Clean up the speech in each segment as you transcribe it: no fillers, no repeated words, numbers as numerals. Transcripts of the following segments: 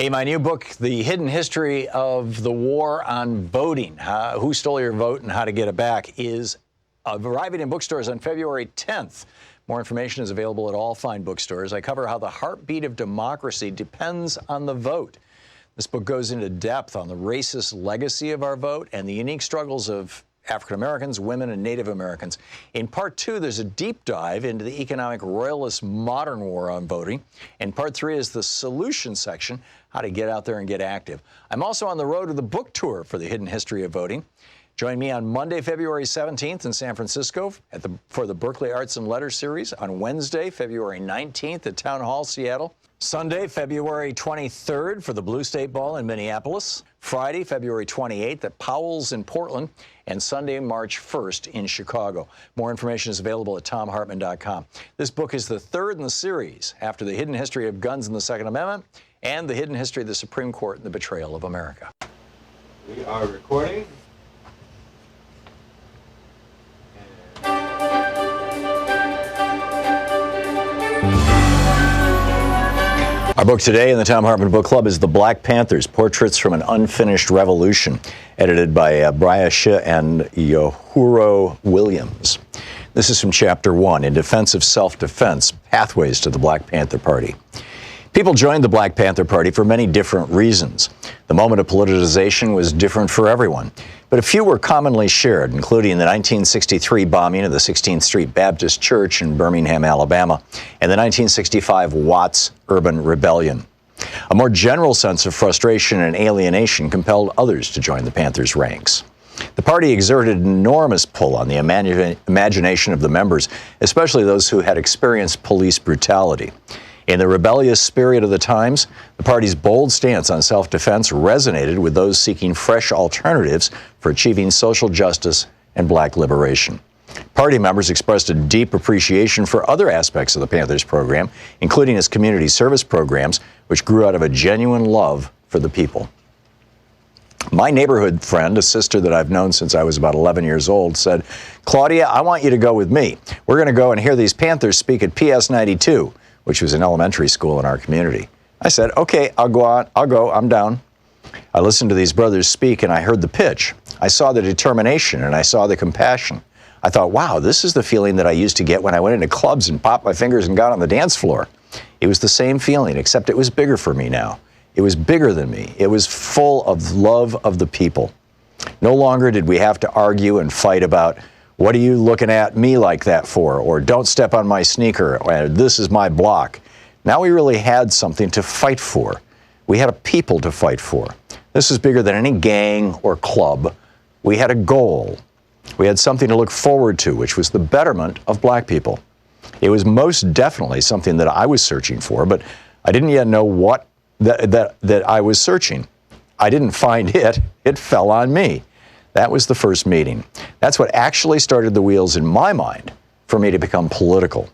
Hey, my new book, The Hidden History of the War on Voting, Who Stole Your Vote and How to Get It Back, is arriving in bookstores on February 10th. More information is available at all fine bookstores. I cover how the heartbeat of democracy depends on the vote. This book goes into depth on the racist legacy of our vote and the unique struggles of African Americans, women, and Native Americans. In part 2, there's a deep dive into the economic royalist modern war on voting. And part 3 is the solution section, how to get out there and get active. I'm also on the road to the book tour for The Hidden History of Voting. Join me on Monday, February 17th in San Francisco for the Berkeley Arts and Letters series, on Wednesday, February 19th at Town Hall, Seattle, Sunday, February 23rd for the Blue State Ball in Minneapolis, Friday, February 28th at Powell's in Portland, and Sunday, March 1st in Chicago. More information is available at thomhartmann.com. This book is the third in the series after The Hidden History of Guns and the Second Amendment and The Hidden History of the Supreme Court and the Betrayal of America. We are recording. Our book today in the Thom Hartmann Book Club is The Black Panthers, Portraits from an Unfinished Revolution, edited by Briasha and Yohuro Williams. This is from Chapter 1, In Defense of Self-Defense, Pathways to the Black Panther Party. People joined the Black Panther Party for many different reasons. The moment of politicization was different for everyone, but a few were commonly shared, including the 1963 bombing of the 16th Street Baptist Church in Birmingham, Alabama, and the 1965 Watts Urban Rebellion. A more general sense of frustration and alienation compelled others to join the Panthers' ranks. The party exerted enormous pull on the imagination of the members, especially those who had experienced police brutality. In the rebellious spirit of the times, the party's bold stance on self-defense resonated with those seeking fresh alternatives for achieving social justice and black liberation. Party members expressed a deep appreciation for other aspects of the Panthers program, including its community service programs, which grew out of a genuine love for the people. My neighborhood friend, a sister that I've known since I was about 11 years old, said, "Claudia, I want you to go with me. We're going to go and hear these Panthers speak at PS 92. Which was an elementary school in our community. I said, okay, I'll go, I'm down. I listened to these brothers speak and I heard the pitch. I saw the determination and I saw the compassion. I thought, wow, this is the feeling that I used to get when I went into clubs and popped my fingers and got on the dance floor. It was the same feeling, except it was bigger for me now. It was bigger than me. It was full of love of the people. No longer did we have to argue and fight about, what are you looking at me like that for? Or don't step on my sneaker, or this is my block. Now we really had something to fight for. We had a people to fight for. This is bigger than any gang or club. We had a goal. We had something to look forward to, which was the betterment of black people. It was most definitely something that I was searching for, but I didn't yet know what that I was searching. I didn't find it. It fell on me. That was the first meeting. That's what actually started the wheels in my mind for me to become political.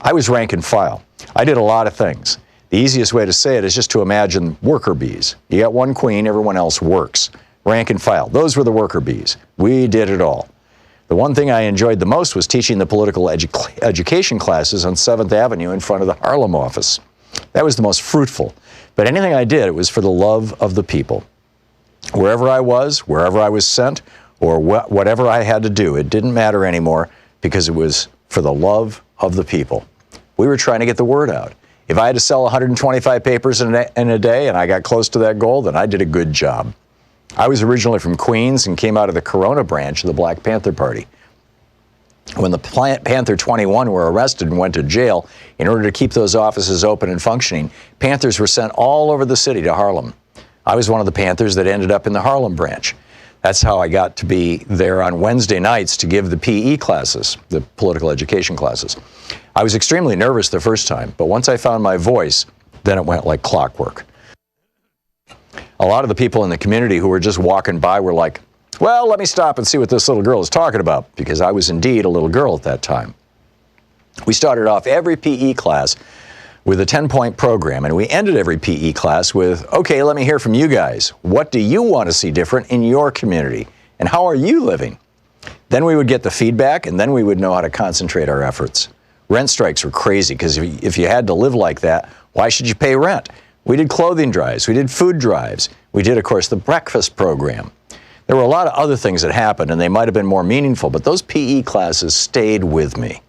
I was rank and file. I did a lot of things. The easiest way to say it is just to imagine worker bees. You got one queen, everyone else works. Rank and file. Those were the worker bees. We did it all. The one thing I enjoyed the most was teaching the political education classes on 7th Avenue in front of the Harlem office. That was the most fruitful. But anything I did, it was for the love of the people. Wherever I was sent, or whatever I had to do, it didn't matter anymore because it was for the love of the people. We were trying to get the word out. If I had to sell 125 papers in a day and I got close to that goal, then I did a good job. I was originally from Queens and came out of the Corona branch of the Black Panther Party. When the Panther 21 were arrested and went to jail, in order to keep those offices open and functioning, Panthers were sent all over the city to Harlem. I was one of the Panthers that ended up in the Harlem branch. That's how I got to be there on Wednesday nights to give the PE classes, the political education classes. I was extremely nervous the first time, but once I found my voice, then it went like clockwork. A lot of the people in the community who were just walking by were like, well, let me stop and see what this little girl is talking about, because I was indeed a little girl at that time. We started off every PE class with a 10-point program, and we ended every PE class with, okay, let me hear from you guys. What do you want to see different in your community? And how are you living? Then we would get the feedback, and then we would know how to concentrate our efforts. Rent strikes were crazy, because if you had to live like that, why should you pay rent? We did clothing drives. We did food drives. We did, of course, the breakfast program. There were a lot of other things that happened, and they might have been more meaningful, but those PE classes stayed with me.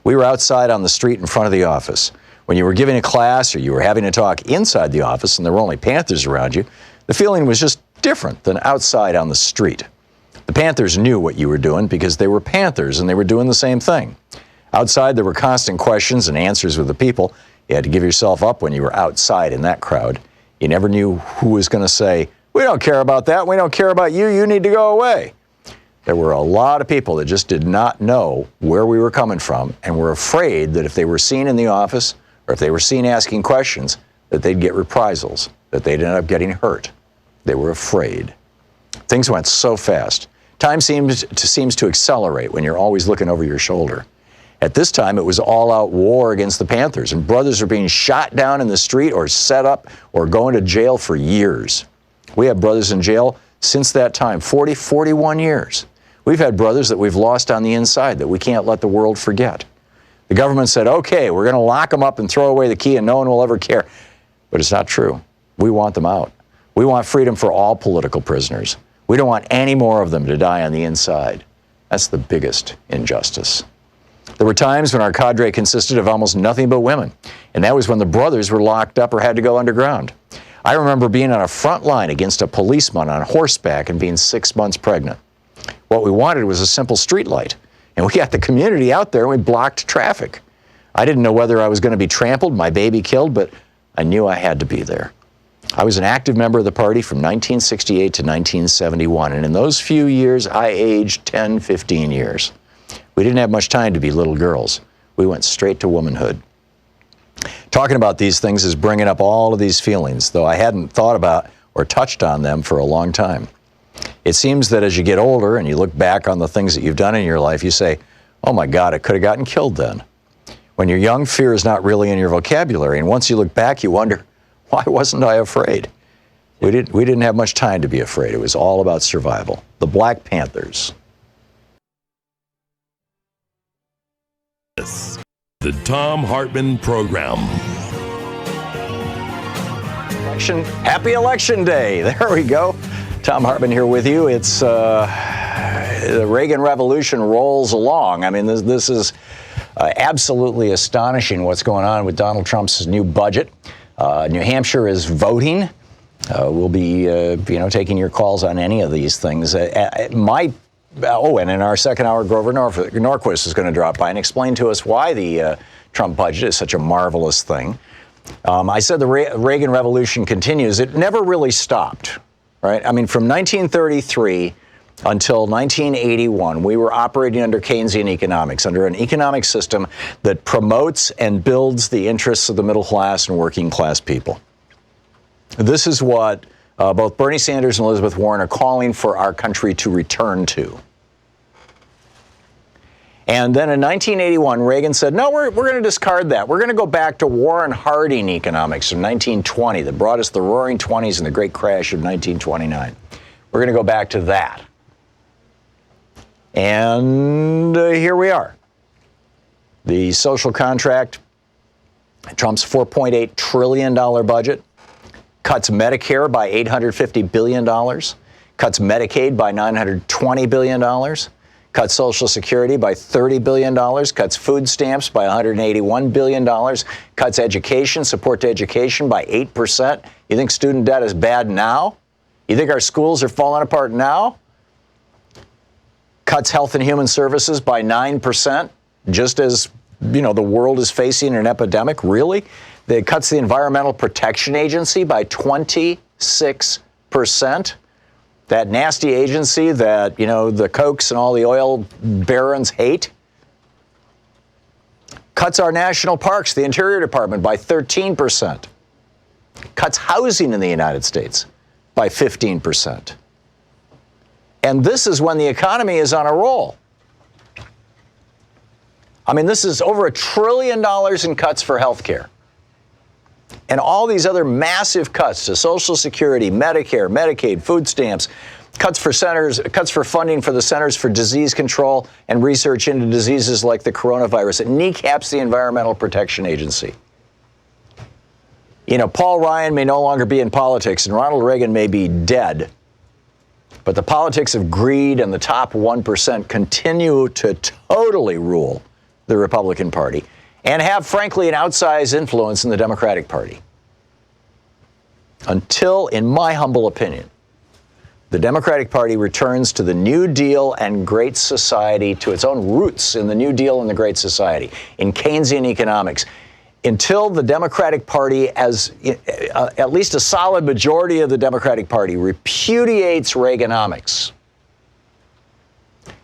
We were outside on the street in front of the office. When you were giving a class or you were having a talk inside the office and there were only Panthers around you, the feeling was just different than outside on the street. The Panthers knew what you were doing because they were Panthers and they were doing the same thing. Outside, there were constant questions and answers with the people. You had to give yourself up when you were outside in that crowd. You never knew who was going to say, "We don't care about that. We don't care about you. You need to go away." There were a lot of people that just did not know where we were coming from and were afraid that if they were seen in the office or if they were seen asking questions, that they'd get reprisals, that they'd end up getting hurt. They were afraid. Things went so fast. Time seems to accelerate when you're always looking over your shoulder. At this time, it was all-out war against the Panthers, and brothers are being shot down in the street or set up or going to jail for years. We have brothers in jail since that time, 40, 41 years. We've had brothers that we've lost on the inside that we can't let the world forget. The government said, okay, we're going to lock them up and throw away the key and no one will ever care. But it's not true. We want them out. We want freedom for all political prisoners. We don't want any more of them to die on the inside. That's the biggest injustice. There were times when our cadre consisted of almost nothing but women, and that was when the brothers were locked up or had to go underground. I remember being on a front line against a policeman on horseback and being 6 months pregnant. What we wanted was a simple street light, and we got the community out there and we blocked traffic. I didn't know whether I was going to be trampled, my baby killed, but I knew I had to be there. I was an active member of the party from 1968 to 1971, and in those few years, I aged 10, 15 years. We didn't have much time to be little girls. We went straight to womanhood. Talking about these things is bringing up all of these feelings, though I hadn't thought about or touched on them for a long time. It seems that as you get older and you look back on the things that you've done in your life, you say, oh my God, I could have gotten killed then. When you're young, fear is not really in your vocabulary, and once you look back, you wonder, why wasn't I afraid? We didn't have much time to be afraid. It was all about survival. The Black Panthers. The Thom Hartmann Program. Happy Election Day. There we go. Thom Hartmann here with you. It's the Reagan Revolution rolls along. I mean, this is absolutely astonishing what's going on with Donald Trump's new budget. New Hampshire is voting. We'll be, taking your calls on any of these things. And in our second hour, Grover Norquist is going to drop by and explain to us why the Trump budget is such a marvelous thing. I said the Reagan Revolution continues. It never really stopped, right? I mean, from 1933 until 1981, we were operating under Keynesian economics, under an economic system that promotes and builds the interests of the middle class and working class people. This is what both Bernie Sanders and Elizabeth Warren are calling for our country to return to. And then in 1981, Reagan said, no, we're going to discard that. We're going to go back to Warren Harding economics from 1920 that brought us the roaring 20s and the great crash of 1929. We're going to go back to that. And here we are. The social contract, Trump's $4.8 trillion budget, cuts Medicare by $850 billion, cuts Medicaid by $920 billion, cuts Social Security by $30 billion, cuts food stamps by $181 billion, cuts education, support to education by 8%. You think student debt is bad now? You think our schools are falling apart now? Cuts Health and Human Services by 9%, just as, the world is facing an epidemic. Really? It cuts the Environmental Protection Agency by 26%. That nasty agency that, the Kochs and all the oil barons hate. Cuts our national parks, the Interior Department, by 13%. Cuts housing in the United States by 15%. And this is when the economy is on a roll. I mean, this is over $1 trillion in cuts for health care. And all these other massive cuts to Social Security, Medicare, Medicaid, food stamps, cuts for funding for the Centers for Disease Control and research into diseases like the coronavirus. It kneecaps the Environmental Protection Agency. Paul Ryan may no longer be in politics and Ronald Reagan may be dead, but the politics of greed and the top 1% continue to totally rule the Republican Party and have, frankly, an outsized influence in the Democratic Party. Until, in my humble opinion, the Democratic Party returns to the New Deal and Great Society, to its own roots in the New Deal and the Great Society, in Keynesian economics. Until the Democratic Party, as at least a solid majority of the Democratic Party, repudiates Reaganomics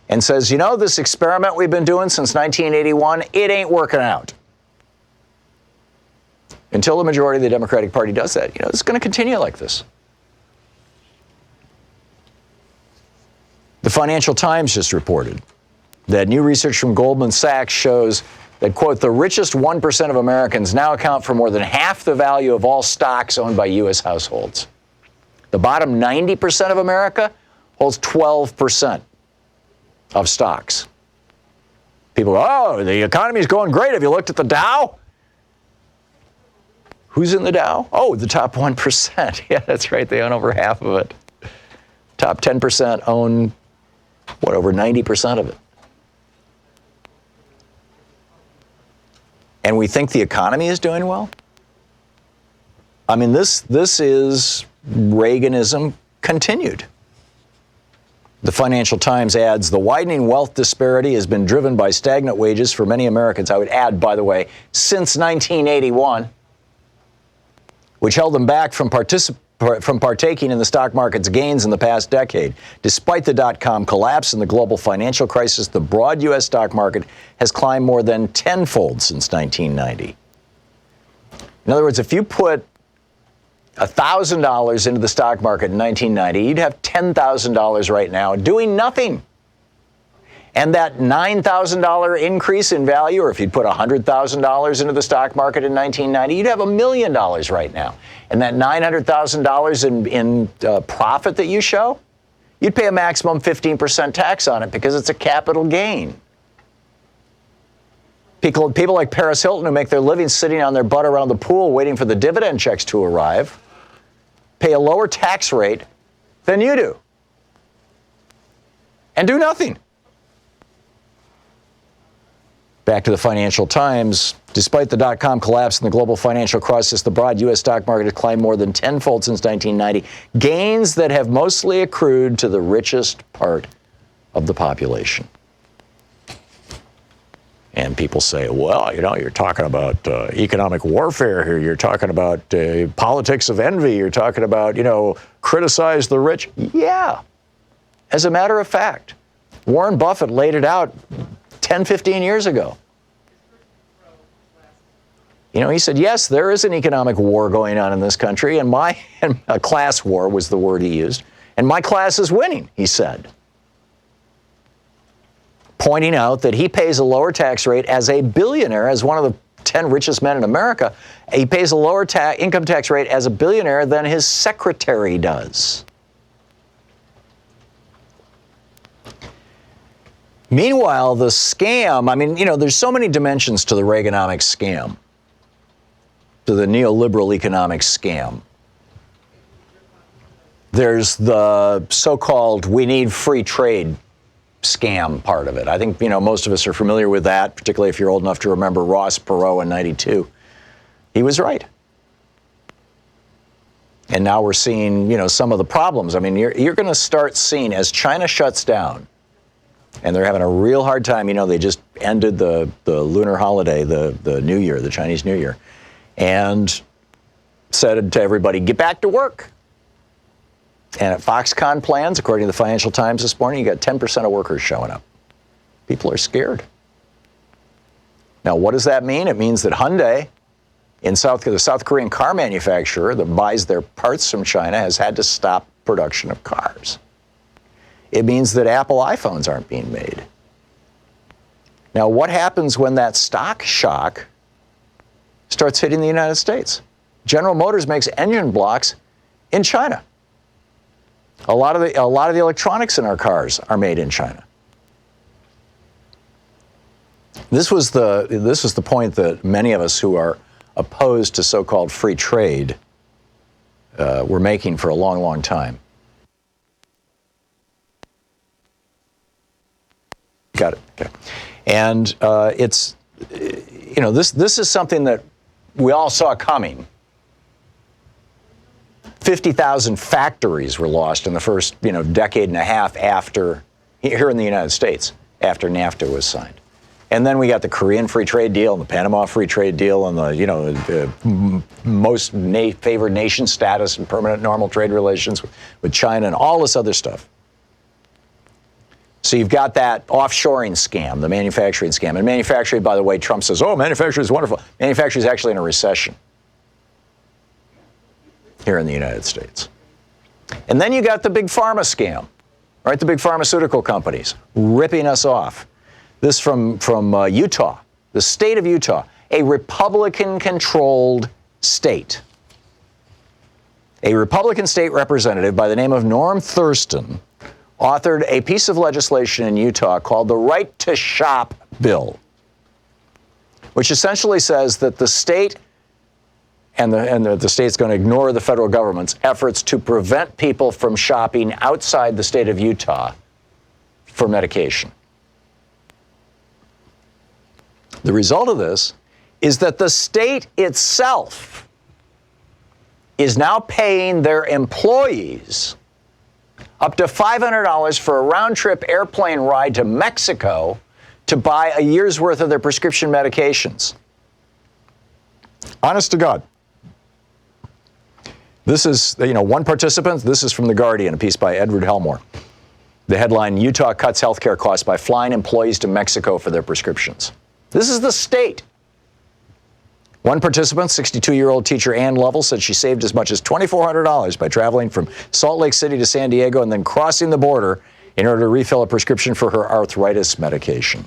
and says, this experiment we've been doing since 1981, it ain't working out. Until the majority of the Democratic Party does that, it's going to continue like this. The Financial Times just reported that new research from Goldman Sachs shows that, quote, the richest 1% of Americans now account for more than half the value of all stocks owned by U.S. households. The bottom 90% of America holds 12% of stocks. People go, oh, the economy's going great. Have you looked at the Dow? Who's in the Dow? Oh, the top 1%. Yeah, that's right. They own over half of it. Top 10% own, over 90% of it. And we think the economy is doing well? I mean, this is Reaganism continued. The Financial Times adds, the widening wealth disparity has been driven by stagnant wages for many Americans. I would add, by the way, since 1981, which held them back from partaking in the stock market's gains in the past decade. Despite the dot-com collapse and the global financial crisis, the broad U.S. stock market has climbed more than tenfold since 1990. In other words, if you put $1,000 into the stock market in 1990, you'd have $10,000 right now doing nothing. And that $9,000 increase in value, or if you'd put $100,000 into the stock market in 1990, you'd have $1 million right now. And that $900,000 in profit that you show, you'd pay a maximum 15% tax on it because it's a capital gain. People like Paris Hilton, who make their living sitting on their butt around the pool waiting for the dividend checks to arrive, pay a lower tax rate than you do and do nothing. Back to the Financial Times. Despite the dot-com collapse and the global financial crisis, the broad U.S. stock market has climbed more than tenfold since 1990, gains that have mostly accrued to the richest part of the population. And people say, well, you're talking about economic warfare here. You're talking about politics of envy. You're talking about, criticize the rich. Yeah. As a matter of fact, Warren Buffett laid it out 10, 15 years ago. He said, yes, there is an economic war going on in this country, and a class war was the word he used, and my class is winning, he said. Pointing out that he pays a lower tax rate as a billionaire, as one of the 10 richest men in America. He pays a lower income tax rate as a billionaire than his secretary does. Meanwhile, the scam, there's so many dimensions to the Reaganomics scam, to the neoliberal economic scam. There's the so-called we need free trade scam part of it. I think, most of us are familiar with that, particularly if you're old enough to remember Ross Perot in '92. He was right. And now we're seeing, some of the problems. I mean, you're going to start seeing, as China shuts down, and they're having a real hard time. They just ended the lunar holiday, the New Year, the Chinese New Year, and said to everybody, get back to work. And at Foxconn plans, according to the Financial Times this morning, you got 10% of workers showing up. People are scared. Now, what does that mean? It means that Hyundai, the South Korean car manufacturer that buys their parts from China, has had to stop production of cars. It means that Apple iPhones aren't being made. Now, what happens when that stock shock starts hitting the United States? General Motors makes engine blocks in China. A lot of the electronics in our cars are made in China. This was the point that many of us who are opposed to so-called free trade were making for a long, long time. Got it. Okay. And it's, this is something that we all saw coming. 50,000 factories were lost in the first, decade and a half after, here in the United States, after NAFTA was signed. And then we got the Korean Free Trade Deal and the Panama Free Trade Deal and the, most favored nation status and permanent normal trade relations with China and all this other stuff. So you've got that offshoring scam, the manufacturing scam. And manufacturing, by the way, Trump says, oh, manufacturing is wonderful. Manufacturing is actually in a recession here in the United States. And then you got the big pharma scam, right? The big pharmaceutical companies ripping us off. This from Utah, the state of Utah, a Republican-controlled state. A Republican state representative by the name of Norm Thurston authored a piece of legislation in Utah called the Right to Shop Bill, which essentially says that the state and the state's going to ignore the federal government's efforts to prevent people from shopping outside the state of Utah for medication. The result of this is that the state itself is now paying their employees up to $500 for a round-trip airplane ride to Mexico to buy a year's worth of their prescription medications. Honest to God. This is, one participant, this is from The Guardian, a piece by Edward Helmore. The headline, Utah cuts healthcare costs by flying employees to Mexico for their prescriptions. This is the state. One participant, 62-year-old teacher Ann Lovell, said she saved as much as $2,400 by traveling from Salt Lake City to San Diego and then crossing the border in order to refill a prescription for her arthritis medication.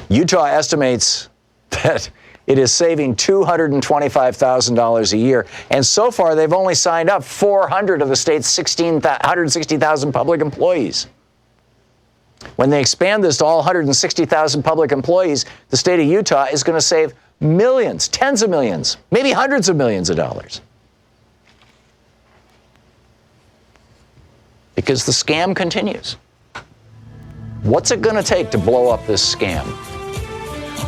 Utah estimates that it is saving $225,000 a year, and so far they've only signed up 400 of the state's 160,000 public employees. When they expand this to all 160,000 public employees, the state of Utah is going to save millions, tens of millions, maybe hundreds of millions of dollars. Because the scam continues. What's it going to take to blow up this scam?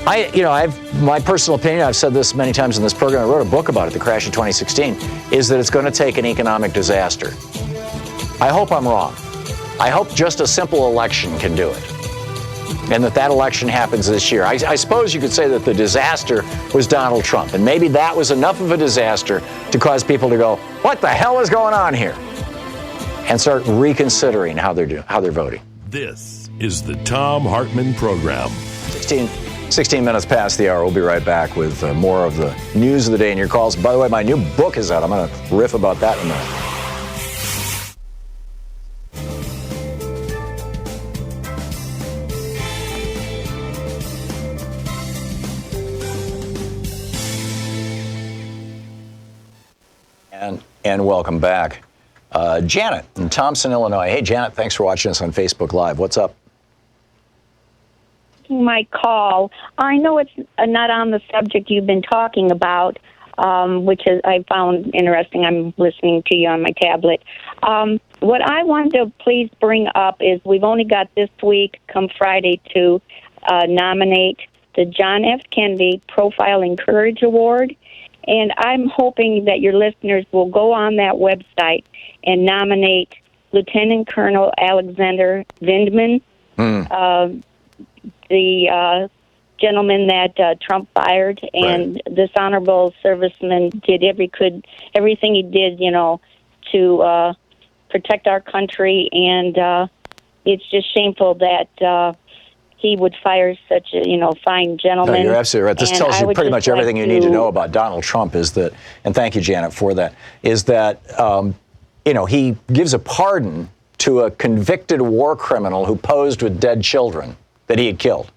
I've my personal opinion, I've said this many times in this program, I wrote a book about it, The Crash of 2016, is that it's going to take an economic disaster. I hope I'm wrong. I hope just a simple election can do it, and that election happens this year. I suppose you could say that the disaster was Donald Trump, and maybe that was enough of a disaster to cause people to go, what the hell is going on here? And start reconsidering how they're voting. This is the Thom Hartmann Program. 16 minutes past the hour. We'll be right back with more of the news of the day and your calls. By the way, my new book is out. I'm going to riff about that in a minute. And welcome back. Janet in Thompson, Illinois. Hey, Janet, thanks for watching us on Facebook Live. What's up? My call. I know it's not on the subject you've been talking about, which is I found interesting. I'm listening to you on my tablet. What I wanted to please bring up is we've only got this week, come Friday, to nominate the John F. Kennedy Profile and Courage Award. And I'm hoping that your listeners will go on that website and nominate Lieutenant Colonel Alexander Vindman, the gentleman that Trump fired, and this honorable serviceman did everything he did, to protect our country. And it's just shameful that he would fire such a, fine gentleman. No, you're absolutely right. This tells you pretty much everything you need to know about Donald Trump is that, and thank you, Janet, for that, is that, he gives a pardon to a convicted war criminal who posed with dead children that he had killed.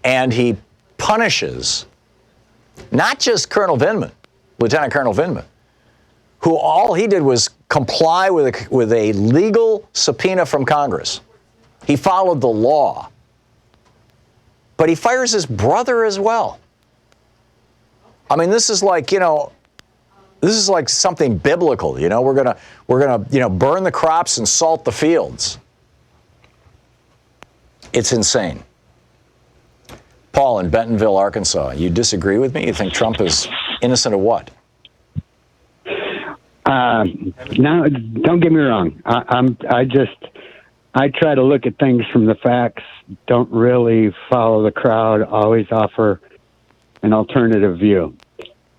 And he punishes not just Colonel Vindman, Lieutenant Colonel Vindman, who all he did was comply with a legal subpoena from Congress. He followed the law. but he fires his brother as well. I mean, this is like, this is like something biblical. We're gonna burn the crops and salt the fields. It's insane. Paul in Bentonville, Arkansas, you disagree with me? You think Trump is innocent of what? No, don't get me wrong. I try to look at things from the facts. Don't really follow the crowd. Always offer an alternative view.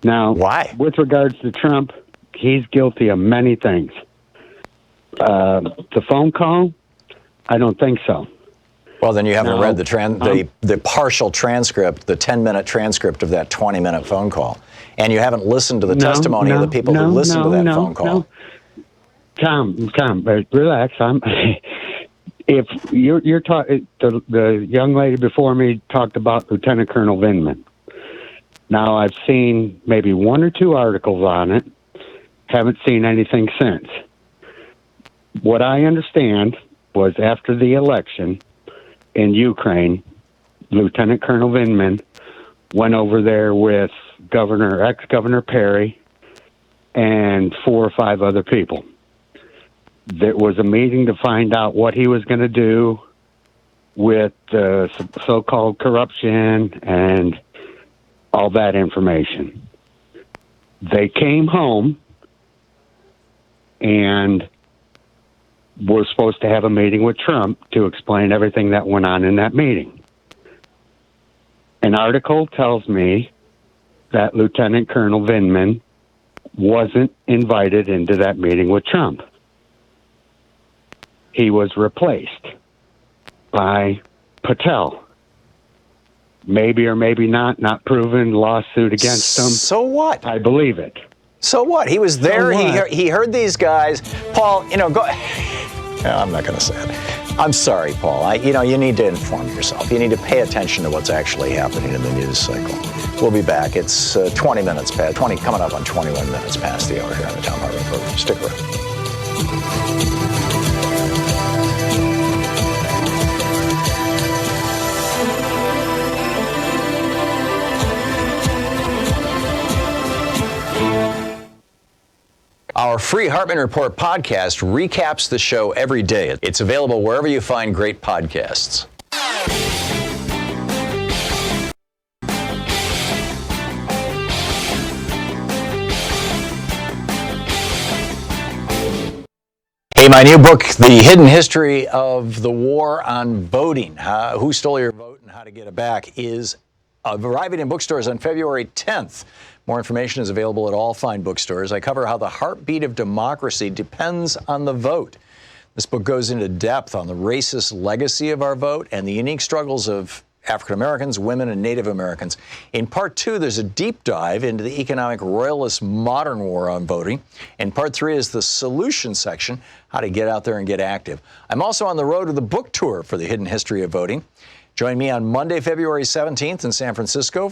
Now, why? With regards to Trump, he's guilty of many things. The phone call, I don't think so. Well, then you haven't read the partial transcript, the 10-minute transcript of that 20-minute phone call. And you haven't listened to the testimony of the people who listened to that phone call. Tom, relax. If you're talking, the young lady before me talked about Lieutenant Colonel Vindman. Now, I've seen maybe one or two articles on it. Haven't seen anything since. What I understand was after the election in Ukraine, Lieutenant Colonel Vindman went over there with ex-Governor Perry and 4 or 5 other people. There was a meeting to find out what he was going to do with the so-called corruption and all that information. They came home and were supposed to have a meeting with Trump to explain everything that went on in that meeting. An article tells me that Lieutenant Colonel Vindman wasn't invited into that meeting with Trump. He was replaced by Patel. Maybe or maybe not proven, lawsuit against him. So what? I believe it. So what? He was there. He heard these guys. Paul, go. No, I'm not going to say it. I'm sorry, Paul. You need to inform yourself. You need to pay attention to what's actually happening in the news cycle. We'll be back. It's 20 minutes past, coming up on 21 minutes past the hour here on the Thom Hartmann Program. Stick around. Our free Hartmann Report podcast recaps the show every day. It's available wherever you find great podcasts. Hey, my new book, The Hidden History of the War on Voting, Who Stole Your Vote and How to Get It Back, is arriving in bookstores on February 10th. More information is available at all fine bookstores. I cover how the heartbeat of democracy depends on the vote. This book goes into depth on the racist legacy of our vote and the unique struggles of African Americans, women, and Native Americans. In part 2, there's a deep dive into the economic royalist modern war on voting. And part 3 is the solution section, how to get out there and get active. I'm also on the road to the book tour for The Hidden History of Voting. Join me on Monday, February 17th in San Francisco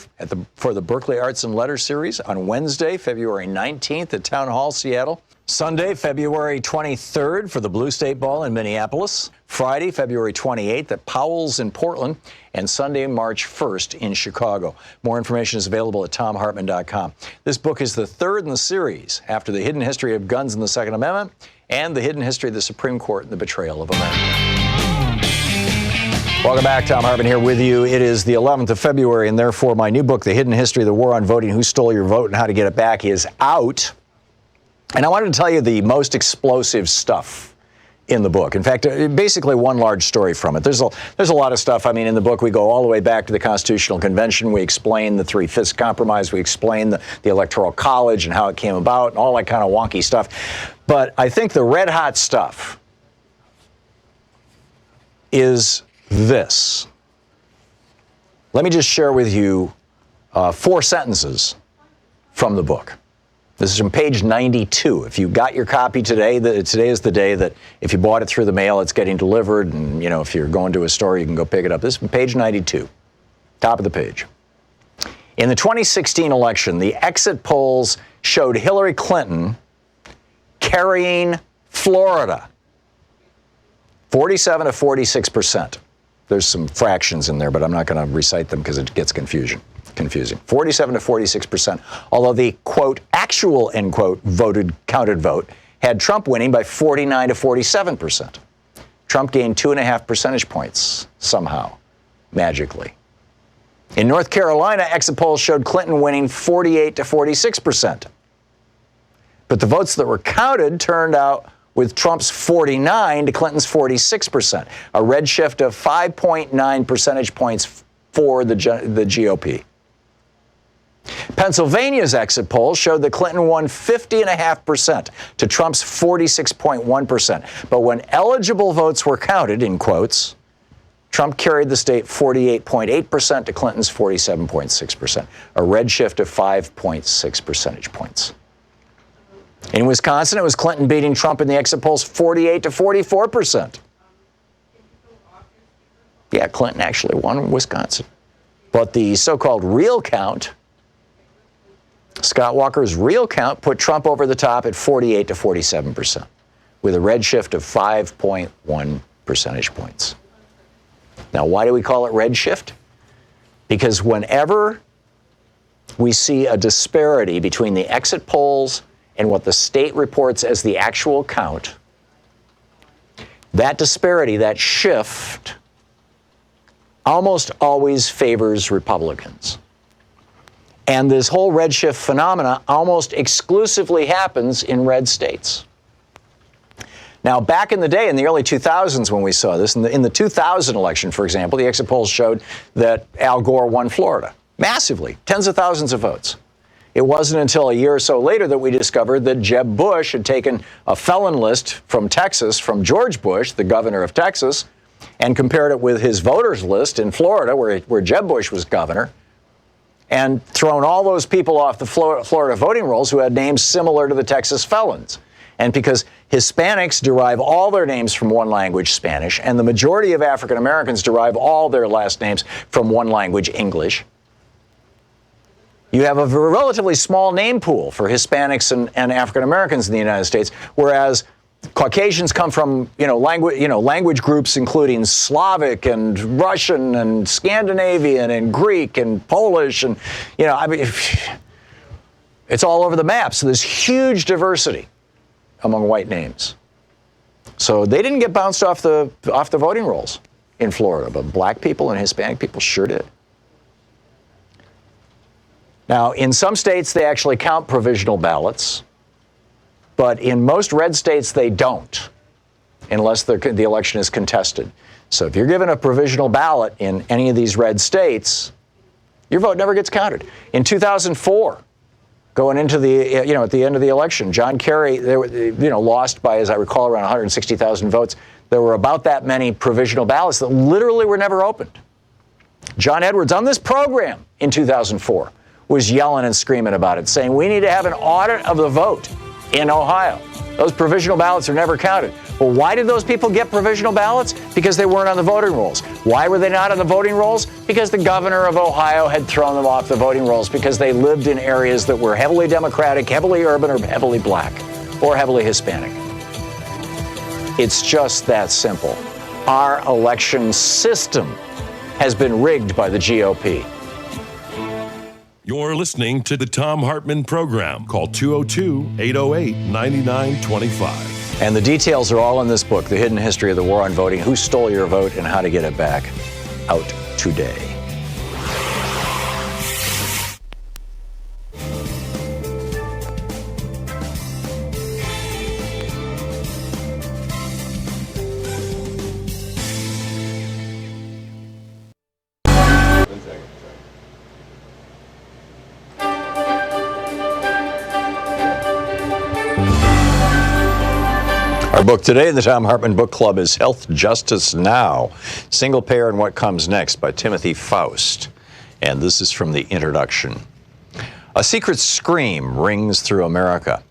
for the Berkeley Arts and Letters series. On Wednesday, February 19th at Town Hall, Seattle. Sunday, February 23rd for the Blue State Ball in Minneapolis. Friday, February 28th at Powell's in Portland. And Sunday, March 1st in Chicago. More information is available at thomhartmann.com. This book is the third in the series after The Hidden History of Guns and the Second Amendment and The Hidden History of the Supreme Court and the Betrayal of America. Welcome back. Thom Hartmann here with you. It is the 11th of February, and therefore my new book, The Hidden History of the War on Voting, Who Stole Your Vote and How to Get It Back, is out. And I wanted to tell you the most explosive stuff in the book. In fact, basically one large story from it. There's a lot of stuff. I mean, in the book, we go all the way back to the Constitutional Convention. We explain the Three-Fifths Compromise. We explain the Electoral College and how it came about and all that kind of wonky stuff. But I think the red-hot stuff is this. Let me just share with you 4 sentences from the book. This is from page 92. If you got your copy today, today is the day that if you bought it through the mail, it's getting delivered. And, if you're going to a store, you can go pick it up. This is from page 92, top of the page. In the 2016 election, the exit polls showed Hillary Clinton carrying Florida, 47 to 46%. There's some fractions in there, but I'm not going to recite them because it gets confusing. 47 to 46%, although the, quote, actual, end quote, counted vote had Trump winning by 49 to 47%. Trump gained 2.5 percentage points somehow, magically. In North Carolina, exit polls showed Clinton winning 48 to 46%. But the votes that were counted turned out with Trump's 49 to Clinton's 46%, a redshift of 5.9 percentage points for the GOP. Pennsylvania's exit polls showed that Clinton won 50.5% to Trump's 46.1%. But when eligible votes were counted, in quotes, Trump carried the state 48.8% to Clinton's 47.6%, a redshift of 5.6 percentage points. In Wisconsin, it was Clinton beating Trump in the exit polls 48 to 44%. Yeah, Clinton actually won Wisconsin. But the so-called real count, Scott Walker's real count, put Trump over the top at 48 to 47%, with a redshift of 5.1 percentage points. Now, why do we call it redshift? Because whenever we see a disparity between the exit polls and what the state reports as the actual count, that disparity, that shift, almost always favors Republicans. And this whole redshift phenomena almost exclusively happens in red states. Now, back in the day, in the early 2000s when we saw this, in the 2000 election, for example, the exit polls showed that Al Gore won Florida massively, tens of thousands of votes. It wasn't until a year or so later that we discovered that Jeb Bush had taken a felon list from Texas, from George Bush, the governor of Texas, and compared it with his voters list in Florida, where Jeb Bush was governor, and thrown all those people off the Florida voting rolls who had names similar to the Texas felons. And because Hispanics derive all their names from one language, Spanish, and the majority of African Americans derive all their last names from one language, English, you have a relatively small name pool for Hispanics and African Americans in the United States, whereas Caucasians come from, language groups including Slavic and Russian and Scandinavian and Greek and Polish and, it's all over the map. So there's huge diversity among white names. So they didn't get bounced off the voting rolls in Florida, but black people and Hispanic people sure did. Now, in some states, they actually count provisional ballots, but in most red states, they don't, unless the election is contested. So if you're given a provisional ballot in any of these red states, your vote never gets counted. In 2004, going into the, at the end of the election, John Kerry, lost by, as I recall, around 160,000 votes. There were about that many provisional ballots that literally were never opened. John Edwards, on this program in 2004, was yelling and screaming about it, saying we need to have an audit of the vote in Ohio. Those provisional ballots are never counted. Well, why did those people get provisional ballots? Because they weren't on the voting rolls. Why were they not on the voting rolls? Because the governor of Ohio had thrown them off the voting rolls because they lived in areas that were heavily Democratic, heavily urban, or heavily black, or heavily Hispanic. It's just that simple. Our election system has been rigged by the GOP. You're listening to the Thom Hartmann Program. Call 202-808-9925. And the details are all in this book, The Hidden History of the War on Voting, Who Stole Your Vote and How to Get It Back, out today. Our book today in the Thom Hartmann Book Club is Health Justice Now, Single Payer and What Comes Next by Timothy Faust. And this is from the introduction. A secret scream rings through America.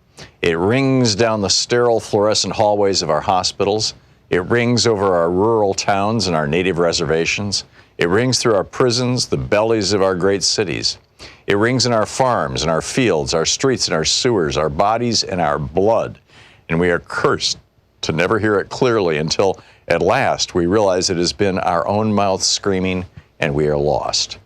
It rings down the sterile fluorescent hallways of our hospitals. It rings over our rural towns and our native reservations. It rings through our prisons, the bellies of our great cities. It rings in our farms, in our fields, our streets and our sewers, our bodies and our blood. And we are cursed to never hear it clearly until at last we realize it has been our own mouth screaming and we are lost.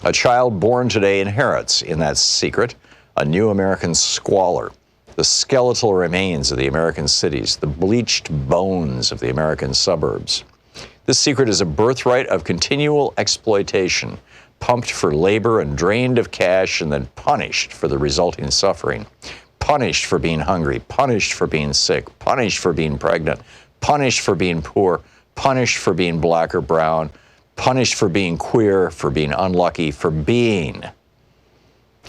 A child born today inherits, in that secret, a new American squalor, the skeletal remains of the American cities, the bleached bones of the American suburbs. This secret is a birthright of continual exploitation, pumped for labor and drained of cash and then punished for the resulting suffering. Punished for being hungry, punished for being sick, punished for being pregnant, punished for being poor, punished for being black or brown, punished for being queer, for being unlucky, for being.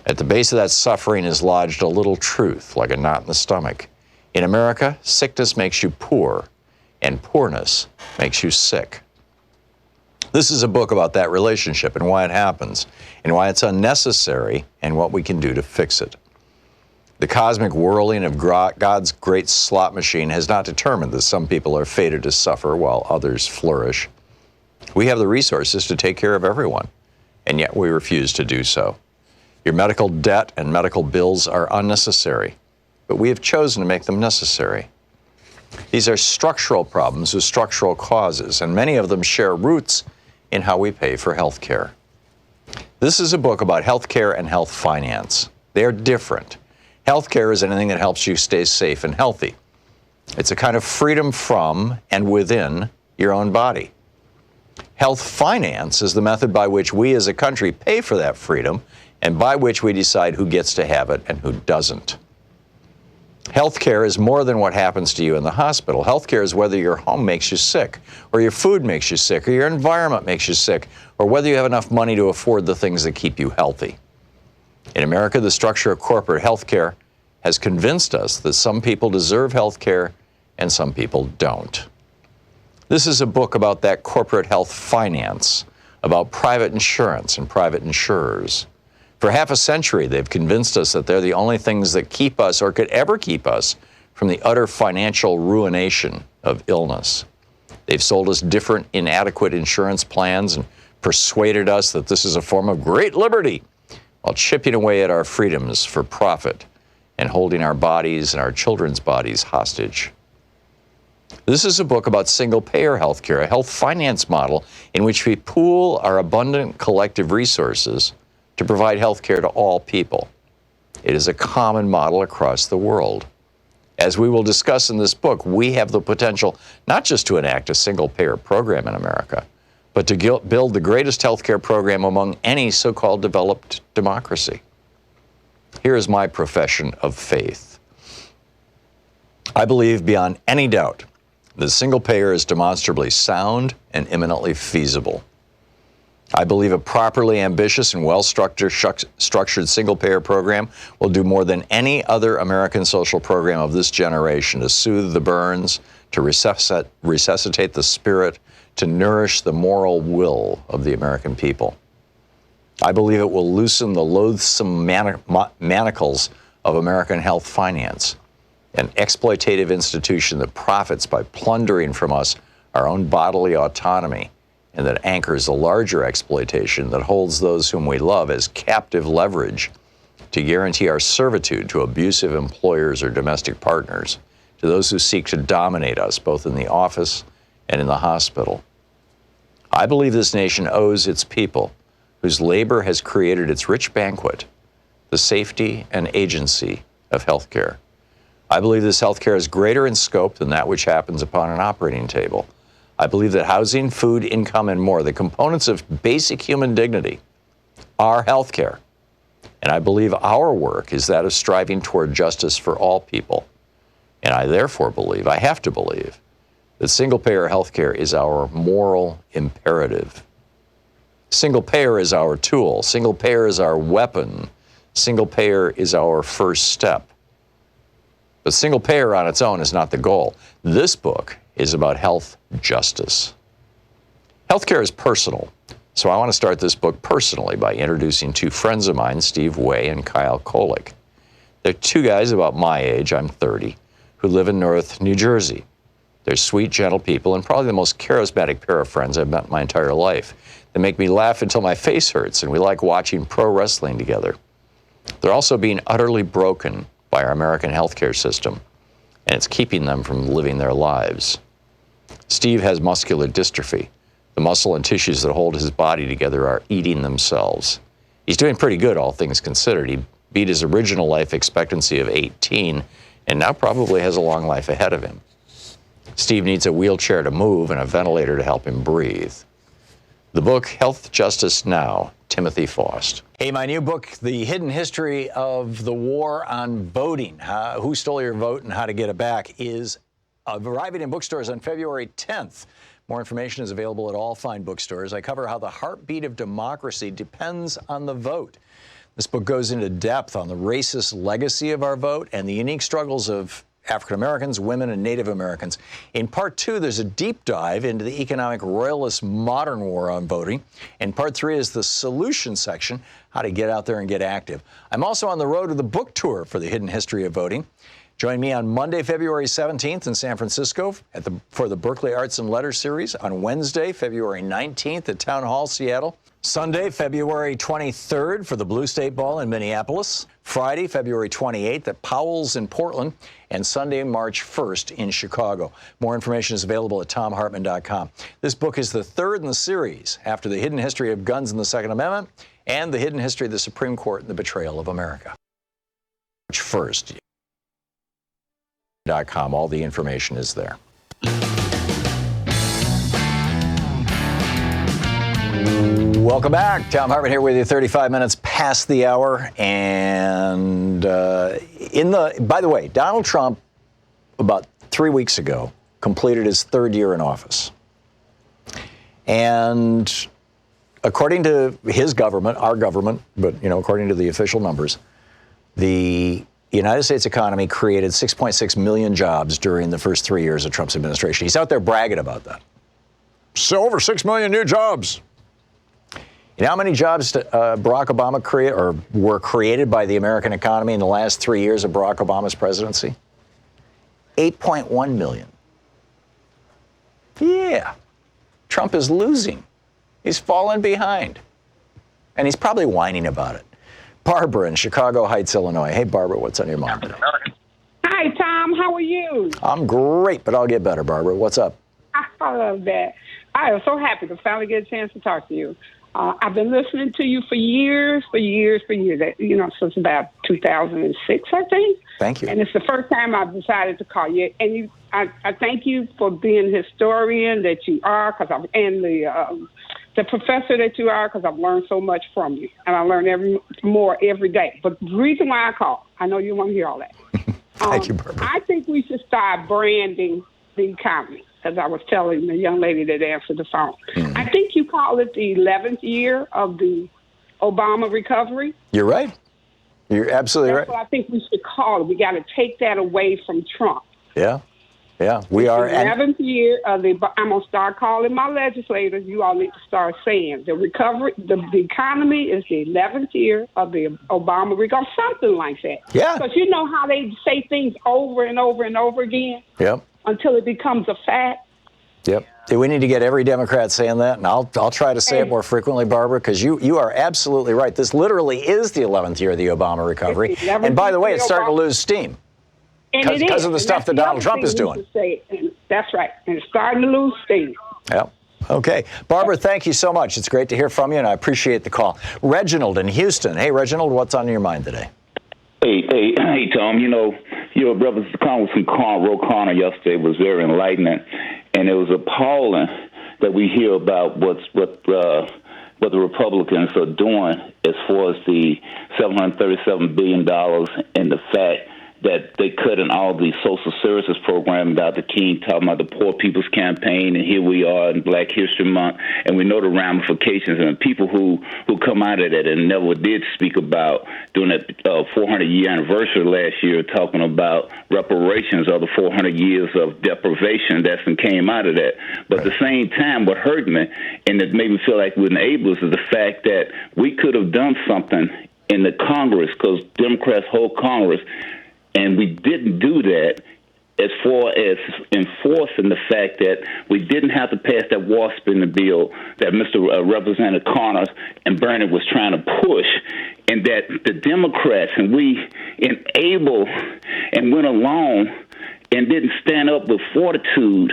At the base of that suffering is lodged a little truth, like a knot in the stomach. In America, sickness makes you poor, and poorness makes you sick. This is a book about that relationship and why it happens, and why it's unnecessary, and what we can do to fix it. The cosmic whirling of God's great slot machine has not determined that some people are fated to suffer while others flourish. We have the resources to take care of everyone, and yet we refuse to do so. Your medical debt and medical bills are unnecessary, but we have chosen to make them necessary. These are structural problems with structural causes, and many of them share roots in how we pay for health care. This is a book about health care and health finance. They are different. Health care is anything that helps you stay safe and healthy. It's a kind of freedom from and within your own body. Health finance is the method by which we as a country pay for that freedom and by which we decide who gets to have it and who doesn't. Health care is more than what happens to you in the hospital. Health care is whether your home makes you sick, or your food makes you sick, or your environment makes you sick, or whether you have enough money to afford the things that keep you healthy. In America, the structure of corporate health care has convinced us that some people deserve health care and some people don't. This is a book about that corporate health finance, about private insurance and private insurers. For half a century, they've convinced us that they're the only things that keep us or could ever keep us from the utter financial ruination of illness. They've sold us different inadequate insurance plans and persuaded us that this is a form of great liberty, while chipping away at our freedoms for profit and holding our bodies and our children's bodies hostage. This is a book about single-payer health care, a health finance model in which we pool our abundant collective resources to provide health care to all people. It is a common model across the world. As we will discuss in this book, we have the potential not just to enact a single-payer program in America, but to build the greatest health care program among any so-called developed democracy. Here is my profession of faith. I believe beyond any doubt that single payer is demonstrably sound and imminently feasible. I believe a properly ambitious and well-structured single-payer program will do more than any other American social program of this generation to soothe the burns, to resuscitate the spirit, to nourish the moral will of the American people. I believe it will loosen the loathsome manacles of American health finance, an exploitative institution that profits by plundering from us our own bodily autonomy, and that anchors a larger exploitation that holds those whom we love as captive leverage to guarantee our servitude to abusive employers or domestic partners, to those who seek to dominate us both in the office and in the hospital. I believe this nation owes its people, whose labor has created its rich banquet, the safety and agency of healthcare. I believe this healthcare is greater in scope than that which happens upon an operating table. I believe that housing, food, income, and more, the components of basic human dignity, are healthcare. And I believe our work is that of striving toward justice for all people. And I therefore believe, I have to believe, that single-payer healthcare is our moral imperative. Single-payer is our tool. Single-payer is our weapon. Single-payer is our first step. But single-payer on its own is not the goal. This book is about health justice. Healthcare is personal, so I want to start this book personally by introducing two friends of mine, Steve Way and Kyle Kolick. They're two guys about my age, I'm 30, who live in North New Jersey. They're sweet, gentle people and probably the most charismatic pair of friends I've met in my entire life. They make me laugh until my face hurts, and we like watching pro wrestling together. They're also being utterly broken by our American healthcare system. and it's keeping them from living their lives. Steve has muscular dystrophy. The muscle and tissues that hold his body together are eating themselves. He's doing pretty good, all things considered. He beat his original life expectancy of 18 and now probably has a long life ahead of him. Steve needs a wheelchair to move and a ventilator to help him breathe. The book, Health Justice Now, Timothy Faust. Hey, my new book, The Hidden History of the War on Voting, Who Stole Your Vote and How to Get It Back, is arriving in bookstores on February 10th. More information is available at all fine bookstores. I cover how the heartbeat of democracy depends on the vote. This book goes into depth on the racist legacy of our vote and the unique struggles of African Americans, women, and Native Americans. In part 2, there's a deep dive into the economic royalist modern war on voting. And part 3 is the solution section, how to get out there and get active. I'm also on the road to the book tour for The Hidden History of Voting. Join me on Monday, February 17th in San Francisco for the Berkeley Arts and Letters series. On Wednesday, February 19th at Town Hall, Seattle. Sunday, February 23rd for the Blue State Ball in Minneapolis. Friday, February 28th at Powell's in Portland. And Sunday, March 1st in Chicago. More information is available at thomhartmann.com. This book is the third in the series after The Hidden History of Guns and the Second Amendment and The Hidden History of the Supreme Court and the Betrayal of America. March 1st. All the information is there. Welcome back. Thom Hartmann here with you, 35 minutes past the hour. And by the way, Donald Trump, about 3 weeks ago, completed his third year in office. And according to his government, our government, but according to the official numbers, the United States economy created 6.6 million jobs during the first 3 years of Trump's administration. He's out there bragging about that. So over 6 million new jobs. You know how many jobs Barack Obama were created by the American economy in the last 3 years of Barack Obama's presidency? 8.1 million. Yeah. Trump is losing. He's fallen behind. And he's probably whining about it. Barbara in Chicago Heights, Illinois. Hey, Barbara, what's on your mind today? Hi, Tom. How are you? I'm great, but I'll get better, Barbara. What's up? I love that. I am so happy to finally get a chance to talk to you. I've been listening to you for years. Since about 2006, I think. Thank you. And it's the first time I've decided to call you. And I thank you for being the historian that you are, and the professor that you are, because I've learned so much from you, and I learn more every day. But the reason why I call, I know you want to hear all that. Thank you, Barbara. I think we should start branding the economy, as I was telling the young lady that answered the phone. Mm-hmm. I think you call it the 11th year of the Obama recovery. You're right. You're absolutely right. That's what I think we should call it. We got to take that away from Trump. Yeah. Yeah, we are. The 11th year of the. I'm gonna start calling my legislators. You all need to start saying the recovery. The economy is the 11th year of the Obama recovery, something like that. Yeah. Because you know how they say things over and over and over again. Yep. Until it becomes a fact. Yep. We need to get every Democrat saying that, and I'll try to say it more frequently, Barbara, because you are absolutely right. This literally is the 11th year of the Obama recovery. And by the way, it's starting to lose steam. Because of the stuff that Donald Trump is doing. That's right. And it's starting to lose steam. Yeah. Okay. Barbara, thank you so much. It's great to hear from you, and I appreciate the call. Reginald in Houston. Hey, Reginald, what's on your mind today? Hey, Tom. Your brother Congressman Ro Connor yesterday was very enlightening, and it was appalling that we hear about what the Republicans are doing as far as the $737 billion and the fact that they cut in all the social services program. Dr. King talking about the Poor People's Campaign, and here we are in Black History Month, and we know the ramifications, and people who come out of that and never did speak about doing that 400-year anniversary last year, talking about reparations of the 400 years of deprivation that came out of that. But at the same time, what hurt me, and it made me feel like we're enablers, is the fact that we could have done something in the Congress, because Democrats hold Congress, and we didn't do that as far as enforcing the fact that we didn't have to pass that war spending bill that Mr. Representative Connors and Bernie was trying to push, and that the Democrats and we enabled and went along and didn't stand up with fortitude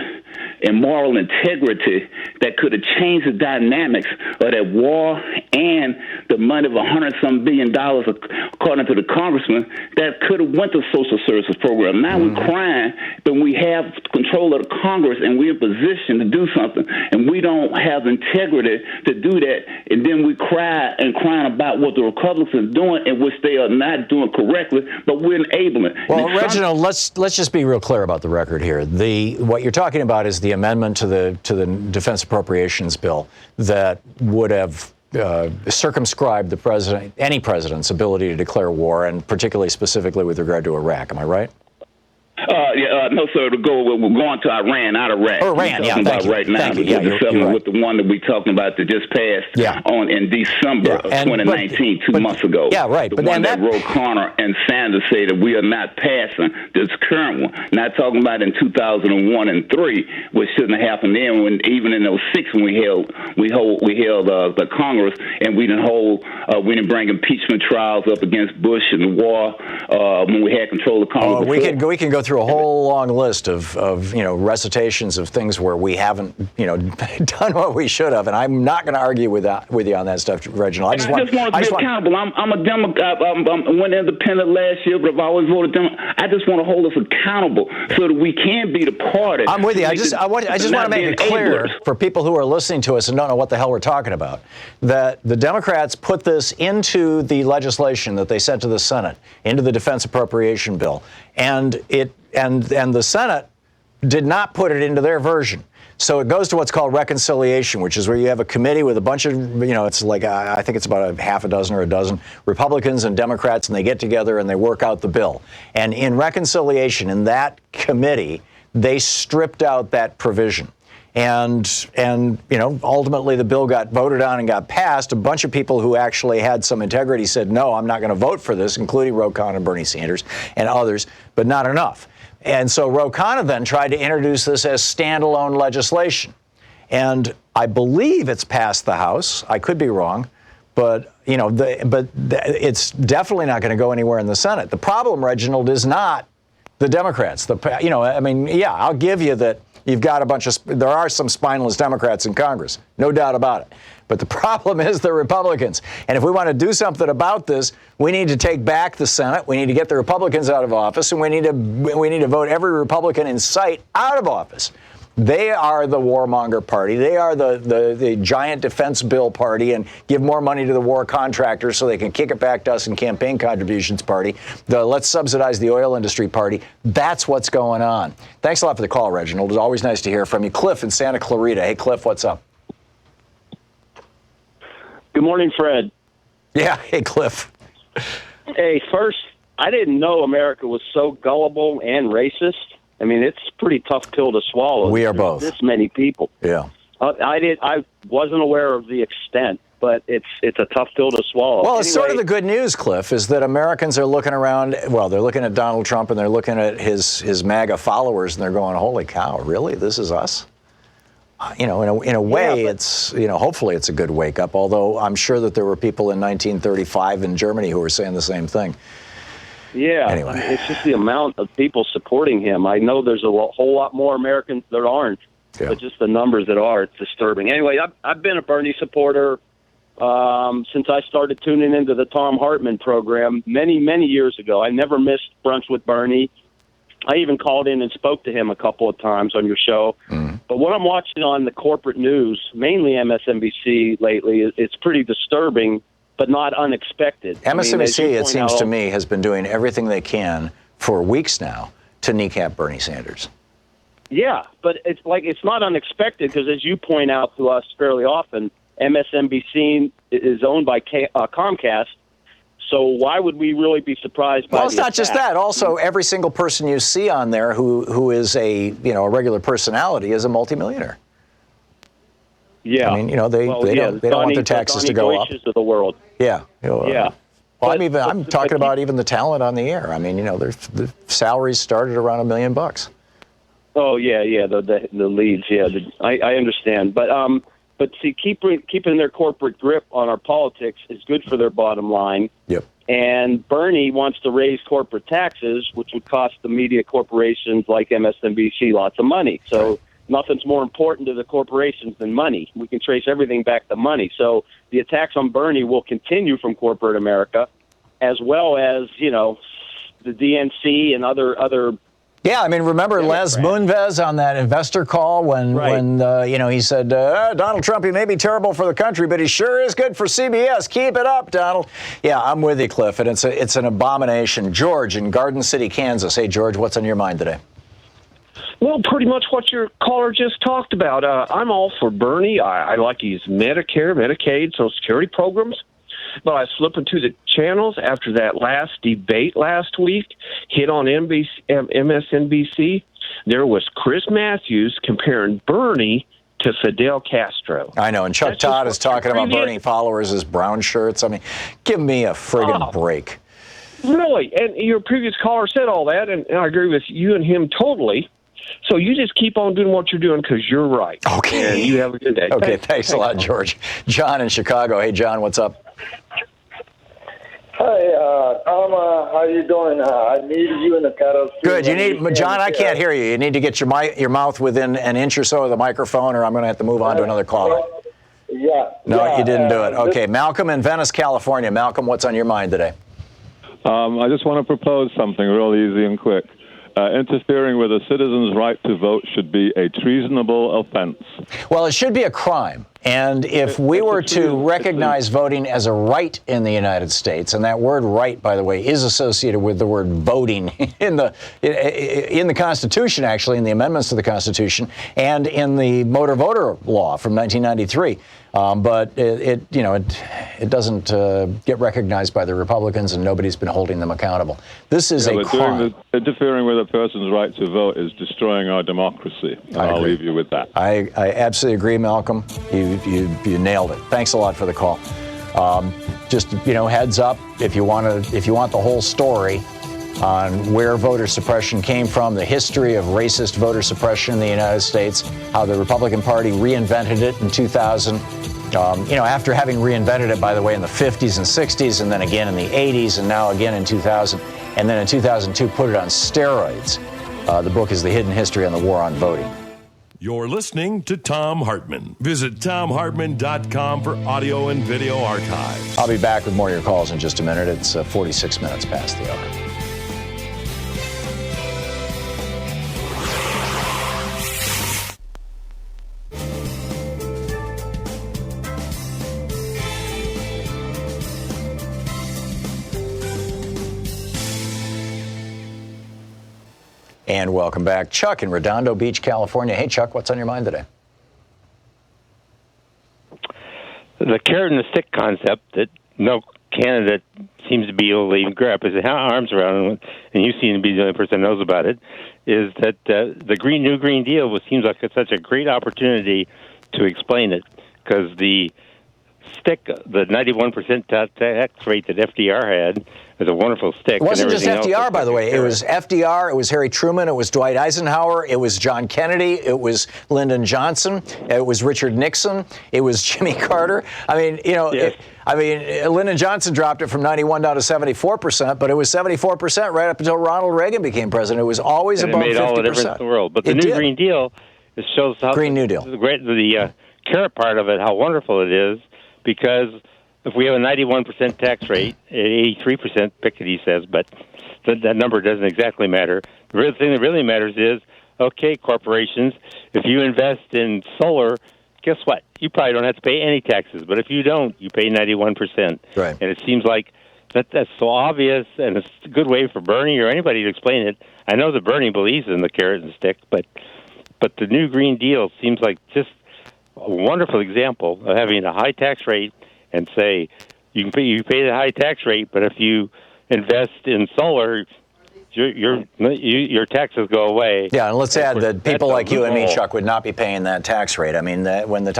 and moral integrity that could have changed the dynamics of that war and the money of $100-some billion, according to the congressman, that could have went to social services program. Now we're crying, but we have control of the Congress and we're in position to do something, and we don't have integrity to do that. And then we crying about what the Republicans are doing, in which they are not doing correctly, but we're enabling. Well, Reginald, let's just be real clear about the record here. What you're talking about is the amendment to the Defense Appropriations Bill that would have circumscribed any president's ability to declare war, and particularly specifically with regard to Iraq. Am I right? No, sir. We're going to Iran, not Iraq. Oh, Iran, yeah. Thank you. Right now, Thank you. Yeah, you're right. With the one that we're talking about that just passed on in December of 2019, two months ago. Yeah, right. The one that O'Connor and Sanders say that we are not passing this current one. Not talking about in 2001 and 3, which shouldn't have happened then. When even in 2006, when we held the Congress, and we didn't bring impeachment trials up against Bush and the war when we had control of Congress. We can go through a whole long list of recitations of things where we haven't done what we should have, and I'm not going to argue with you on that stuff, Reginald. I just want to be accountable. I'm a Democrat. I went independent last year, but I've always voted Democrat. I just want to hold us accountable so that we can be the party. I'm with you. I just want to make it clear for people who are listening to us and don't know what the hell we're talking about, that the Democrats put this into the legislation that they sent to the Senate, into the Defense Appropriation Bill, and the Senate did not put it into their version. So it goes to what's called reconciliation, which is where you have a committee with a bunch of, it's like, I think it's about a half a dozen or a dozen Republicans and Democrats, and they get together and they work out the bill. And in reconciliation, in that committee, they stripped out that provision. And ultimately the bill got voted on and got passed. A bunch of people who actually had some integrity said, no, I'm not going to vote for this, including Ro Khanna and Bernie Sanders and others, but not enough. And so Ro Khanna then tried to introduce this as standalone legislation. And I believe it's passed the House. I could be wrong, but it's definitely not going to go anywhere in the Senate. The problem, Reginald, is not the Democrats. I'll give you that. You've got there are some spineless Democrats in Congress, no doubt about it. But the problem is the Republicans. And if we want to do something about this, we need to take back the Senate. We need to get the Republicans out of office, and we need to vote every Republican in sight out of office. They are the warmonger party. They are the giant defense bill party and give more money to the war contractors so they can kick it back to us in campaign contributions party. The let's subsidize the oil industry party. That's what's going on. Thanks a lot for the call, Reginald. It's always nice to hear from you. Cliff in Santa Clarita. Hey, Cliff, what's up? Good morning, Fred. Yeah. Hey, Cliff. Hey, first, I didn't know America was so gullible and racist. I mean, it's a pretty tough pill to swallow. We are both. This many people. Yeah. I wasn't aware of the extent, but it's a tough pill to swallow. Well, it's sort of the good news, Cliff, is that Americans are looking around. Well, they're looking at Donald Trump and they're looking at his MAGA followers, and they're going, "Holy cow, really? This is us?" In a way, it's hopefully it's a good wake up. Although I'm sure that there were people in 1935 in Germany who were saying the same thing. Yeah, anyway. It's just the amount of people supporting him. I know there's a whole lot more Americans that aren't, but just the numbers that are, it's disturbing. Anyway, I've been a Bernie supporter since I started tuning into the Thom Hartmann program many, many years ago. I never missed Brunch with Bernie. I even called in and spoke to him a couple of times on your show. Mm. But what I'm watching on the corporate news, mainly MSNBC lately, it's pretty disturbing, but not unexpected. MSNBC, it seems to me, has been doing everything they can for weeks now to kneecap Bernie Sanders. Yeah, but it's not unexpected because, as you point out to us fairly often, MSNBC is owned by Comcast. So why would we really be surprised by? Well, it's not just that. Also, every single person you see on there who is a regular personality is a multimillionaire. Yeah, I mean, they don't want their taxes to go up. Of the world. Yeah. Yeah. Well, I'm talking about even the talent on the air. I mean, the salaries started around $1 million. Oh yeah, the leads. Yeah, I understand, but see, keeping their corporate grip on our politics is good for their bottom line. Yep. And Bernie wants to raise corporate taxes, which would cost the media corporations like MSNBC lots of money. So nothing's more important to the corporations than money. We can trace everything back to money. So the attacks on Bernie will continue from corporate America, as well as, the DNC and other. Yeah, I mean, remember Les Moonves on that investor call when he said, Donald Trump, he may be terrible for the country, but he sure is good for CBS. Keep it up, Donald. Yeah, I'm with you, Cliff, and it's an abomination. George in Garden City, Kansas. Hey, George, what's on your mind today? Well, pretty much what your caller just talked about. I'm all for Bernie. I like his Medicare, Medicaid, Social Security programs. But I was flipping to the channels after that last debate last week hit on MSNBC. There was Chris Matthews comparing Bernie to Fidel Castro. I know, and Chuck Todd is talking about Bernie followers as brown shirts. I mean, give me a friggin' break. Really? And your previous caller said all that, and I agree with you and him totally. So you just keep on doing what you're doing because you're right. Okay. And you have a good day. Okay, thanks a lot, George. John in Chicago. Hey, John, what's up? Hi, Tom. How you doing? I need you in the cattle. Good. John, I can't hear you. You need to get your mouth within an inch or so of the microphone, or I'm going to have to move on to another caller. No, you didn't do it. Okay, Malcolm in Venice, California. Malcolm, what's on your mind today? I just want to propose something real easy and quick. Interfering with a citizen's right to vote should be a treasonable offense. Well, it should be a crime. And if we were to recognize voting as a right in the United States, and that word right, by the way, is associated with the word voting in the Constitution, actually, in the amendments to the Constitution, and in the motor voter law from 1993. But it doesn't get recognized by the Republicans, and nobody's been holding them accountable. This is a crime. Interfering with a person's right to vote is destroying our democracy. I'll leave you with that. I absolutely agree, Malcolm. You nailed it. Thanks a lot for the call. Just heads up, if you want the whole story on where voter suppression came from, the history of racist voter suppression in the United States, how the Republican Party reinvented it in 2000. After having reinvented it, by the way, in the 50s and 60s, and then again in the 80s, and now again in 2000, and then in 2002 put it on steroids. The book is The Hidden History on the War on Voting. You're listening to Thom Hartmann. Visit thomhartmann.com for audio and video archives. I'll be back with more of your calls in just a minute. It's 46 minutes past the hour. And welcome back. Chuck in Redondo Beach, California. Hey, Chuck, what's on your mind today? The carrot and the stick concept that no candidate seems to be able to even grab his arms around, and you seem to be the only person that knows about it, is that the New Green Deal seems like it's such a great opportunity to explain it, because the stick, the 91% tax rate that FDR had, is a wonderful stick. It wasn't just FDR, by the way. It was FDR, it was Harry Truman, it was Dwight Eisenhower, it was John Kennedy, it was Lyndon Johnson, it was Richard Nixon, it was Jimmy Carter. I mean, yes. Lyndon Johnson dropped it from 91 down to 74%, but it was 74% right up until Ronald Reagan became president. It was always above 50%. It made all the difference in the world. But the New Green Deal, it shows how Green New Deal. The carrot part of it, how wonderful it is, because if we have a 91% tax rate, 83% Piketty says, but that number doesn't exactly matter. The real thing that really matters is, okay, corporations, if you invest in solar, guess what? You probably don't have to pay any taxes, but if you don't, you pay 91%. Right. And it seems like that's so obvious, and it's a good way for Bernie or anybody to explain it. I know that Bernie believes in the carrot and stick, but the New Green Deal seems like just a wonderful example of having a high tax rate and say you pay the high tax rate, but if you invest in solar, your taxes go away. Yeah, and let's add that people like you and me, Chuck, would not be paying that tax rate. I mean, when the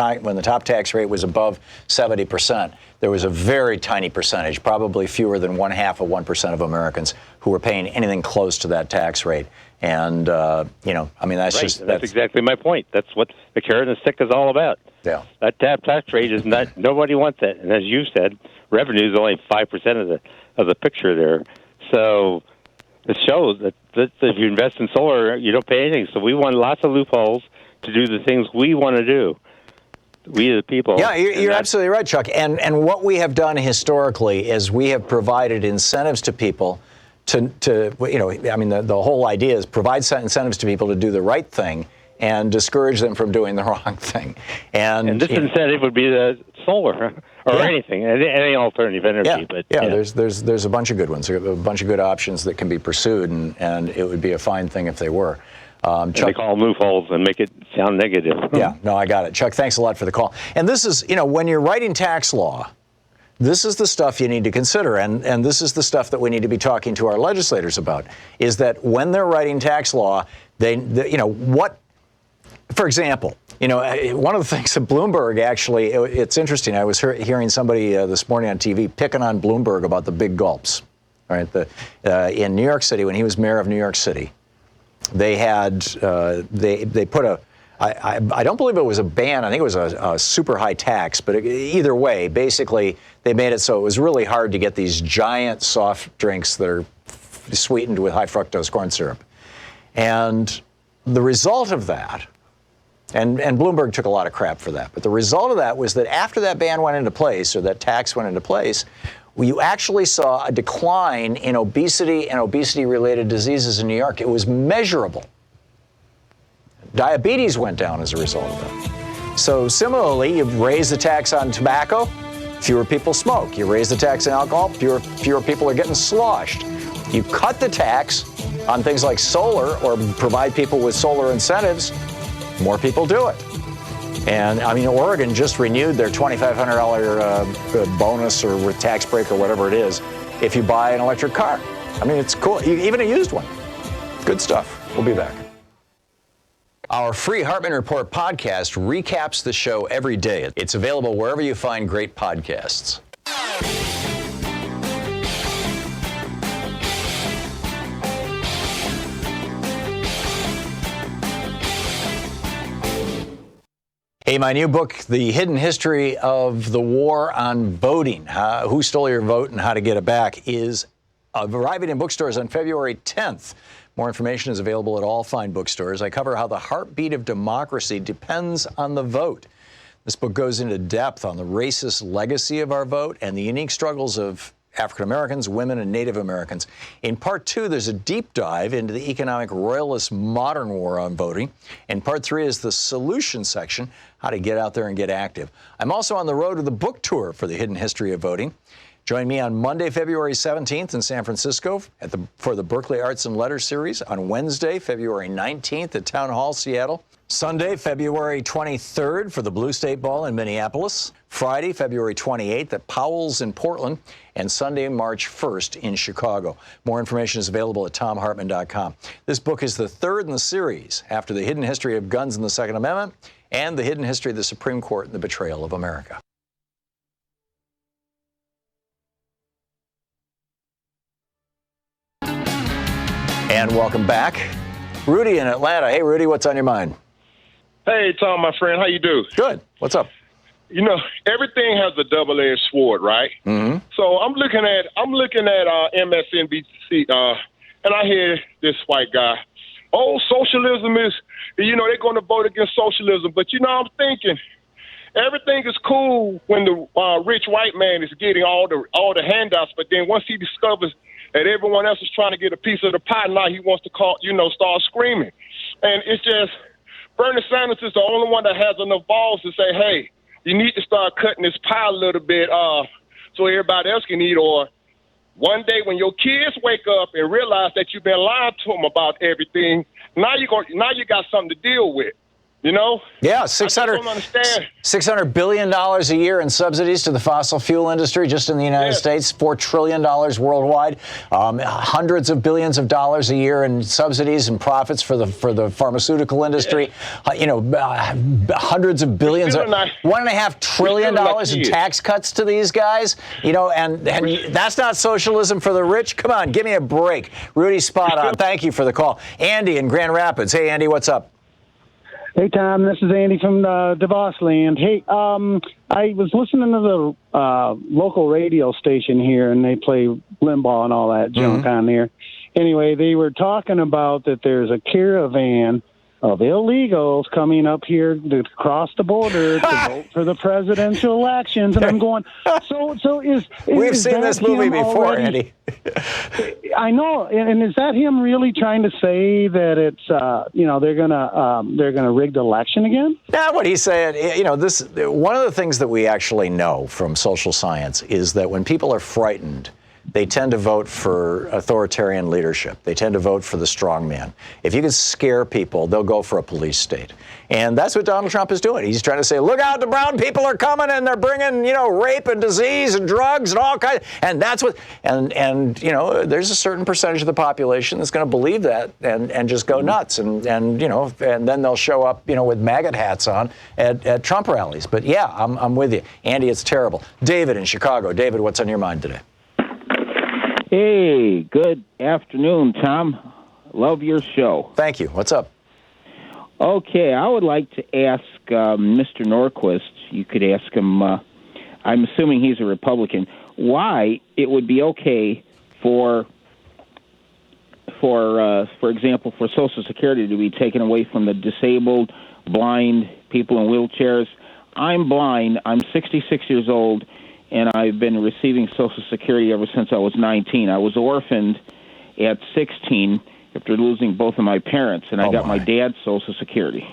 top tax rate was above 70%, there was a very tiny percentage, probably fewer than 0.5% of Americans who were paying anything close to that tax rate. And that's right. That's exactly my point. That's what the carrot and the stick is all about. Yeah. That tax rate is not. Nobody wants that. And as you said, revenue is only 5% of of the picture there. So it shows that if you invest in solar, you don't pay anything. So we want lots of loopholes to do the things we want to do. We the people. Yeah, you're absolutely right, Chuck. And what we have done historically is we have provided incentives to people to the whole idea is provide incentives to people to do the right thing and discourage them from doing the wrong thing. And this incentive would be the solar or anything, any alternative energy. There's a bunch of good ones, a bunch of good options that can be pursued, and it would be a fine thing if they were. Chuck, they call them loopholes and make it sound negative. Yeah, no, I got it. Chuck, thanks a lot for the call. And this is, when you're writing tax law, this is the stuff you need to consider, and this is the stuff that we need to be talking to our legislators about, is that when they're writing tax law, for example, one of the things that Bloomberg actually, it's interesting. I was hearing somebody this morning on TV picking on Bloomberg about the big gulps. All right, in New York City, when he was mayor of New York City, they had they put I don't believe it was a ban. I think it was a super high tax. But either way, basically, they made it so it was really hard to get these giant soft drinks that are sweetened with high fructose corn syrup. And the result of that, and Bloomberg took a lot of crap for that, but the result of that was that after that ban went into place, or that tax went into place, you actually saw a decline in obesity and obesity-related diseases in New York. It was measurable. Diabetes went down as a result of that. So similarly, you raise the tax on tobacco, fewer people smoke. You raise the tax on alcohol, fewer people are getting sloshed. You cut the tax on things like solar or provide people with solar incentives, more people do it. And I mean, Oregon just renewed their $2,500 bonus or with tax break or whatever it is if you buy an electric car. I mean, it's cool. Even a used one. Good stuff. We'll be back. Our free Hartmann Report podcast recaps the show every day. It's available wherever you find great podcasts. Hey, my new book, The Hidden History of the War on Voting, Who Stole Your Vote and How to Get It Back, is arriving in bookstores on February 10th. More information is available at all fine bookstores. I cover how the heartbeat of democracy depends on the vote. This book goes into depth on the racist legacy of our vote and the unique struggles of African Americans, women, and Native Americans. In part 2, there's a deep dive into the economic royalist modern war on voting. And part 3 is the solution section, how to get out there and get active. I'm also on the road to the book tour for The Hidden History of Voting. Join me on Monday, February 17th in San Francisco for the Berkeley Arts and Letters series. On Wednesday, February 19th at Town Hall, Seattle. Sunday, February 23rd for the Blue State Ball in Minneapolis. Friday, February 28th at Powell's in Portland. And Sunday, March 1st in Chicago. More information is available at thomhartmann.com. This book is the third in the series after The Hidden History of Guns and the Second Amendment and The Hidden History of the Supreme Court and the Betrayal of America. And welcome back. Rudy in Atlanta. Hey, Rudy, what's on your mind? Hey, Tom, my friend. How you do? Good. What's up? Everything has a double-edged sword, right? Mm-hmm. So I'm looking at MSNBC, and I hear this white guy, socialism is, they're going to vote against socialism. But, I'm thinking everything is cool when the rich white man is getting all the handouts, but then once he discovers that everyone else is trying to get a piece of the pie, now he wants to start screaming. And it's just, Bernie Sanders is the only one that has enough balls to say, hey, you need to start cutting this pie a little bit so everybody else can eat. Or one day when your kids wake up and realize that you've been lying to them about everything, now you got something to deal with. Yeah, $600 billion a year in subsidies to the fossil fuel industry just in the United States, $4 trillion worldwide, hundreds of billions of dollars a year in subsidies and profits for the pharmaceutical industry, hundreds of billions, $1.5 trillion in tax cuts to these guys, and that's not socialism for the rich. Come on, give me a break. Rudy, spot on. Thank you for the call. Andy in Grand Rapids. Hey, Andy, what's up? Hey, Tom, this is Andy from DeVos Land. Hey, I was listening to the local radio station here, and they play Limbaugh and all that junk on there. Anyway, they were talking about that there's a caravan of illegals coming up here to cross the border to vote for the presidential elections, and I'm going. So we've seen this movie before, already? Andy. I know, and is that him really trying to say that it's they're gonna rig the election again? Yeah, what he's saying, this one of the things that we actually know from social science is that when people are frightened, they tend to vote for authoritarian leadership. They tend to vote for the strong man. If you can scare people, they'll go for a police state. And that's what Donald Trump is doing. He's trying to say, look out, the brown people are coming and they're bringing, rape and disease and drugs and all kinds. And that's what, and there's a certain percentage of the population that's going to believe that and just go nuts. And then they'll show up, with maggot hats on at Trump rallies. But yeah, I'm with you. Andy, it's terrible. David in Chicago. David, what's on your mind today? Hey, good afternoon, Tom. Love your show. Thank you. What's up? Okay, I would like to ask Mr. Norquist, you could ask him, I'm assuming he's a Republican, why it would be okay for example, for Social Security to be taken away from the disabled, blind, people in wheelchairs. I'm blind. I'm 66 years old. And I've been receiving Social Security ever since I was 19. I was orphaned at 16 after losing both of my parents, and I got my dad's Social Security.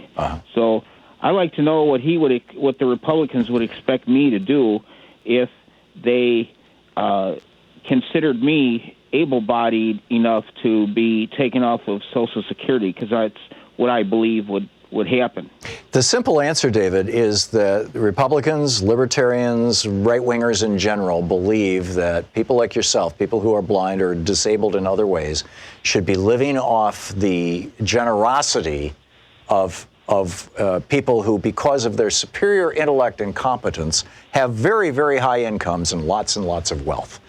So I'd like to know what the Republicans would expect me to do if they considered me able-bodied enough to be taken off of Social Security, because that's what I believe would happen. The simple answer, David, is that Republicans, libertarians, right-wingers in general believe that people like yourself, people who are blind or disabled in other ways, should be living off the generosity of people who, because of their superior intellect and competence, have very, very high incomes and lots of wealth.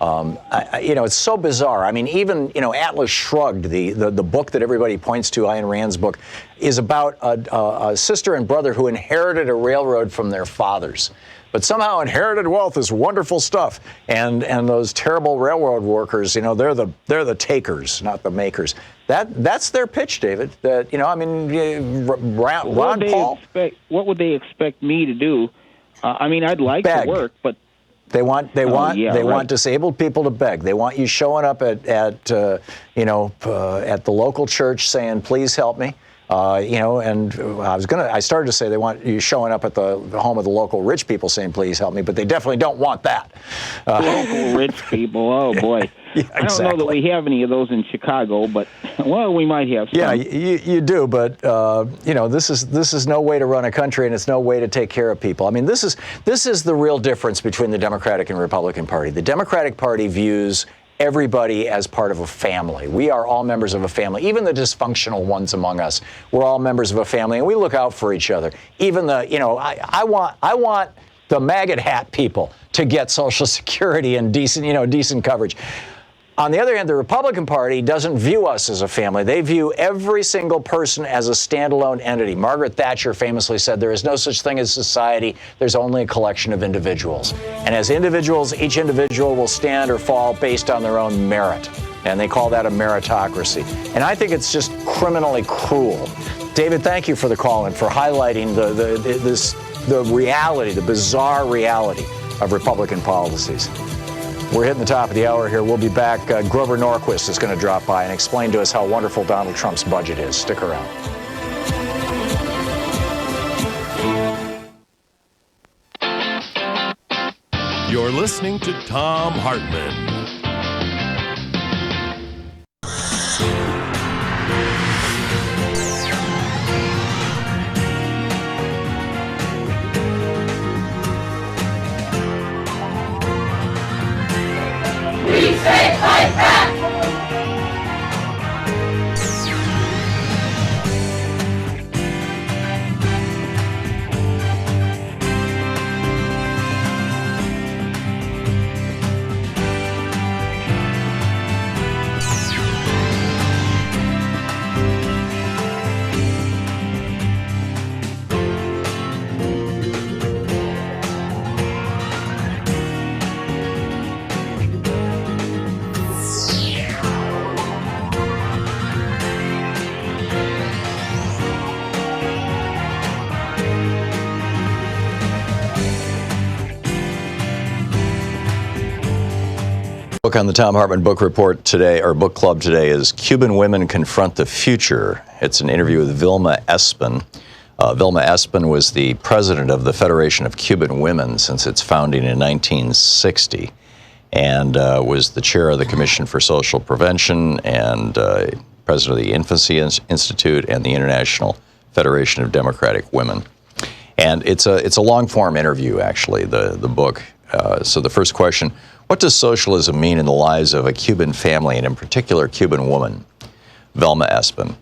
It's so bizarre. I mean, even, Atlas Shrugged, the book that everybody points to, Ayn Rand's book, is about a sister and brother who inherited a railroad from their fathers. But somehow inherited wealth is wonderful stuff. And those terrible railroad workers, they're the takers, not the makers. That's their pitch, David. That, Ron Paul. What would they expect me to do? I'd like to work, but They want disabled people to beg. They want you showing up at the local church saying, "Please help me." And I started to say they want you showing up at the home of the local rich people saying, "Please help me," but they definitely don't want that. Local rich people, oh boy. Yeah, I don't know that we have any of those in Chicago, but we might have some. Yeah, you do, but this is no way to run a country, and it's no way to take care of people. I mean, this is the real difference between the Democratic and Republican Party. The Democratic Party views everybody as part of a family. We are all members of a family, even the dysfunctional ones among us. We're all members of a family, and we look out for each other. Even I want the maggot hat people to get Social Security and decent coverage. On the other hand, the Republican Party doesn't view us as a family. They view every single person as a standalone entity. Margaret Thatcher famously said, there is no such thing as society. There's only a collection of individuals. And as individuals, each individual will stand or fall based on their own merit. And they call that a meritocracy. And I think it's just criminally cruel. David, thank you for the call and for highlighting the reality, the bizarre reality of Republican policies. We're hitting the top of the hour here. We'll be back. Grover Norquist is going to drop by and explain to us how wonderful Donald Trump's budget is. Stick around. You're listening to Thom Hartmann. Book on the Thom Hartmann Book Report today, or Book Club today, is Cuban Women Confront the Future. It's an interview with Vilma Espin. Vilma Espin was the president of the Federation of Cuban Women since its founding in 1960, and was the chair of the Commission for Social Prevention and president of the Infancy Institute and the International Federation of Democratic Women. And it's a long-form interview, actually, the book. So the first question, what does socialism mean in the lives of a Cuban family, and in particular, Cuban woman? Vilma Espin.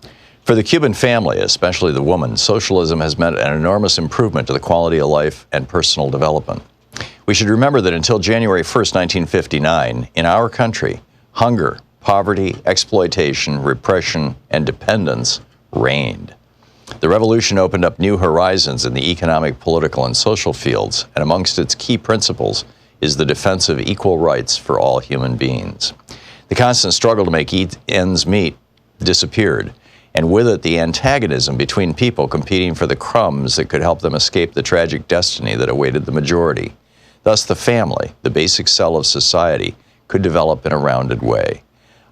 For the Cuban family, especially the woman, socialism has meant an enormous improvement to the quality of life and personal development. We should remember that until January 1st, 1959, in our country, hunger, poverty, exploitation, repression, and dependence reigned. The revolution opened up new horizons in the economic, political, and social fields, and amongst its key principles is the defense of equal rights for all human beings. The constant struggle to make ends meet disappeared, and with it the antagonism between people competing for the crumbs that could help them escape the tragic destiny that awaited the majority. Thus the family, the basic cell of society, could develop in a rounded way.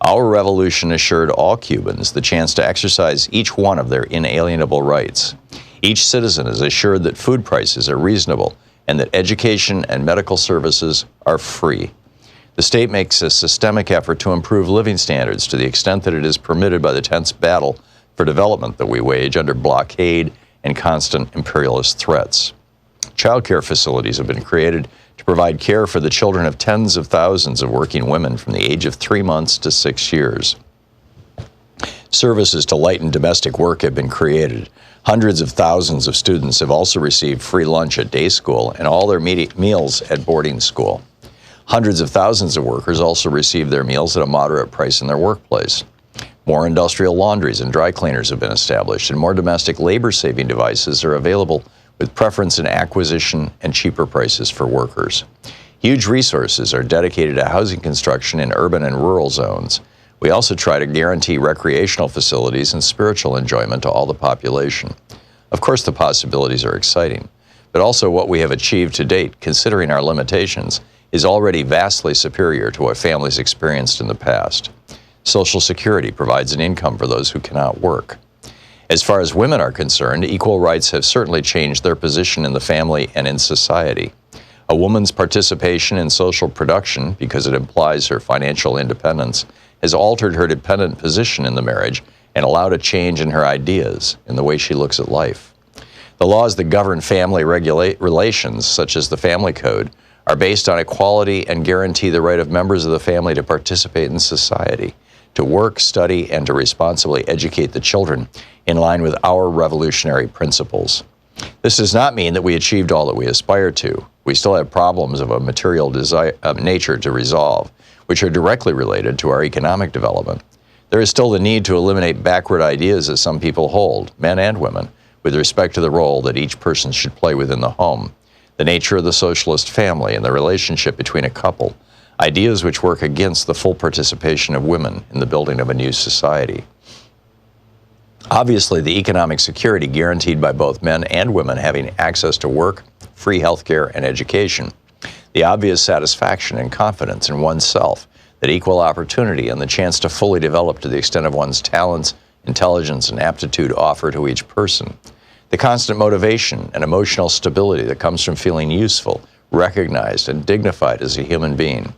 Our revolution assured all Cubans the chance to exercise each one of their inalienable rights. Each citizen is assured that food prices are reasonable and that education and medical services are free. The state makes a systemic effort to improve living standards to the extent that it is permitted by the tense battle for development that we wage under blockade and constant imperialist threats. Child care facilities have been created to provide care for the children of tens of thousands of working women from the age of 3 months to 6 years. Services to lighten domestic work have been created. Hundreds of thousands of students have also received free lunch at day school and all their meals at boarding school. Hundreds of thousands of workers also receive their meals at a moderate price in their workplace. More industrial laundries and dry cleaners have been established, and more domestic labor-saving devices are available with preference in acquisition and cheaper prices for workers. Huge resources are dedicated to housing construction in urban and rural zones. We also try to guarantee recreational facilities and spiritual enjoyment to all the population. Of course, the possibilities are exciting, but also what we have achieved to date, considering our limitations, is already vastly superior to what families experienced in the past. Social Security provides an income for those who cannot work. As far as women are concerned, equal rights have certainly changed their position in the family and in society. A woman's participation in social production, because it implies her financial independence, has altered her dependent position in the marriage and allowed a change in her ideas, in the way she looks at life. The laws that govern family relations, such as the Family Code, are based on equality and guarantee the right of members of the family to participate in society, to work, study, and to responsibly educate the children in line with our revolutionary principles. This does not mean that we achieved all that we aspire to. We still have problems of a material nature to resolve, which are directly related to our economic development. There is still the need to eliminate backward ideas that some people hold, men and women, with respect to the role that each person should play within the home, the nature of the socialist family, and the relationship between a couple, ideas which work against the full participation of women in the building of a new society. Obviously, the economic security guaranteed by both men and women having access to work, free health care, and education, the obvious satisfaction and confidence in oneself that equal opportunity and the chance to fully develop to the extent of one's talents, intelligence, and aptitude offer to each person, the constant motivation and emotional stability that comes from feeling useful, recognized, and dignified as a human being.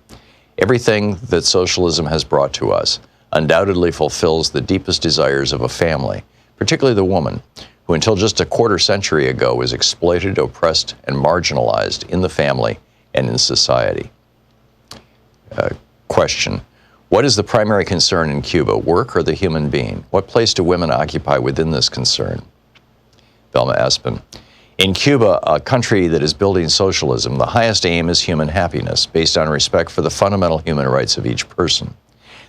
Everything that socialism has brought to us undoubtedly fulfills the deepest desires of a family, particularly the woman, who until just a quarter century ago was exploited, oppressed, and marginalized in the family and in society. Question: what is the primary concern in Cuba, work or the human being? What place do women occupy within this concern? Vilma Espin. In Cuba, a country that is building socialism, the highest aim is human happiness, based on respect for the fundamental human rights of each person.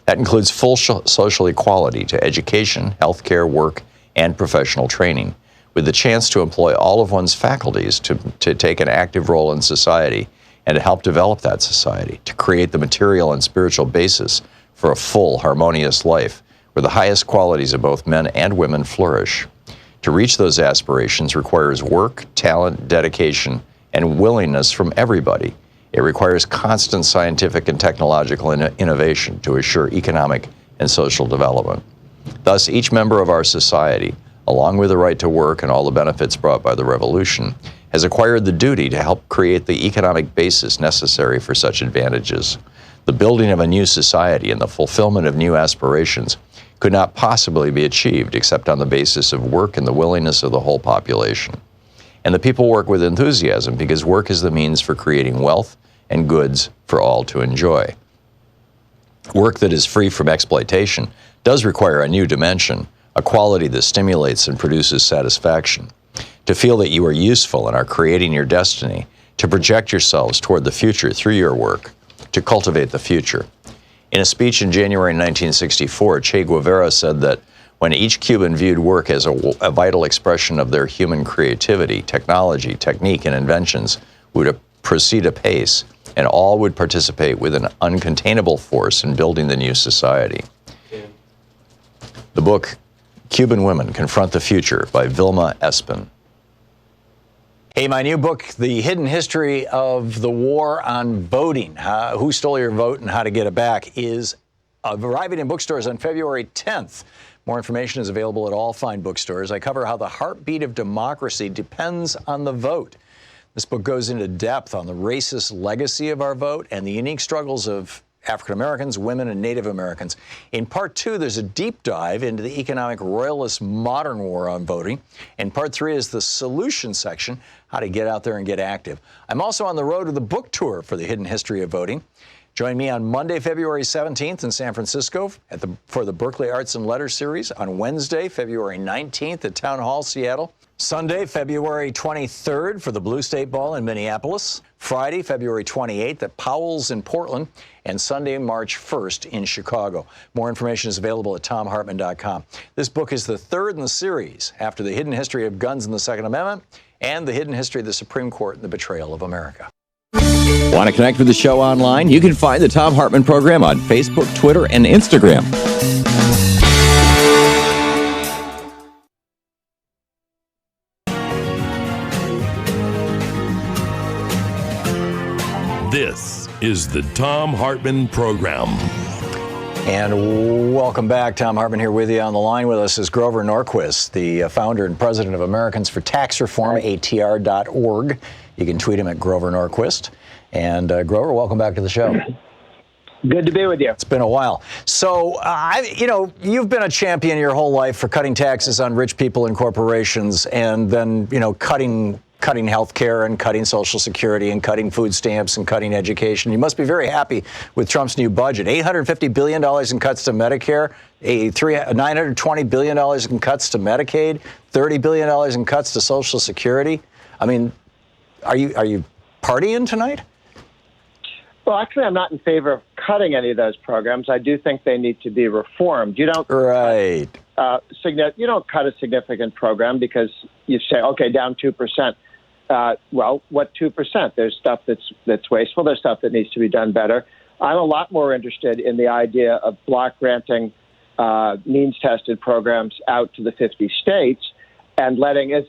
That includes full social equality to education, healthcare, work, and professional training, with the chance to employ all of one's faculties to take an active role in society and to help develop that society, to create the material and spiritual basis for a full, harmonious life, where the highest qualities of both men and women flourish. To reach those aspirations requires work, talent, dedication, and willingness from everybody, It requires constant scientific and technological innovation to assure economic and social development. Thus, each member of our society, along with the right to work and all the benefits brought by the revolution, has acquired the duty to help create the economic basis necessary for such advantages. The building of a new society and the fulfillment of new aspirations could not possibly be achieved except on the basis of work and the willingness of the whole population. And the people work with enthusiasm because work is the means for creating wealth and goods for all to enjoy. Work that is free from exploitation does require a new dimension, a quality that stimulates and produces satisfaction. To feel that you are useful and are creating your destiny, to project yourselves toward the future through your work, to cultivate the future. In a speech in January 1964, Che Guevara said that when each Cuban viewed work as a vital expression of their human creativity, technology, technique, and inventions would proceed apace, and all would participate with an uncontainable force in building the new society. The book, Cuban Women Confront the Future by Vilma Espin. Hey, my new book, The Hidden History of the War on Voting, Who Stole Your Vote and How to Get It Back, is arriving in bookstores on February 10th. More information is available at all fine bookstores. I cover how the heartbeat of democracy depends on the vote. This book goes into depth on the racist legacy of our vote and the unique struggles of African Americans, women, and Native Americans. In part 2, there's a deep dive into the economic royalist modern war on voting. And part 3 is the solution section, how to get out there and get active. I'm also on the road to the book tour for The Hidden History of Voting. Join me on Monday, February 17th in San Francisco for the Berkeley Arts and Letters Series, on Wednesday, February 19th at Town Hall, Seattle, Sunday, February 23rd for the Blue State Ball in Minneapolis, Friday, February 28th at Powell's in Portland, and Sunday, March 1st in Chicago. More information is available at thomhartmann.com. This book is the third in the series after The Hidden History of Guns and the Second Amendment and The Hidden History of the Supreme Court and the Betrayal of America. Want to connect with the show online? You can find the Thom Hartmann program on Facebook, Twitter, and Instagram. This is the Thom Hartmann program. And welcome back. Thom Hartmann here with you. On the line with us is Grover Norquist, the founder and president of Americans for Tax Reform, ATR.org. You can tweet him at Grover Norquist. And Grover, welcome back to the show. Good to be with you. It's been a while. So, you've been a champion your whole life for cutting taxes on rich people and corporations, and then, cutting health care and cutting Social Security and cutting food stamps and cutting education. You must be very happy with Trump's new budget. $850 billion in cuts to Medicare, $920 billion in cuts to Medicaid, $30 billion in cuts to Social Security. I mean, are you partying tonight? Well, actually, I'm not in favor of cutting any of those programs. I do think they need to be reformed. You don't right. You don't cut a significant program because you say, okay, down 2%. Well, what 2%? There's stuff that's wasteful. There's stuff that needs to be done better. I'm a lot more interested in the idea of block granting means-tested programs out to the 50 states and letting, as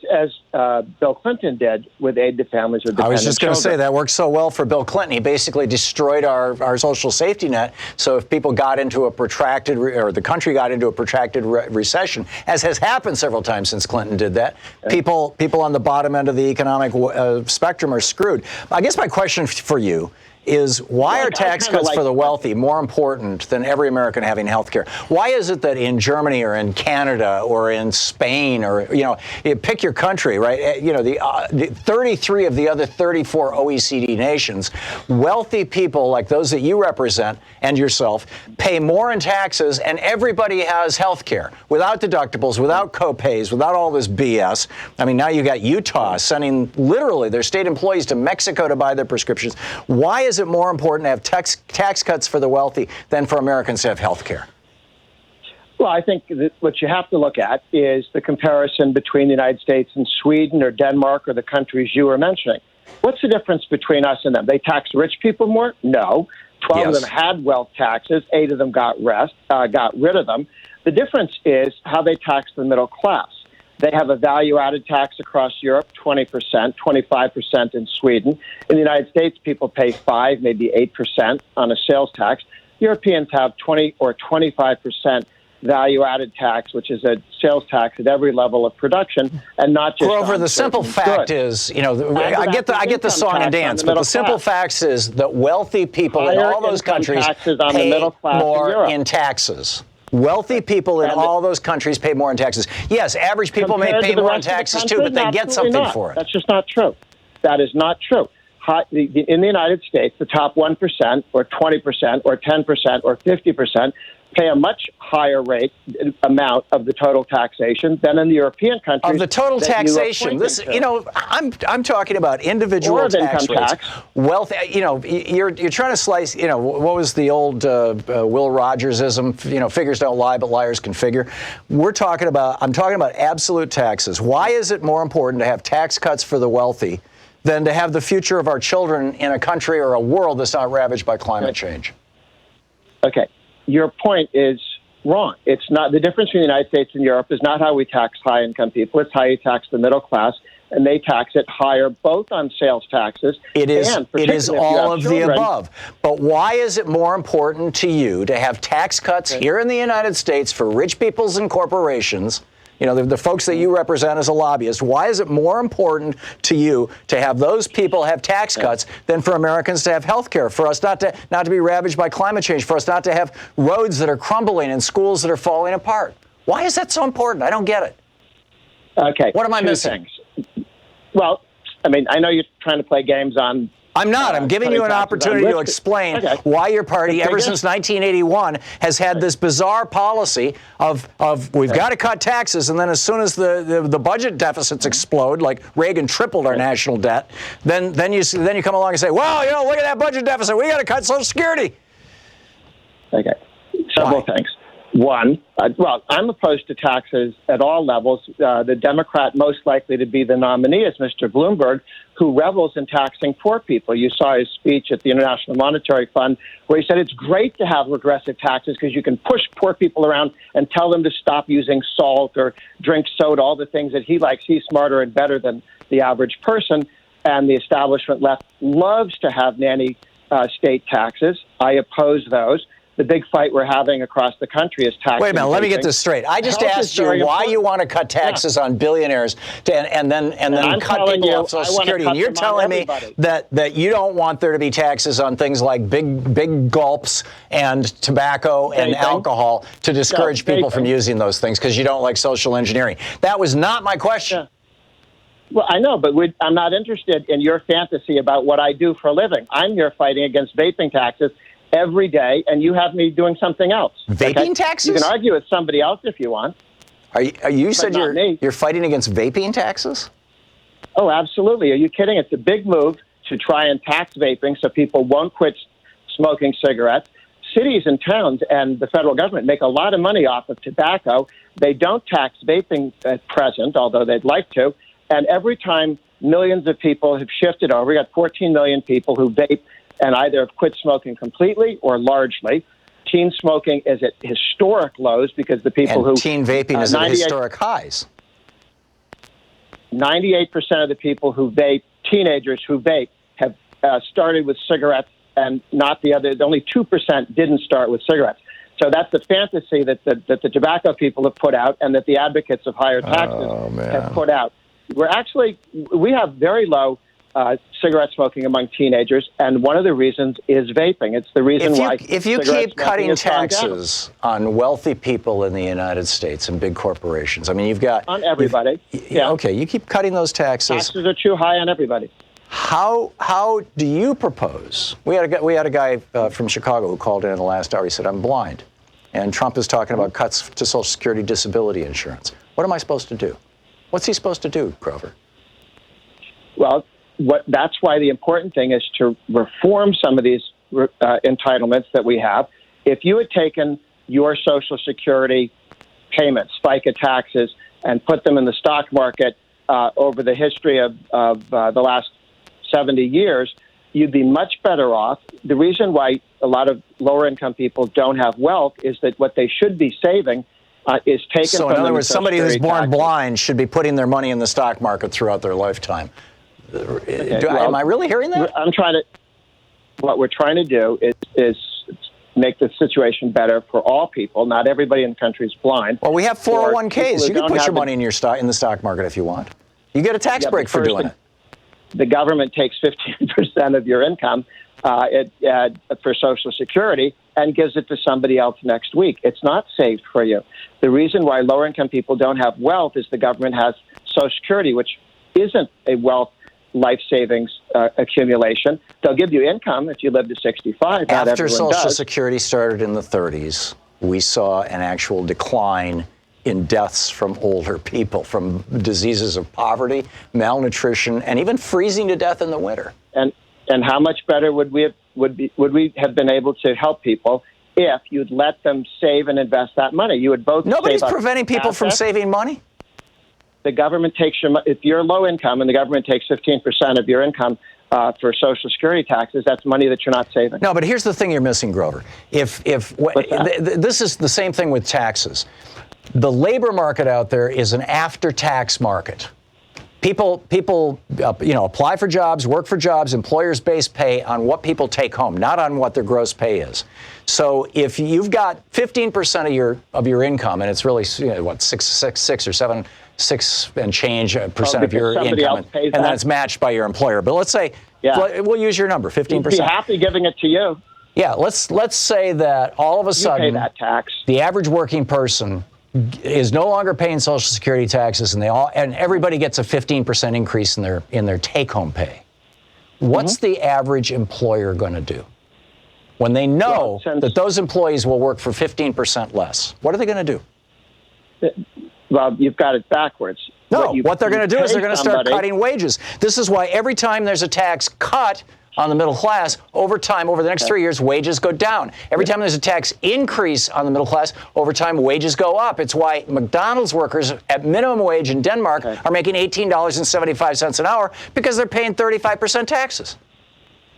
Bill Clinton did with aid to families with dependent children. I was just going to say that worked so well for Bill Clinton. He basically destroyed our social safety net. So if people got into a protracted, or the country got into a protracted recession, as has happened several times since Clinton did that, people on the bottom end of the economic spectrum are screwed. I guess my question for you is, why are tax cuts for the wealthy more important than every American having health care? Why is it that in Germany or in Canada or in Spain or, you pick your country, right? The 33 of the other 34 OECD nations, wealthy people like those that you represent and yourself pay more in taxes, and everybody has health care without deductibles, without co-pays, without all this BS. I mean, now you got Utah sending literally their state employees to Mexico to buy their prescriptions. Why is it more important to have tax cuts for the wealthy than for Americans to have health care? Well, I think that what you have to look at is the comparison between the United States and Sweden or Denmark or the countries you were mentioning. What's the difference between us and them? They tax rich people more? No. 12 of them had wealth taxes. 8 of them got rid of them. The difference is how they tax the middle class. They have a value-added tax across Europe, 20%, 25% in Sweden. In the United States, people pay 5, maybe 8% on a sales tax. Europeans have 20 or 25% value-added tax, which is a sales tax at every level of production, and not just Grover, on the simple fact goods. is, I get the song and dance, but the simple fact is that wealthy people in all those countries pay more in taxes. Wealthy people in all those countries pay more in taxes. Yes, average people may pay more in taxes too, but they get something for it. That's just not true. That is not true. In the United States, the top 1% or 20% or 10% or 50% pay a much higher amount of the total taxation than in the European countries. Of the total taxation, I'm talking about individual tax rates. Wealth, you're trying to slice. What was the old Will Rogers-ism? Figures don't lie, but liars can figure. I'm talking about absolute taxes. Why is it more important to have tax cuts for the wealthy than to have the future of our children in a country or a world that's not ravaged by climate change? Okay. Your point is wrong. It's not the difference between the United States and Europe is not how we tax high-income people. It's how you tax the middle class, and they tax it higher, both on sales taxes. It is all of the above. But why is it more important to you to have tax cuts here in the United States for rich peoples and corporations? The folks that you represent as a lobbyist, why is it more important to you to have those people have tax cuts than for Americans to have health care, for us not to be ravaged by climate change, for us not to have roads that are crumbling and schools that are falling apart? Why is that so important? I don't get it. Okay. What am I missing? Things. Well, I know you're trying to play games on... I'm not. I'm giving you an opportunity to explain why your party, ever since 1981, has had this bizarre policy of we've got to cut taxes, and then as soon as the budget deficits explode, like Reagan tripled our national debt, then you come along and say, well, look at that budget deficit. We got to cut Social Security. Okay. Several things. One, I'm opposed to taxes at all levels. The Democrat most likely to be the nominee is Mr. Bloomberg, who revels in taxing poor people. You saw his speech at the International Monetary Fund where he said it's great to have regressive taxes because you can push poor people around and tell them to stop using salt or drink soda, all the things that he likes. He's smarter and better than the average person. And the establishment left loves to have nanny state taxes. I oppose those. The big fight we're having across the country is tax. Wait a minute, let me get this straight. I just asked you why you want to cut taxes on billionaires and then cut people off Social Security, and you're telling me that you don't want there to be taxes on things like big gulps and tobacco and alcohol to discourage people from using those things because you don't like social engineering. That was not my question. Yeah. Well, I know, but I'm not interested in your fantasy about what I do for a living. I'm here fighting against vaping taxes every day, and you have me doing something else. Vaping taxes? You can argue with somebody else if you want. You said you're fighting against vaping taxes? Oh, absolutely. Are you kidding? It's a big move to try and tax vaping so people won't quit smoking cigarettes. Cities and towns and the federal government make a lot of money off of tobacco. They don't tax vaping at present, although they'd like to. And every time millions of people have shifted over, we got 14 million people who vape and either have quit smoking completely or largely. Teen smoking is at historic lows because the people who... teen vaping is at historic highs. 98% of the people who vape, teenagers who vape, have started with cigarettes and not the other. Only 2% didn't start with cigarettes. So that's the fantasy that the tobacco people have put out and that the advocates of higher taxes have put out. We have very low cigarette smoking among teenagers, and one of the reasons is vaping. It's the reason why. If you keep cutting taxes on wealthy people in the United States and big corporations, I mean, you've got on everybody. Okay, you keep cutting those taxes. Taxes are too high on everybody. How do you propose? We had a guy from Chicago who called in the last hour. He said, "I'm blind," and Trump is talking about cuts to Social Security disability insurance. What am I supposed to do? What's he supposed to do, Grover? Well, that's why the important thing is to reform some of these entitlements that we have. If you had taken your Social Security payments, FICA taxes, and put them in the stock market over the history of the last 70 years, you'd be much better off. The reason why a lot of lower-income people don't have wealth is that what they should be saving is taken So from in them other words, Social somebody who's Security born taxes. blind should be putting their money in the stock market throughout their lifetime. Am I really hearing that? What we're trying to do is make the situation better for all people. Not everybody in the country is blind. Well, we have 401ks. You can put your money in the stock market if you want. You get a tax break for doing it. The government takes 15% of your income for Social Security and gives it to somebody else next week. It's not saved for you. The reason why lower-income people don't have wealth is the government has Social Security, which isn't a wealth life savings accumulation. They'll give you income if you live to 65. Not After everyone Social does. Security started in the 30s, we saw an actual decline in deaths from older people, from diseases of poverty, malnutrition, and even freezing to death in the winter. And how much better would we have been able to help people if you'd let them save and invest that money? You would both. Nobody's save preventing people from saving money. The government takes if you're low income and the government takes 15% of your income for Social Security taxes, that's money that you're not saving. No, but here's the thing you're missing, Grover. This is the same thing with taxes. The labor market out there is an after-tax market. People, apply for jobs, work for jobs. Employers base pay on what people take home, not on what their gross pay is. So if you've got 15% of your income, and it's really six and change percent of your income, and then it's matched by your employer. But let's say we'll use your number, 15%. You'd be happy giving it to you. Yeah, let's say that all of a sudden you pay that tax. The average working person is no longer paying Social Security taxes, and everybody gets a 15% increase in their take-home pay. What's the average employer going to do when they know that those employees will work for 15% less? What are they going to do? Well, you've got it backwards. No, what they're going to do is they're going to start cutting wages. This is why every time there's a tax cut on the middle class, over the next 3 years, wages go down. Every time there's a tax increase on the middle class, over time, wages go up. It's why McDonald's workers at minimum wage in Denmark are making $18.75 an hour because they're paying 35% taxes.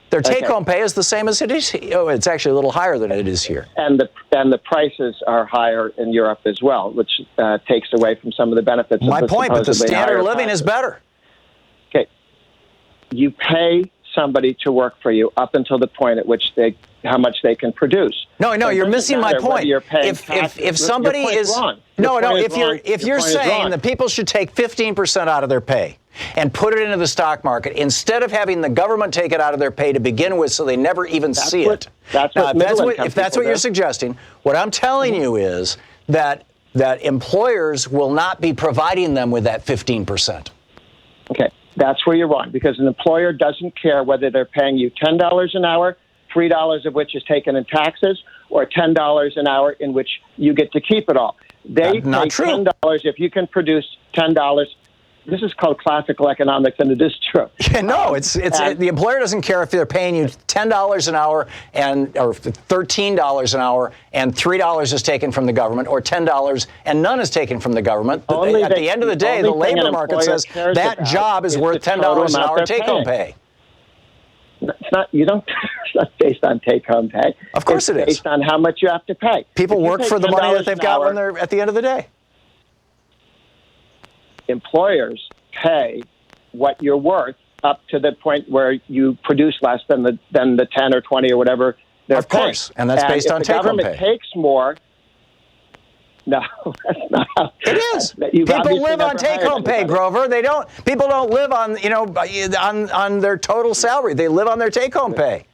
Their take-home pay is the same as it is. It's actually a little higher than it is here. And the prices are higher in Europe as well, which takes away from some of the benefits. My point, but the standard of living is better. Okay. You pay somebody to work for you up until the point at which how much they can produce. No, you're missing my point. If somebody is wrong. If you're saying that people should take 15% out of their pay and put it into the stock market instead of having the government take it out of their pay to begin with, so they never even see it. If that's what you're suggesting, what I'm telling you is that employers will not be providing them with that 15%. Okay. That's where you're wrong, because an employer doesn't care whether they're paying you $10 an hour, $3 of which is taken in taxes, or $10 an hour in which you get to keep it all. They pay $10 if you can produce $10. This is called classical economics, and it is true. Yeah, no, the employer doesn't care if they're paying you $10 an hour or $13 an hour, and $3 is taken from the government, or $10 and none is taken from the government. At the end of the day, the labor market says that job is worth $10 an hour take-home pay. It's not. It's not based on take-home pay. Of course it is. It's based on how much you have to pay. People work for the money that they've got when they're at the end of the day. Employers pay what you're worth up to the point where you produce less than the 10 or 20 or whatever they're paying. Of course, and that's based on take-home pay. If the government takes more, no, that's not how. It is. People live on take-home pay, Grover. People don't live on on their total salary. They live on their take-home pay.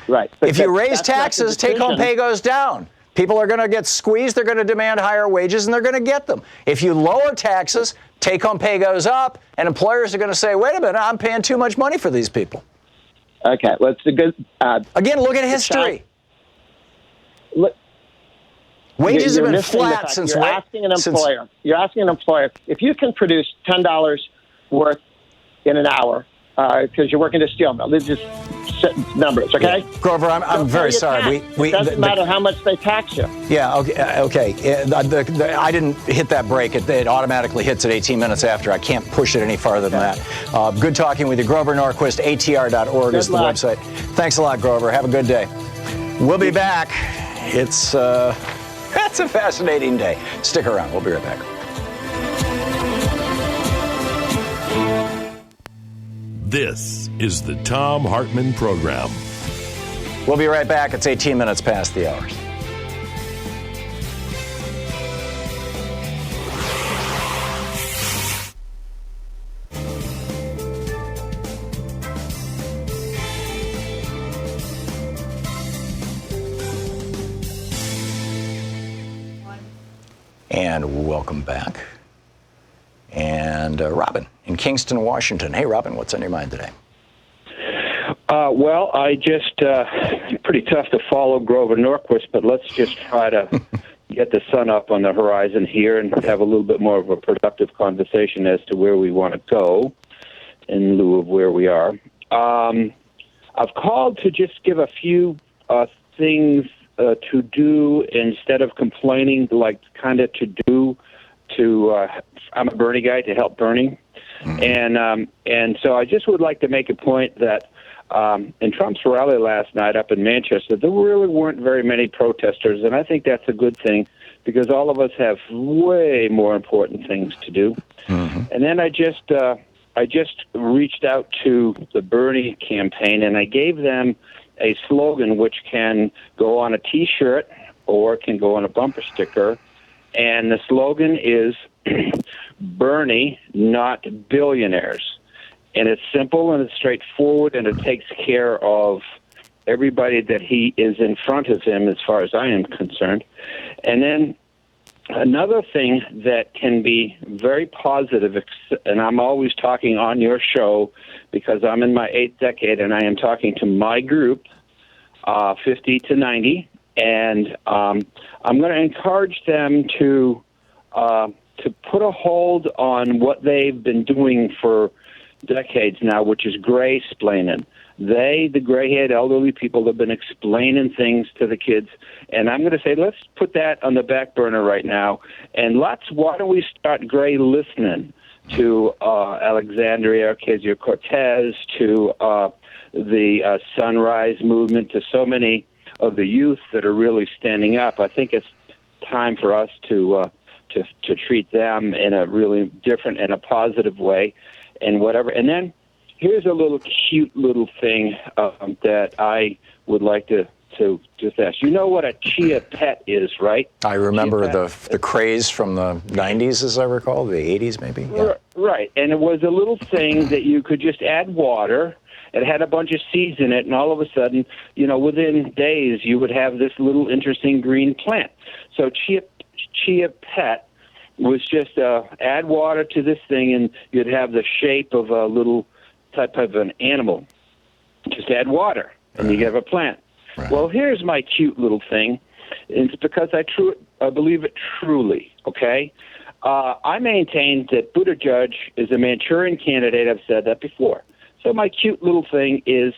Right. If you raise taxes, take-home pay goes down. People are going to get squeezed. They're going to demand higher wages, and they're going to get them. If you lower taxes, take-home pay goes up, and employers are going to say, wait a minute, I'm paying too much money for these people. Okay, well, it's a good... Again, look at history. Wages have been flat since... You're asking an employer, if you can produce $10 worth in an hour, because you're working at a steel mill, this is just numbers, okay? Yeah. Grover, I'm very sorry. It doesn't matter how much they tax you. Yeah, okay. I didn't hit that break. It automatically hits at 18 minutes after. I can't push it any farther than that. Good talking with you. Grover Norquist, atr.org is the website. Thanks a lot, Grover. Have a good day. We'll be back. It's That's a fascinating day. Stick around. We'll be right back. This is the Thom Hartmann Program. We'll be right back. It's 18 minutes past the hour. And welcome back. And Robin in Kingston, Washington. Hey, Robin, what's on your mind today? Well, I just, pretty tough to follow Grover Norquist, but let's just try to get the sun up on the horizon here and have a little bit more of a productive conversation as to where we want to go in lieu of where we are. I've called to just give a few things to do instead of complaining, like kind of to do to, I'm a Bernie guy, to help Bernie. And so I just would like to make a point that in Trump's rally last night up in Manchester, there really weren't very many protesters, and I think that's a good thing because all of us have way more important things to do. And then I just reached out to the Bernie campaign, and I gave them a slogan which can go on a T-shirt or can go on a bumper sticker, and the slogan is Bernie, not billionaires. And it's simple and it's straightforward, and it takes care of everybody that he is in front of him as far as I am concerned. And then another thing that can be very positive, and I'm always talking on your show because I'm in my 8th decade and I am talking to my group, 50 to 90, and I'm going to encourage them to put a hold on what they've been doing for decades now, which is gray-splaining. The gray-haired elderly people have been explaining things to the kids, and I'm going to say let's put that on the back burner right now, and why don't we start gray listening to Alexandria Ocasio-Cortez, to the Sunrise Movement, to so many of the youth that are really standing up. I think it's time for us to treat them in a really different and a positive way, and whatever. And then here's a little cute little thing that I would like to just ask. You know what a chia pet is, right? I remember the craze from the 90s, as I recall, the 80s maybe. Yeah. Right, and it was a little thing that you could just add water. It had a bunch of seeds in it, and all of a sudden, within days, you would have this little interesting green plant. So chia pet was just add water to this thing, and you'd have the shape of a little type of an animal. Just add water, and you have a plant. Right. Well, here's my cute little thing. It's because I believe it truly, okay? I maintain that Buttigieg is a Manchurian candidate. I've said that before. So my cute little thing is,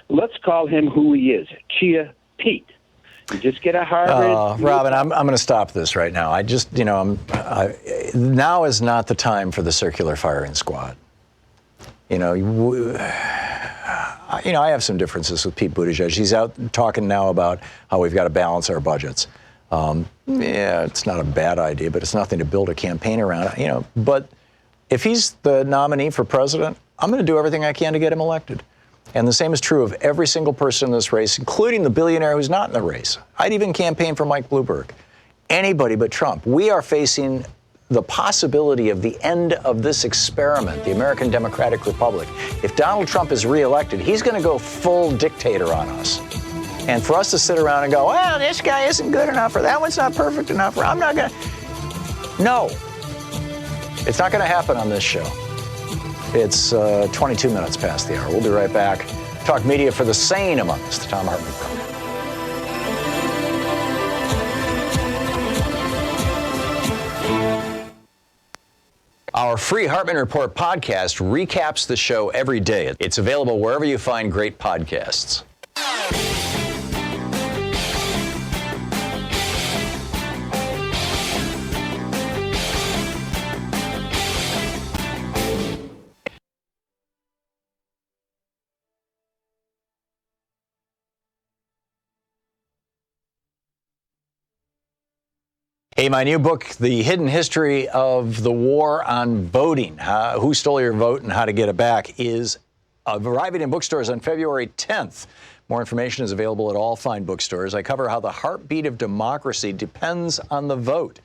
let's call him who he is, Chia Pete. You just get a Harvard. Robin, I'm going to stop this right now. I just, now is not the time for the circular firing squad. I have some differences with Pete Buttigieg. He's out talking now about how we've got to balance our budgets. Yeah, it's not a bad idea, but it's nothing to build a campaign around. But if he's the nominee for president, I'm going to do everything I can to get him elected. And the same is true of every single person in this race, including the billionaire who's not in the race. I'd even campaign for Mike Bloomberg. Anybody but Trump. We are facing the possibility of the end of this experiment, the American Democratic Republic. If Donald Trump is reelected, he's going to go full dictator on us. And for us to sit around and go, well, this guy isn't good enough, or that one's not perfect enough, or I'm not going to. No. It's not going to happen on this show. It's 22 minutes past the hour. We'll be right back. Talk media for the sane among us, the Thom Hartmann Program. Our free Hartmann Report podcast recaps the show every day. It's available wherever you find great podcasts. Hey, my new book, The Hidden History of the War on Voting, Who Stole Your Vote and How to Get It Back, is arriving in bookstores on February 10th. More information is available at all fine bookstores. I cover how the heartbeat of democracy depends on the vote.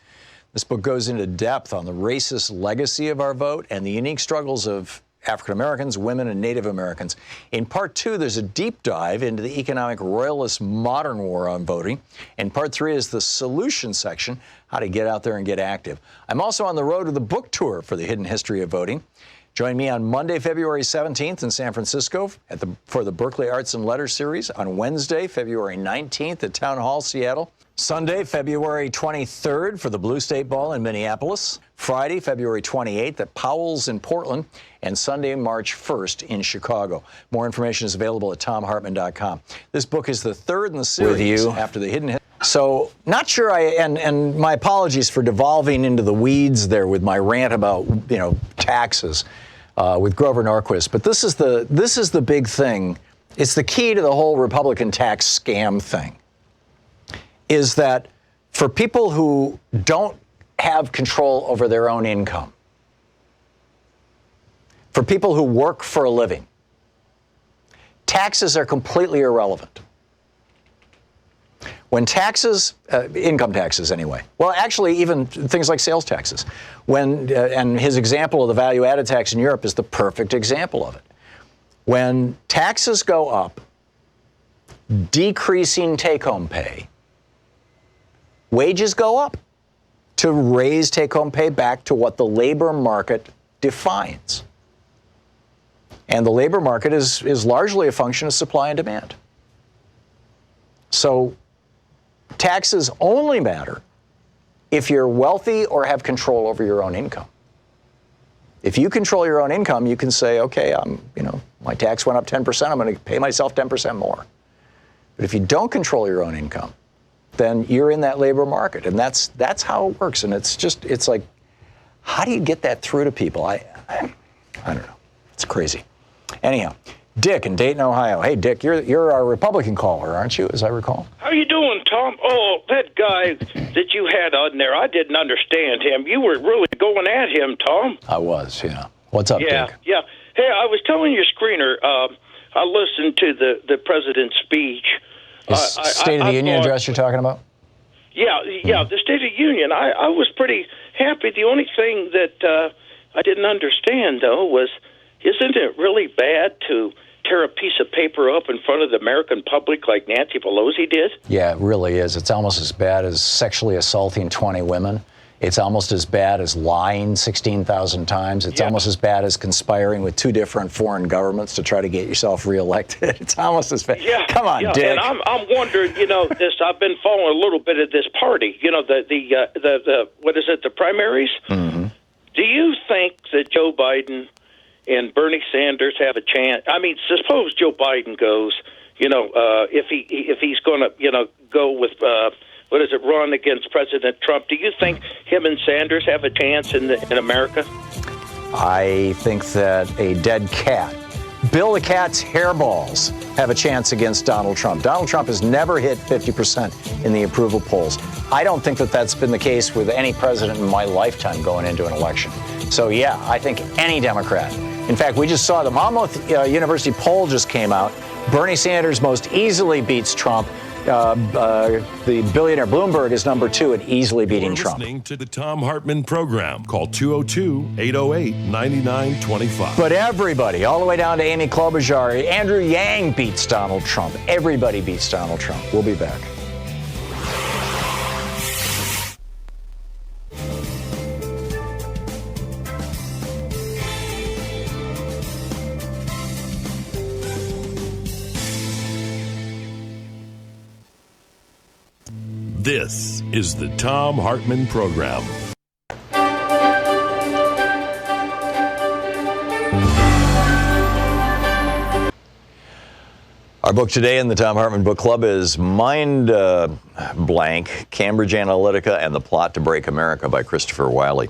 This book goes into depth on the racist legacy of our vote and the unique struggles of African Americans, women, and Native Americans. In part 2, there's a deep dive into the economic royalist modern war on voting. And part 3 is the solution section, how to get out there and get active. I'm also on the road to the book tour for The Hidden History of Voting. Join me on Monday, February 17th in San Francisco for the Berkeley Arts and Letters series, on Wednesday, February 19th at Town Hall, Seattle, Sunday, February 23rd for the Blue State Ball in Minneapolis, Friday, February 28th at Powell's in Portland, and Sunday, March 1st in Chicago. More information is available at thomhartmann.com. This book is the third in the series after The Hidden History. So, not sure and my apologies for devolving into the weeds there with my rant about, taxes with Grover Norquist, but this is the big thing. It's the key to the whole Republican tax scam thing. Is that for people who don't have control over their own income, for people who work for a living, taxes are completely irrelevant. When taxes, income taxes anyway, well, actually even things like sales taxes, and his example of the value-added tax in Europe is the perfect example of it. When taxes go up, decreasing take-home pay, wages go up to raise take-home pay back to what the labor market defines. And the labor market is largely a function of supply and demand. So taxes only matter if you're wealthy or have control over your own income. If you control your own income, you can say, okay, my tax went up 10%, I'm going to pay myself 10% more. But if you don't control your own income, then you're in that labor market, and that's how it works. And it's like, how do you get that through to people? I don't know. It's crazy. Anyhow, Dick in Dayton, Ohio. Hey, Dick, you're our Republican caller, aren't you, as I recall? How you doing, Tom? Oh, that guy that you had on there, I didn't understand him. You were really going at him, Tom. I was, yeah. What's up, Dick? Yeah. Hey, I was telling your screener, I listened to the president's speech. State of the Union address you're talking about? Yeah, the State of the Union. I was pretty happy. The only thing that I didn't understand, though, was isn't it really bad to tear a piece of paper up in front of the American public like Nancy Pelosi did? Yeah, it really is. It's almost as bad as sexually assaulting 20 women. It's almost as bad as lying 16,000 times. It's almost as bad as conspiring with 2 different foreign governments to try to get yourself reelected. It's almost as bad. Yeah, come on, Dick. And I'm wondering, this. I've been following a little bit of this party. The what is it? The primaries. Mm-hmm. Do you think that Joe Biden and Bernie Sanders have a chance? I mean, suppose Joe Biden goes. If he's going to go with. Run against President Trump. Do you think him and Sanders have a chance in America? I think that a dead cat, Bill the Cat's hairballs, have a chance against Donald Trump. Donald Trump has never hit 50% in the approval polls. I don't think that that's been the case with any president in my lifetime going into an election. So, yeah, I think any Democrat. In fact, we just saw the Monmouth University poll just came out. Bernie Sanders most easily beats Trump. The billionaire Bloomberg is number 2 at easily beating Trump. Listening to the Thom Hartmann program. Call 202-808-9925. But everybody, all the way down to Amy Klobuchar, Andrew Yang beats Donald Trump. Everybody beats Donald Trump. We'll be back. This is the Thom Hartmann program. Our book today in the Thom Hartmann Book Club is Mind Blank, Cambridge Analytica, and the Plot to Break America by Christopher Wiley.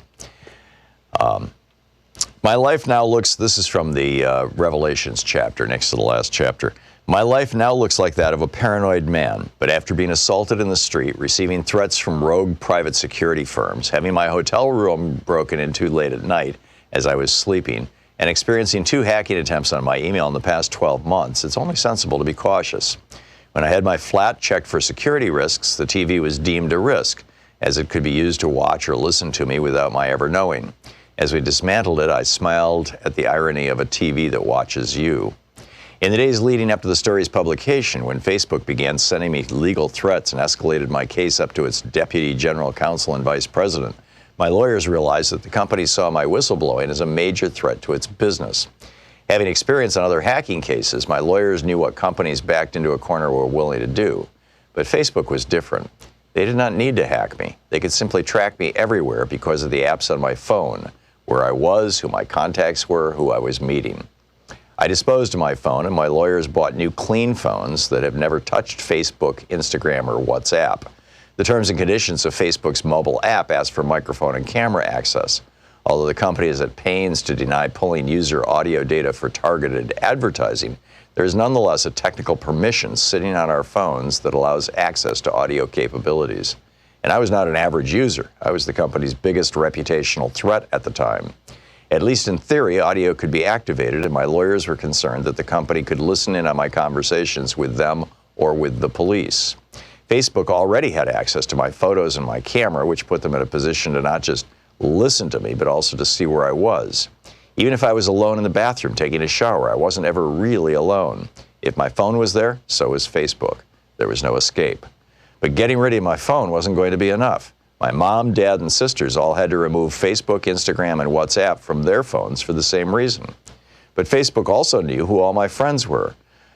My life now looks, this is from the Revelations chapter, next to the last chapter. My life now looks like that of a paranoid man, but after being assaulted in the street, receiving threats from rogue private security firms, having my hotel room broken into late at night as I was sleeping, and experiencing 2 hacking attempts on my email in the past 12 months, it's only sensible to be cautious. When I had my flat checked for security risks, the TV was deemed a risk, as it could be used to watch or listen to me without my ever knowing. As we dismantled it, I smiled at the irony of a TV that watches you. In the days leading up to the story's publication, when Facebook began sending me legal threats and escalated my case up to its deputy general counsel and vice president, my lawyers realized that the company saw my whistleblowing as a major threat to its business. Having experience on other hacking cases, my lawyers knew what companies backed into a corner were willing to do. But Facebook was different. They did not need to hack me. They could simply track me everywhere because of the apps on my phone, where I was, who my contacts were, who I was meeting. I disposed of my phone, and my lawyers bought new clean phones that have never touched Facebook, Instagram, or WhatsApp. The terms and conditions of Facebook's mobile app ask for microphone and camera access. Although the company is at pains to deny pulling user audio data for targeted advertising, there is nonetheless a technical permission sitting on our phones that allows access to audio capabilities. And I was not an average user. I was the company's biggest reputational threat at the time. At least in theory, audio could be activated, and my lawyers were concerned that the company could listen in on my conversations with them or with the police. Facebook already had access to my photos and my camera, which put them in a position to not just listen to me, but also to see where I was. Even if I was alone in the bathroom taking a shower, I wasn't ever really alone. If my phone was there, so was Facebook. There was no escape. But getting rid of my phone wasn't going to be enough. My mom, dad, and sisters all had to remove Facebook, Instagram, and WhatsApp from their phones for the same reason. But Facebook also knew who all my friends were.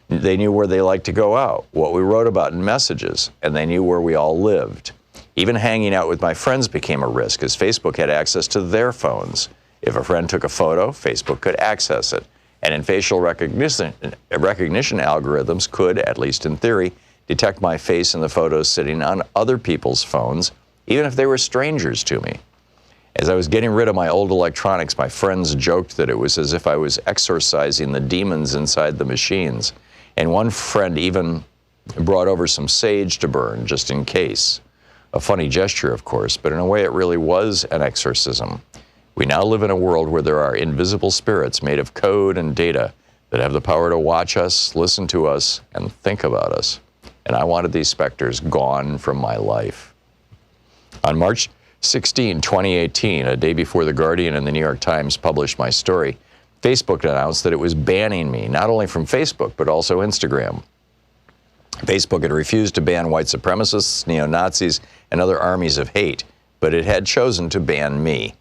They knew where they liked to go out, what we wrote about in messages, and they knew where we all lived. Even hanging out with my friends became a risk, as Facebook had access to their phones. If a friend took a photo, Facebook could access it. And in facial recognition algorithms could, at least in theory, detect my face in the photos sitting on other people's phones, even if they were strangers to me. As I was getting rid of my old electronics, my friends joked that it was as if I was exorcising the demons inside the machines. And one friend even brought over some sage to burn, just in case. A funny gesture, of course, but in a way it really was an exorcism. We now live in a world where there are invisible spirits made of code and data that have the power to watch us, listen to us, and think about us. And I wanted these specters gone from my life. On March 16, 2018, a day before The Guardian and The New York Times published my story, Facebook announced that it was banning me, not only from Facebook, but also Instagram. Facebook had refused to ban white supremacists, neo-Nazis, and other armies of hate, but it had chosen to ban me.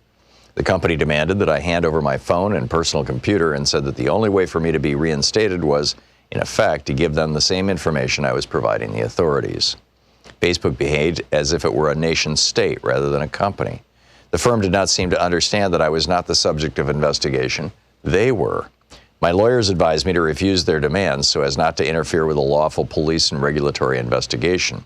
The company demanded that I hand over my phone and personal computer and said that the only way for me to be reinstated was, in effect, to give them the same information I was providing the authorities. Facebook behaved as if it were a nation state rather than a company. The firm did not seem to understand that I was not the subject of investigation. They were. My lawyers advised me to refuse their demands so as not to interfere with a lawful police and regulatory investigation.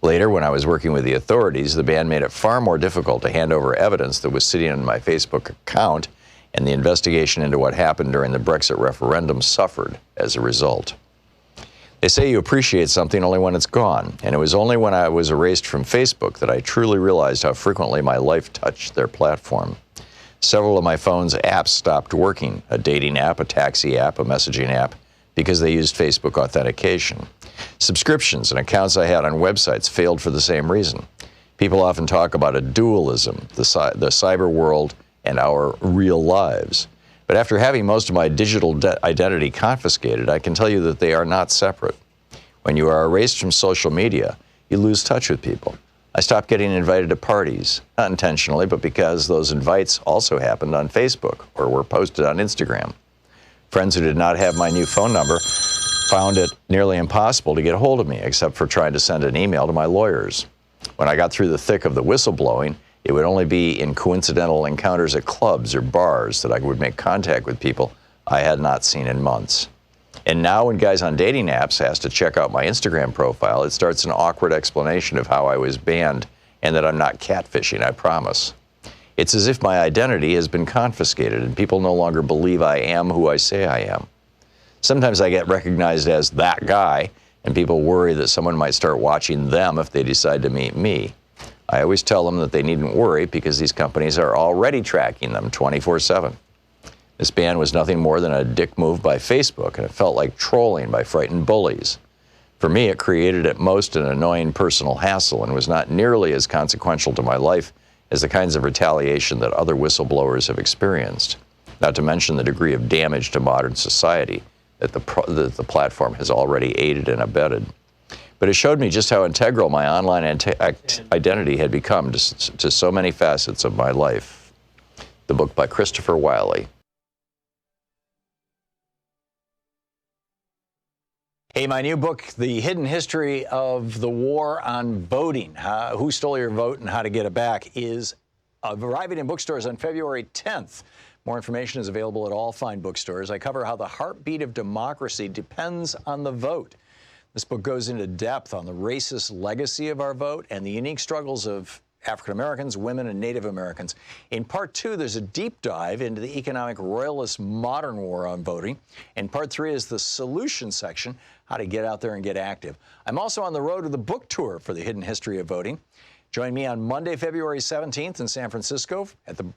Later, when I was working with the authorities, the ban made it far more difficult to hand over evidence that was sitting on my Facebook account, and the investigation into what happened during the Brexit referendum suffered as a result. They say you appreciate something only when it's gone, and it was only when I was erased from Facebook that I truly realized how frequently my life touched their platform. Several of my phone's apps stopped working, a dating app, a taxi app, a messaging app, because they used Facebook authentication. Subscriptions and accounts I had on websites failed for the same reason. People often talk about a dualism, the cyber world and our real lives. But after having most of my digital identity confiscated, I can tell you that they are not separate. When you are erased from social media, you lose touch with people. I stopped getting invited to parties, not intentionally, but because those invites also happened on Facebook or were posted on Instagram. Friends who did not have my new phone number found it nearly impossible to get a hold of me, except for trying to send an email to my lawyers. When I got through the thick of the whistleblowing, it would only be in coincidental encounters at clubs or bars that I would make contact with people I had not seen in months. And now when guys on dating apps ask to check out my Instagram profile, it starts an awkward explanation of how I was banned and that I'm not catfishing, I promise. It's as if my identity has been confiscated and people no longer believe I am who I say I am. Sometimes I get recognized as that guy, and people worry that someone might start watching them if they decide to meet me. I always tell them that they needn't worry because these companies are already tracking them 24/7. This ban was nothing more than a dick move by Facebook, and it felt like trolling by frightened bullies. For me, it created at most an annoying personal hassle and was not nearly as consequential to my life as the kinds of retaliation that other whistleblowers have experienced, not to mention the degree of damage to modern society that the platform has already aided and abetted. But it showed me just how integral my online identity had become to so many facets of my life. The book by Christopher Wiley. Hey, my new book, The Hidden History of the War on Voting, Who Stole Your Vote and How to Get It Back, is arriving in bookstores on February 10th. More information is available at all fine bookstores. I cover how the heartbeat of democracy depends on the vote. This book goes into depth on the racist legacy of our vote and the unique struggles of African Americans, women, and Native Americans. In part 2, there's a deep dive into the economic royalist modern war on voting. And part 3 is the solution section, how to get out there and get active. I'm also on the road to the book tour for The Hidden History of Voting. Join me on Monday, February 17th in San Francisco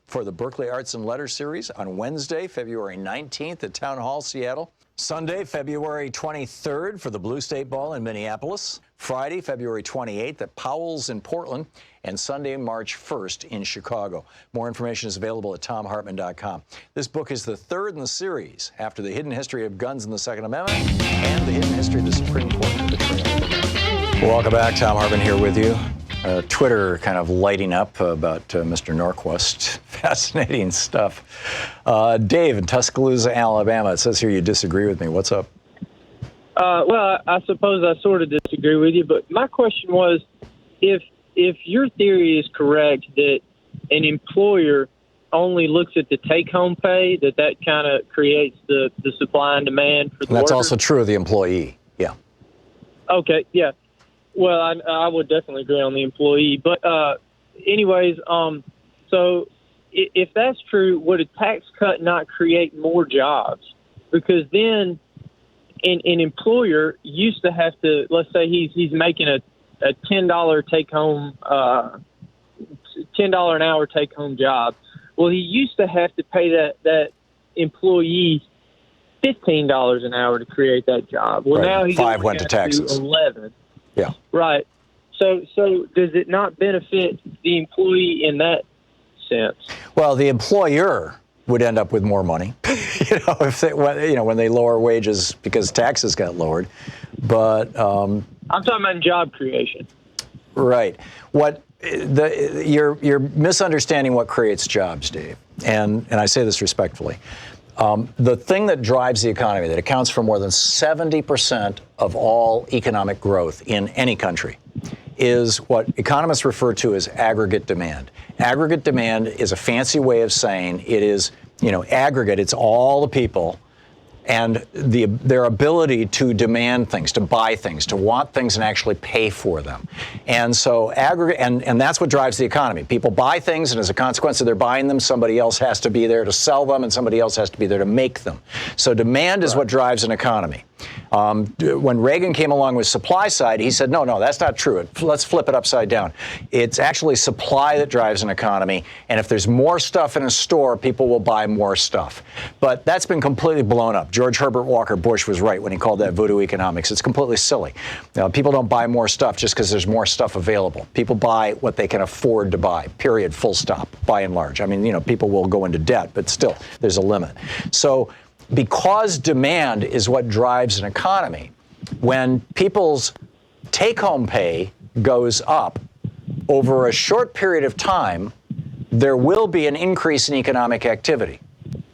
for the Berkeley Arts and Letters series, on Wednesday, February 19th at Town Hall, Seattle, Sunday, February 23rd for the Blue State Ball in Minneapolis, Friday, February 28th at Powell's in Portland, and Sunday, March 1st in Chicago. More information is available at thomhartmann.com. This book is the third in the series after The Hidden History of Guns and the Second Amendment and The Hidden History of the Supreme Court and the Betrayal of America. Welcome back. Thom Hartmann here with you. Twitter kind of lighting up about Mr. Norquist. Fascinating stuff. Dave in Tuscaloosa, Alabama. It says here you disagree with me. What's up? Well, I suppose I sort of disagree with you, but my question was, if your theory is correct that an employer only looks at the take-home pay, that kind of creates the supply and demand for the That's worker? also true of the employee. Yeah. Okay, yeah. Well, I would definitely agree on the employee. But anyways, so if that's true, would a tax cut not create more jobs? Because then an employer used to have to, let's say he's making a $10 take-home, $10 an hour take-home job. Well, he used to have to pay that employee $15 an hour to create that job. Well, right. Now he's 5 went to taxes. 11. Yeah. Right. So does it not benefit the employee in that sense? Well, the employer would end up with more money, if they, when they lower wages because taxes got lowered. But I'm talking about job creation. Right. You're misunderstanding what creates jobs, Dave. And I say this respectfully. The thing that drives the economy, that accounts for more than 70% of all economic growth in any country, is what economists refer to as aggregate demand. Aggregate demand is a fancy way of saying it is, aggregate. It's all the people and their ability to demand things, to buy things, to want things and actually pay for them. And so aggregate, and that's what drives the economy. People buy things, and as a consequence of their buying them, somebody else has to be there to sell them, and somebody else has to be there to make them. So demand is what drives an economy. When Reagan came along with supply side, he said, no, that's not true. Let's flip it upside down. It's actually supply that drives an economy. And if there's more stuff in a store, people will buy more stuff. But that's been completely blown up. George Herbert Walker Bush was right when he called that voodoo economics. It's completely silly. People don't buy more stuff just because there's more stuff available. People buy what they can afford to buy, period, full stop, by and large. I mean, people will go into debt, but still, there's a limit. So because demand is what drives an economy, when people's take-home pay goes up over a short period of time, there will be an increase in economic activity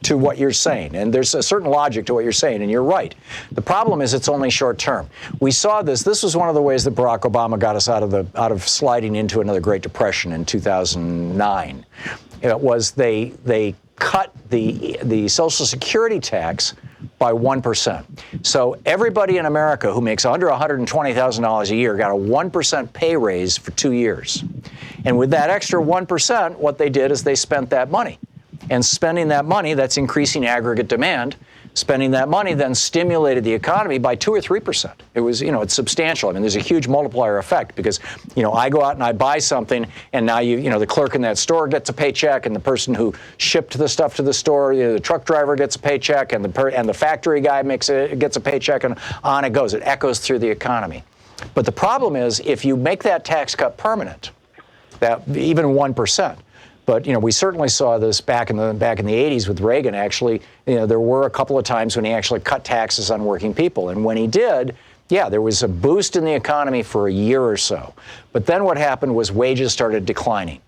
to what you're saying. And there's a certain logic to what you're saying, and you're right. The problem is it's only short term. We saw this. This was one of the ways that Barack Obama got us out of sliding into another Great Depression in 2009. It was they cut the Social Security tax by 1%. So everybody in America who makes under $120,000 a year got a 1% pay raise for 2 years. And with that extra 1%, what they did is they spent that money. And spending that money, that's increasing aggregate demand. Spending that money then stimulated the economy by 2 or 3%. It was, it's substantial. I mean, there's a huge multiplier effect because, I go out and I buy something, and now the clerk in that store gets a paycheck, and the person who shipped the stuff to the store, the truck driver gets a paycheck, and the factory guy gets a paycheck, and on it goes. It echoes through the economy. But the problem is, if you make that tax cut permanent, that even 1%. But we certainly saw this back in the 80s with Reagan. Actually, there were a couple of times when he actually cut taxes on working people, and when he did, there was a boost in the economy for a year or so. But then what happened was wages started declining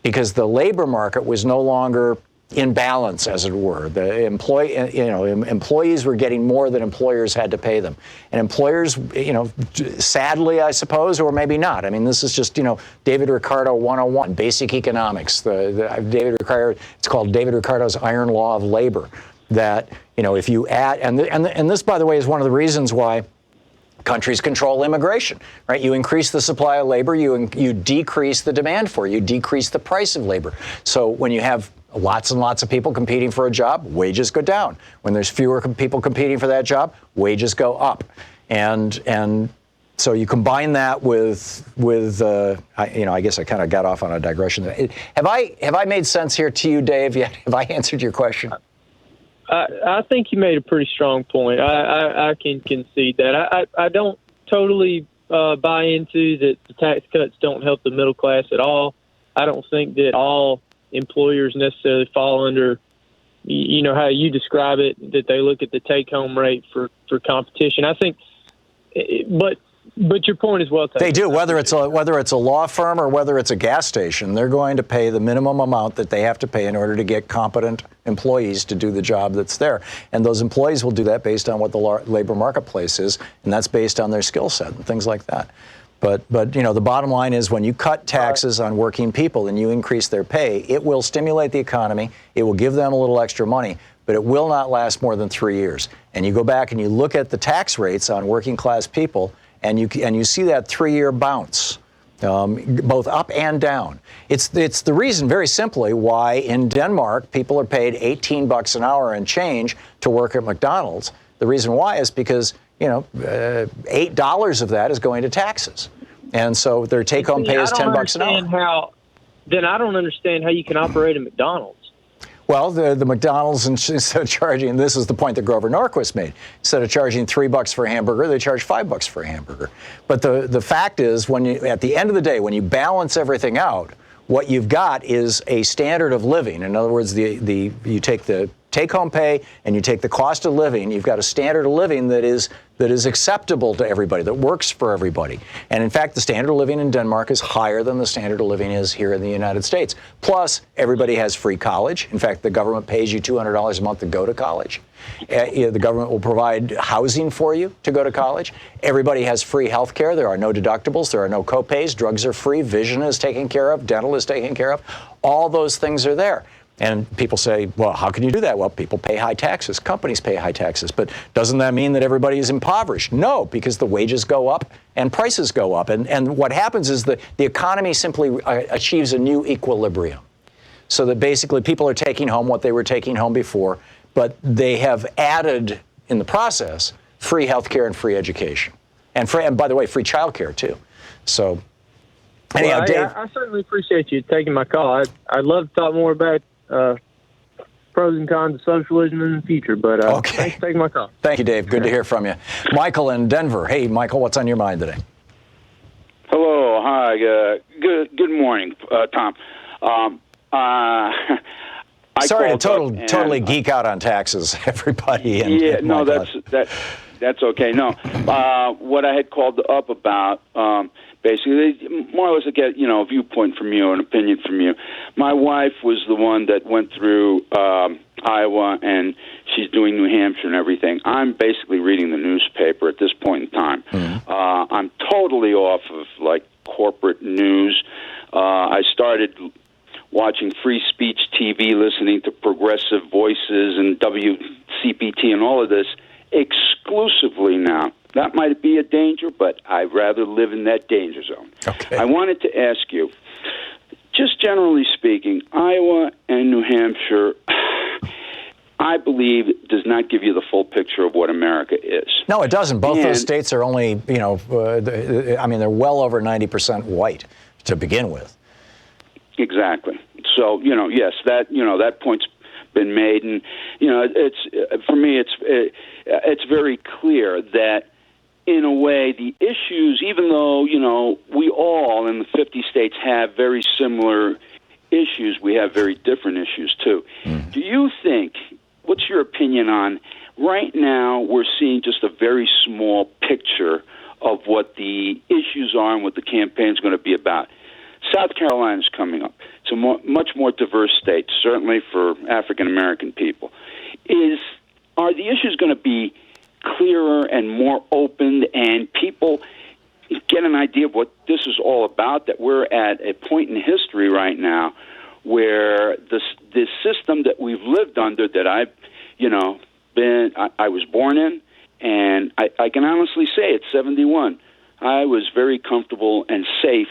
because the labor market was no longer in balance, as it were. The employees were getting more than employers had to pay them, and employers, sadly, I suppose, or maybe not. I mean, this is just David Ricardo 101, basic economics. David Ricardo, it's called David Ricardo's Iron Law of Labor. That if you add, and this, by the way, is one of the reasons why countries control immigration, right? You increase the supply of labor, you decrease the demand for it, you decrease the price of labor. So when you have lots and lots of people competing for a job, wages go down. When there's fewer people competing for that job, wages go up. And so you combine that with I guess I kind of got off on a digression. Have I made sense here to you, Dave? Yet? Have I answered your question? I think you made a pretty strong point. I can concede that. I don't totally buy into that the tax cuts don't help the middle class at all. I don't think that all employers necessarily fall under, how you describe it, that they look at the take-home rate for competition. I think, but your point is well taken. They do, whether it's a law firm or whether it's a gas station, they're going to pay the minimum amount that they have to pay in order to get competent employees to do the job that's there. And those employees will do that based on what the labor marketplace is, and that's based on their skill set and things like that. But the bottom line is when you cut taxes on working people and you increase their pay, it will stimulate the economy. It will give them a little extra money, but it will not last more than 3 years. And you go back and you look at the tax rates on working class people, and you see that 3-year bounce, both up and down. It's the reason, very simply, why in Denmark people are paid $18 an hour and change to work at McDonald's. The reason why is because $8 of that is going to taxes. And so their take-home pay is $10 an hour. Then I don't understand how you can operate a McDonald's. Well, the McDonald's, instead of charging, this is the point that Grover Norquist made, instead of charging $3 for a hamburger, they charge $5 for a hamburger. But the fact is, at the end of the day, when you balance everything out, what you've got is a standard of living. In other words, you take the take-home pay and you take the cost of living, you've got a standard of living that is acceptable to everybody, that works for everybody. And in fact, the standard of living in Denmark is higher than the standard of living is here in the United States. Plus, everybody has free college. In fact, the government pays you $200 a month to go to college. The government will provide housing for you to go to college. Everybody has free health care. There are no deductibles. There are no co-pays. Drugs are free. Vision is taken care of. Dental is taken care of. All those things are there. And people say, well, how can you do that? Well, people pay high taxes. Companies pay high taxes. But doesn't that mean that everybody is impoverished? No, because the wages go up and prices go up. And what happens is the economy simply achieves a new equilibrium. So that basically people are taking home what they were taking home before, but they have added in the process free health care and free education. And by the way, free child care, too. So anyhow, well, Dave. I certainly appreciate you taking my call. I'd love to talk more about pros and cons of socialism in the future, but thanks for taking my call. Thank you, Dave. Good to hear from you. Michael in Denver. Hey, Michael, what's on your mind today? Hello. Hi. Good morning, Tom. Sorry to totally geek out on taxes, everybody. That's okay. No, what I had called up about, basically, more or less to get a viewpoint from you, an opinion from you. My wife was the one that went through Iowa, and she's doing New Hampshire and everything. I'm basically reading the newspaper at this point in time. Mm-hmm. I'm totally off of corporate news. I started watching free speech TV, listening to progressive voices and WCPT and all of this exclusively now. That might be a danger, but I'd rather live in that danger zone. Okay. I wanted to ask you, just generally speaking, Iowa and New Hampshire, I believe, does not give you the full picture of what America is. No, it doesn't. Both those states are only, they're well over 90% white to begin with. Exactly. So, yes, that point's been made, and it's for me, it's very clear that in a way the issues, even though we all in the 50 states have very similar issues, we have very different issues too. Do you think? What's your opinion on right now? We're seeing just a very small picture of what the issues are and what the campaign's going to be about. South Carolina's coming up. It's a much more diverse state, certainly for African American people. Are the issues going to be clearer and more open, and people get an idea of what this is all about? That we're at a point in history right now where this system that we've lived under, that I was born in, and I can honestly say at 71, I was very comfortable and safe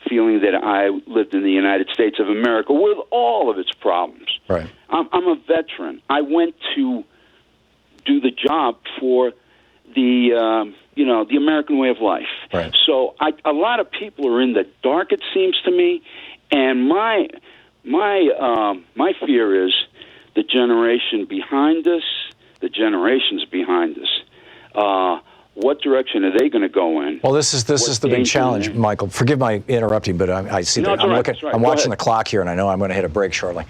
feeling that I lived in the United States of America with all of its problems. Right. I'm a veteran. I went to do the job for the American way of life. Right. So a lot of people are in the dark, it seems to me, and my fear is the generation behind us, the generations behind us. What direction are they going to go in? Well, this is the big challenge, Michael. Forgive my interrupting, but I see that I'm watching the clock here, and I know I'm going to hit a break shortly.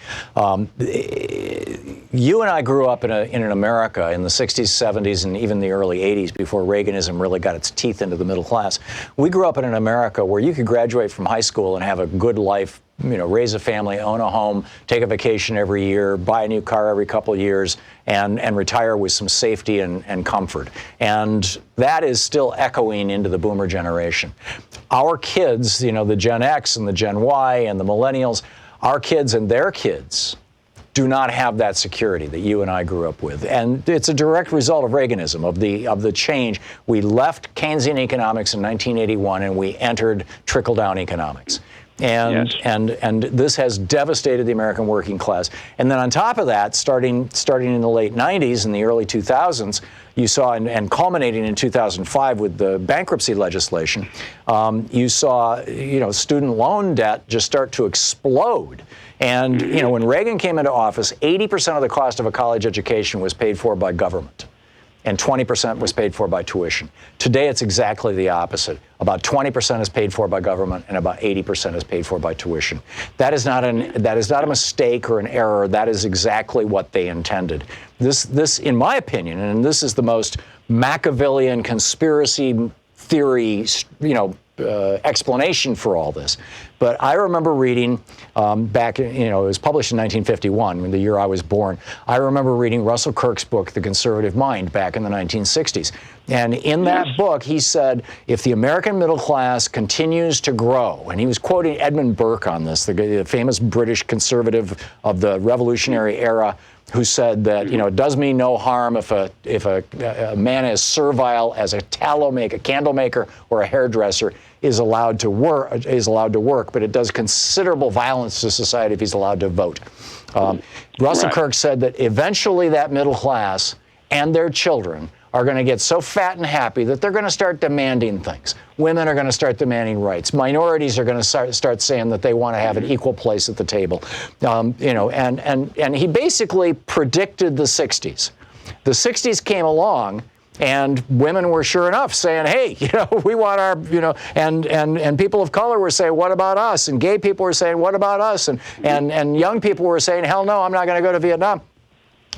You and I grew up in an America in the 60s, 70s, and even the early 80s before Reaganism really got its teeth into the middle class. We grew up in an America where you could graduate from high school and have a good life, raise a family, own a home, take a vacation every year, buy a new car every couple of years, and retire with some safety and comfort. And that is still echoing into the boomer generation. Our kids, the Gen X and the Gen Y and the millennials, our kids and their kids do not have that security that you and I grew up with. And it's a direct result of Reaganism, of the change. We left Keynesian economics in 1981 and we entered trickle-down economics. And this has devastated the American working class. And then on top of that, starting in the late 90s and the early 2000s, you saw, and culminating in 2005 with the bankruptcy legislation, you saw, student loan debt just start to explode. And, when Reagan came into office, 80% of the cost of a college education was paid for by government, and 20% was paid for by tuition. Today, it's exactly the opposite. About 20% is paid for by government, and about 80% is paid for by tuition. That is not a mistake or an error. That is exactly what they intended. This, in my opinion, and this is the most Machiavellian conspiracy theory, explanation for all this. But I remember reading back, it was published in 1951, the year I was born. I remember reading Russell Kirk's book, The Conservative Mind, back in the 1960s. And in that book, he said, if the American middle class continues to grow, and he was quoting Edmund Burke on this, the famous British conservative of the Revolutionary era, who said that, it does me no harm if a man as servile as a candle maker or a hairdresser is allowed to work, but it does considerable violence to society if he's allowed to vote. Russell Kirk said that eventually that middle class and their children are going to get so fat and happy that they're going to start demanding things. Women are going to start demanding rights. Minorities are going to start saying that they want to have an equal place at the table. And he basically predicted the 60s. The 60s came along, and women were sure enough saying, hey, we want our, and people of color were saying, what about us? And gay people were saying, what about us? And young people were saying, hell no, I'm not going to go to Vietnam.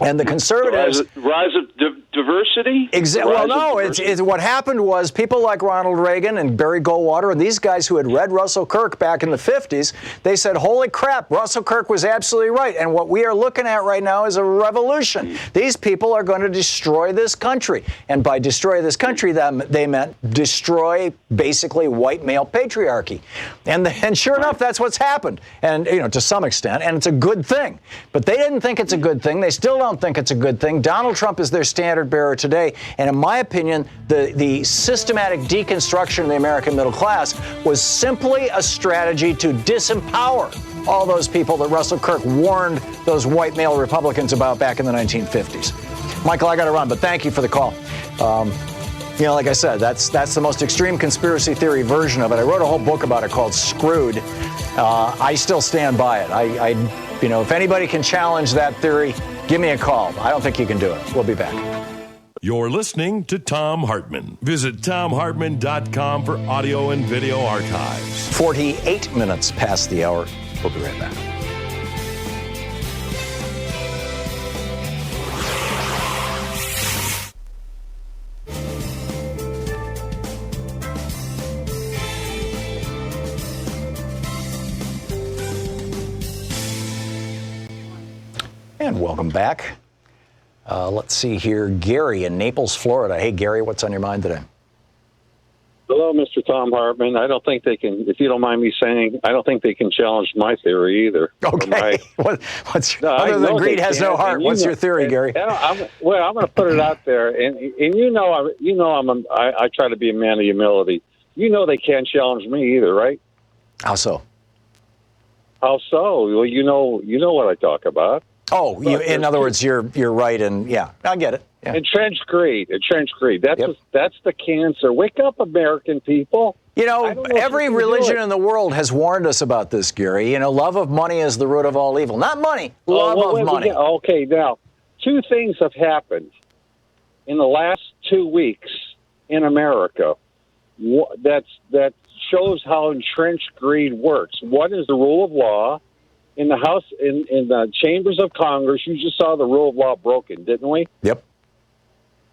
And the conservatives... Rise of diversity? Well, no. It's what happened was people like Ronald Reagan and Barry Goldwater and these guys who had read Russell Kirk back in the 50s, they said, holy crap, Russell Kirk was absolutely right. And what we are looking at right now is a revolution. These people are going to destroy this country. And by destroy this country, they meant destroy basically white male patriarchy. And sure enough, that's what's happened. And, to some extent, and it's a good thing. But they didn't think it's a good thing. They still don't think it's a good thing. Donald Trump is their standard bearer today. And in my opinion, the systematic deconstruction of the American middle class was simply a strategy to disempower all those people that Russell Kirk warned those white male Republicans about back in the 1950s. Michael, I got to run, but thank you for the call. Like I said, that's the most extreme conspiracy theory version of it. I wrote a whole book about it called Screwed. I still stand by it. If anybody can challenge that theory, give me a call. I don't think you can do it. We'll be back. You're listening to Thom Hartmann. Visit thomhartmann.com for audio and video archives. 48 minutes past the hour. We'll be right back. And welcome back. Let's see here. Gary in Naples, Florida. Hey, Gary, what's on your mind today? Hello, Mr. Thom Hartmann. I don't think they can, if you don't mind me saying, I don't think they can challenge my theory either. Okay. Other than greed has no heart, what's your theory, Gary? I'm going to put it out there, and I try to be a man of humility. You know they can't challenge me either, right? How so? How so? Well, you know what I talk about. Oh, in other words, you're right, and yeah, I get it. Yeah. Entrenched greed. That's the cancer. Wake up, American people. Every religion in the world has warned us about this, Gary. Love of money is the root of all evil. Not money, love of money. Okay, now, two things have happened in the last 2 weeks in America that shows how entrenched greed works. One is the rule of law. In the House, in the chambers of Congress, you just saw the rule of law broken, didn't we? Yep.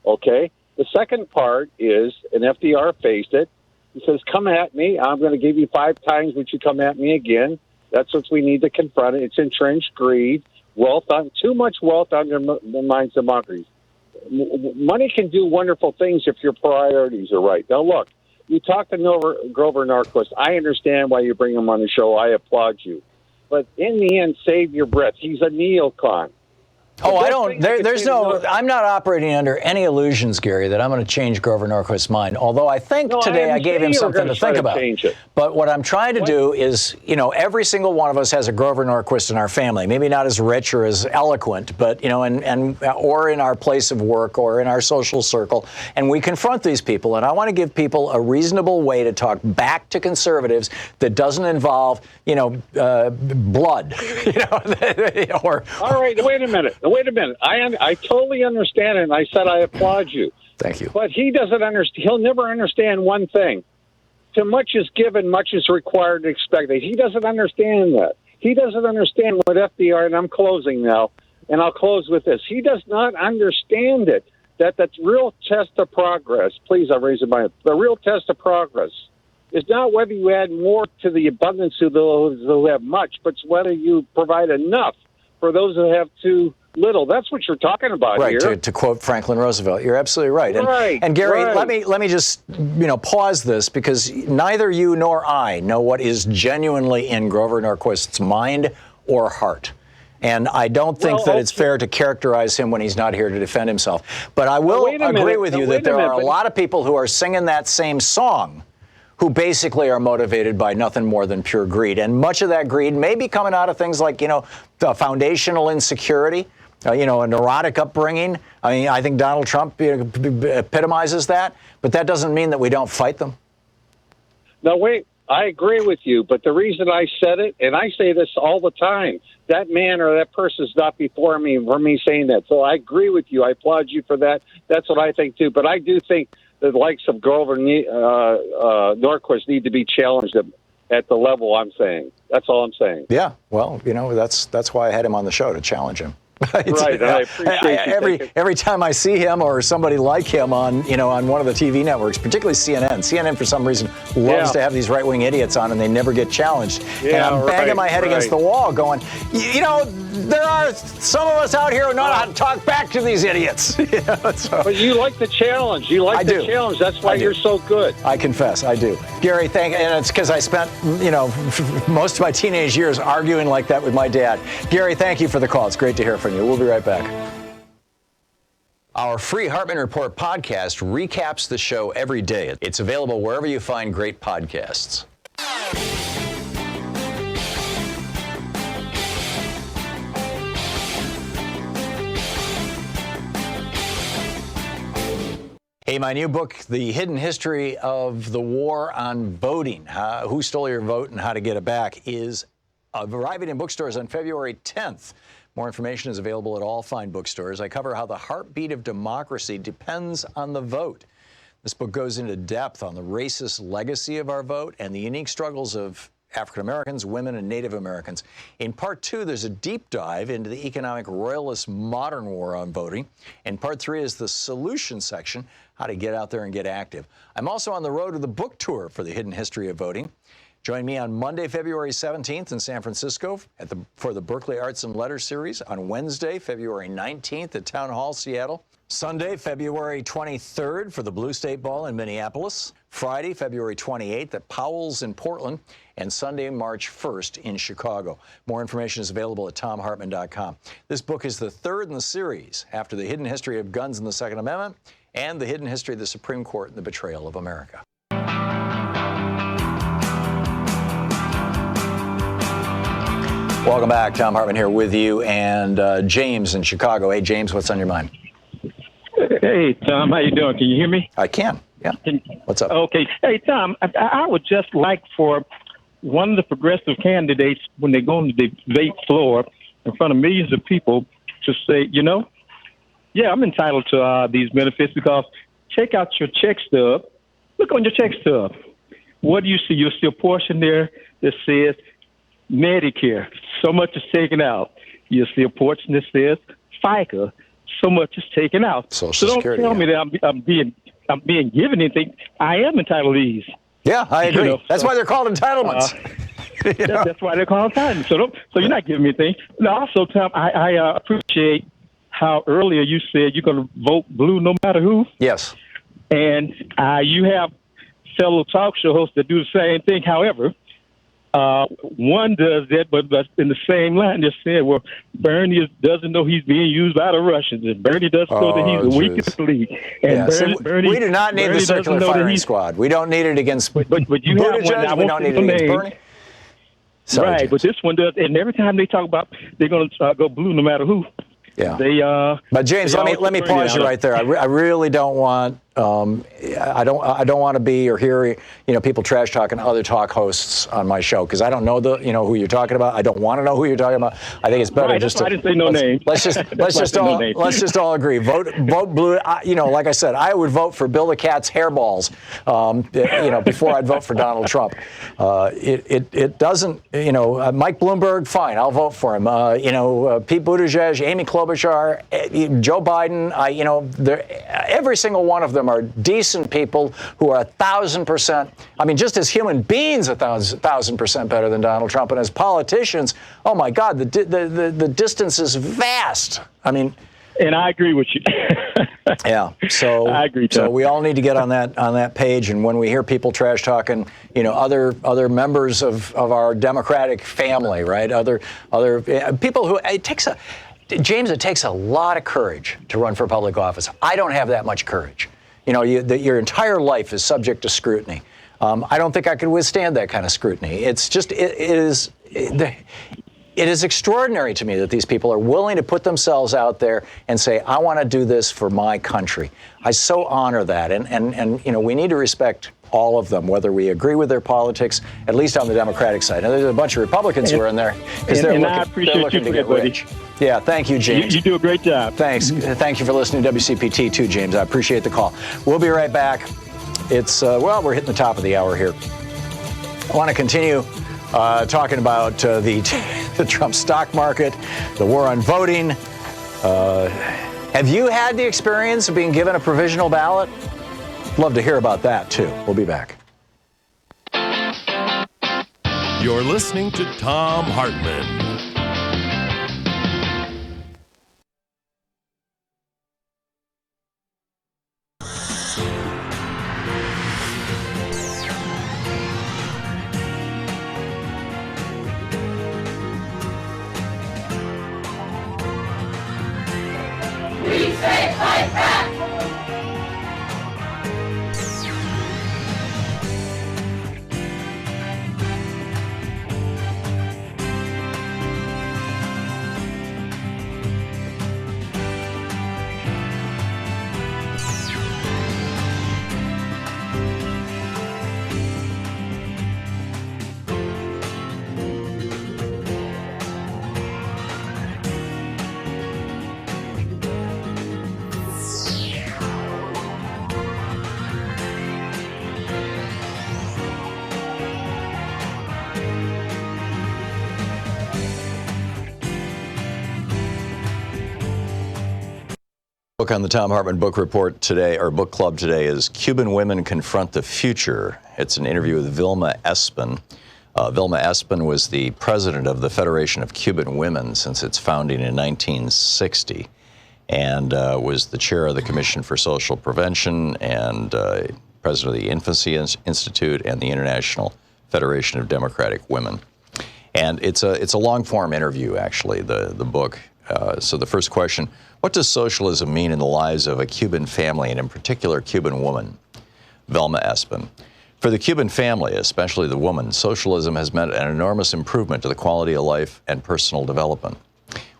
Okay. The second part is, and FDR faced it, he says, come at me. I'm going to give you 5 times what you come at me again. That's what we need to confront. It's entrenched greed, too much wealth undermines democracy. Money can do wonderful things if your priorities are right. Now, look, you talk to Grover Norquist. I understand why you bring him on the show. I applaud you. But in the end, save your breath. He's a neocon. Oh, I don't. I'm not operating under any illusions, Gary, that I'm going to change Grover Norquist's mind. Although I think today I gave him something to think about. But what I'm trying to do is, every single one of us has a Grover Norquist in our family. Maybe not as rich or as eloquent, but or in our place of work or in our social circle, and we confront these people. And I want to give people a reasonable way to talk back to conservatives that doesn't involve, blood. All right, wait a minute. I totally understand it, and I said I applaud you. Thank you. But he doesn't understand. He'll never understand one thing. Too much is given, much is required and expected. He doesn't understand that. He doesn't understand what FDR, and I'm closing now, and I'll close with this. He does not understand it, that the real test of progress, please, I'll raise my hand. The real test of progress is not whether you add more to the abundance of those who have much, but it's whether you provide enough for those who have too little. That's what you're talking about here. Right, to quote Franklin Roosevelt. You're absolutely right. And Gary, let me just pause this, because neither you nor I know what is genuinely in Grover Norquist's mind or heart. And I don't think that it's fair to characterize him when he's not here to defend himself. But I will agree with you that there are a lot of people who are singing that same song who basically are motivated by nothing more than pure greed. And much of that greed may be coming out of things like, the foundational insecurity, a neurotic upbringing. I mean, I think Donald Trump epitomizes that, but that doesn't mean that we don't fight them. No, wait, I agree with you, but the reason I said it, and I say this all the time, that man or that person is not before me for me saying that. So I agree with you. I applaud you for that. That's what I think, too. But I do think the likes of Grover Norquist need to be challenged at the level I'm saying. That's all I'm saying. Yeah, well, that's why I had him on the show, to challenge him. Right, I appreciate every time I see him or somebody like him on one of the TV networks, particularly CNN. CNN, for some reason, loves to have these right-wing idiots on, and they never get challenged. Yeah, and I'm banging my head against the wall going, there are some of us out here who know how to talk back to these idiots. But you like the challenge. You like the challenge. That's why you're so good. I confess, I do. Gary, and it's because I spent, most of my teenage years arguing like that with my dad. Gary, thank you for the call. It's great to hear from you. We'll be right back. Our free Hartmann Report podcast recaps the show every day. It's available wherever you find great podcasts. Hey, my new book, The Hidden History of the War on Voting, Who Stole Your Vote and How to Get It Back, is arriving in bookstores on February 10th. More information is available at all fine bookstores. I cover how the heartbeat of democracy depends on the vote. This book goes into depth on the racist legacy of our vote and the unique struggles of African Americans, women, and Native Americans. In part 2, there's a deep dive into the economic royalist modern war on voting. And part 3 is the solution section, how to get out there and get active. I'm also on the road to the book tour for The Hidden History of Voting. Join me on Monday, February 17th in San Francisco for the Berkeley Arts and Letters series, on Wednesday, February 19th at Town Hall, Seattle, Sunday, February 23rd for the Blue State Ball in Minneapolis, Friday, February 28th at Powell's in Portland, and Sunday, March 1st in Chicago. More information is available at thomhartmann.com. This book is the third in the series after The Hidden History of Guns and the Second Amendment and The Hidden History of the Supreme Court and the Betrayal of America. Welcome back. Thom Hartmann here with you, and James in Chicago. Hey, James, what's on your mind? Hey, Tom, how you doing? Can you hear me? I can, yeah. What's up? Okay. Hey, Tom, I would just like for one of the progressive candidates, when they go on the debate floor in front of millions of people, to say, you know, yeah, I'm entitled to these benefits because check out your check stub. Look on your check stub. What do you see? You'll see a portion there that says Medicare, so much is taken out. You'll see a portion that says FICA, so much is taken out. Social so Security, don't tell me that I'm being given anything. I am entitled to these. Yeah, I agree. You know, that's why they're called entitlements. That's why they're called entitlements. So you're not giving me anything. And also, Tom, I appreciate how earlier you said you're going to vote blue no matter who. Yes. And you have fellow talk show hosts that do the same thing. However, one does that, but in the same line, just said, well, Bernie doesn't know he's being used by the Russians, and Bernie doesn't know that he's the weakest league. And Bernie, we do not need the circular firing squad. We don't need it against but you have one, we don't need it against Bernie. Sorry, right, James. but this one does, and every time they talk about they're going to go blue no matter who. Yeah. They But James, let me pause you right there. I really don't want I don't want to be or hear people trash talking other talk hosts on my show, because I don't know who you're talking about. I don't want to know who you're talking about. I think it's better just to. I didn't say no name. Let's just all agree. Vote blue. Like I said, I would vote for Bill the Cat's hairballs. Before I'd vote for Donald Trump. It doesn't. Mike Bloomberg, fine, I'll vote for him. Pete Buttigieg, Amy Klobuchar, Joe Biden. Every single one of them are decent people who are 1,000%. I mean, just as human beings, 1,000% better than Donald Trump, and as politicians, oh my God, the distance is vast. I mean, and I agree with you. Yeah, so I agree. So we all need to get on that page. And when we hear people trash talking, other members of our Democratic family, right? Other people who it takes a lot of courage to run for public office. I don't have that much courage. Your entire life is subject to scrutiny. I don't think I could withstand that kind of scrutiny. It's just it is extraordinary to me that these people are willing to put themselves out there and say, I want to do this for my country. I so honor that. And we need to respect all of them, whether we agree with their politics, at least on the Democratic side. Now, there's a bunch of Republicans who are in there because they're looking to get rich. Yeah, thank you, James. You do a great job. Thanks. Thank you for listening to WCPT too, James. I appreciate the call. We'll be right back. It's, we're hitting the top of the hour here. I want to continue talking about the Trump stock market, the war on voting. Have you had the experience of being given a provisional ballot? Love to hear about that, too. We'll be back. You're listening to Thom Hartmann. We say fight back! Book on the Thom Hartmann Book Report today, or Book Club today, is Cuban Women Confront the Future. It's an interview with Vilma Espin. Vilma Espin was the president of the Federation of Cuban Women since its founding in 1960, and was the chair of the Commission for Social Prevention and president of the Infancy Institute and the International Federation of Democratic Women. And it's a long-form interview, actually, the book. So the first question, what does socialism mean in the lives of a Cuban family, and in particular, Cuban woman? Vilma Espin. For the Cuban family, especially the woman, socialism has meant an enormous improvement to the quality of life and personal development.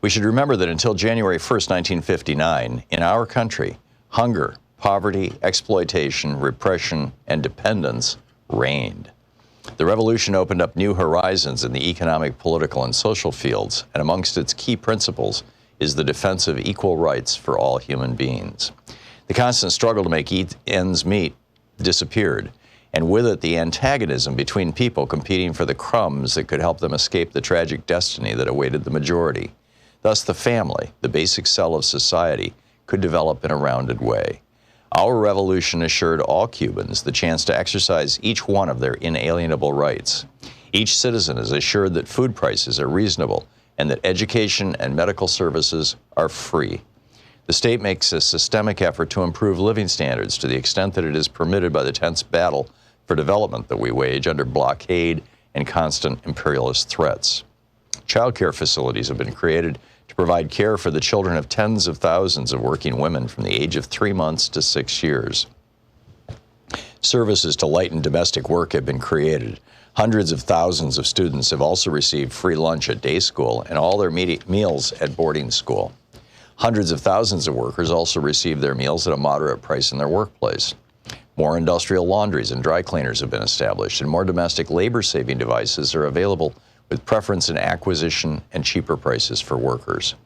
We should remember that until January 1st, 1959, in our country, hunger, poverty, exploitation, repression, and dependence reigned. The revolution opened up new horizons in the economic, political, and social fields, and amongst its key principles is the defense of equal rights for all human beings. The constant struggle to make ends meet disappeared, and with it the antagonism between people competing for the crumbs that could help them escape the tragic destiny that awaited the majority. Thus the family, the basic cell of society, could develop in a rounded way. Our revolution assured all Cubans the chance to exercise each one of their inalienable rights. Each citizen is assured that food prices are reasonable and that education and medical services are free. The state makes a systemic effort to improve living standards to the extent that it is permitted by the tense battle for development that we wage under blockade and constant imperialist threats. Child care facilities have been created to provide care for the children of tens of thousands of working women from the age of 3 months to 6 years. Services to lighten domestic work have been created. Hundreds of thousands of students have also received free lunch at day school and all their meals at boarding school. Hundreds of thousands of workers also receive their meals at a moderate price in their workplace. More industrial laundries and dry cleaners have been established, and more domestic labor-saving devices are available with preference in acquisition and cheaper prices for workers.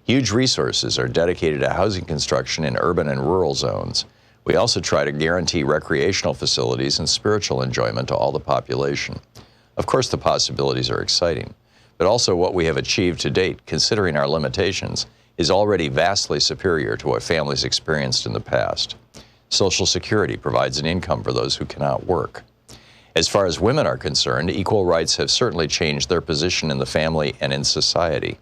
Huge resources are dedicated to housing construction in urban and rural zones. We also try to guarantee recreational facilities and spiritual enjoyment to all the population. Of course, the possibilities are exciting, but also what we have achieved to date, considering our limitations, is already vastly superior to what families experienced in the past. Social Security provides an income for those who cannot work. As far as women are concerned, equal rights have certainly changed their position in the family and in society.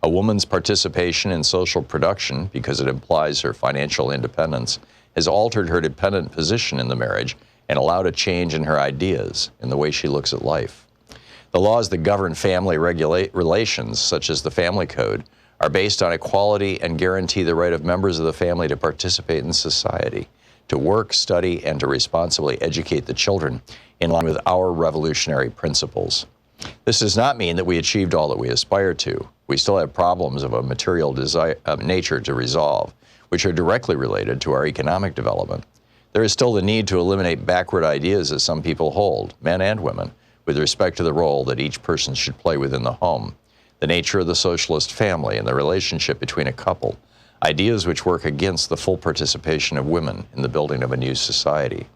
A woman's participation in social production, because it implies her financial independence, has altered her dependent position in the marriage and allowed a change in her ideas, in the way she looks at life. The laws that govern family relations, such as the Family Code, are based on equality and guarantee the right of members of the family to participate in society, to work, study, and to responsibly educate the children in line with our revolutionary principles. This does not mean that we achieved all that we aspire to. We still have problems of a material nature to resolve, which are directly related to our economic development. There is still the need to eliminate backward ideas that some people hold, men and women, with respect to the role that each person should play within the home, the nature of the socialist family and the relationship between a couple, ideas which work against the full participation of women in the building of a new society.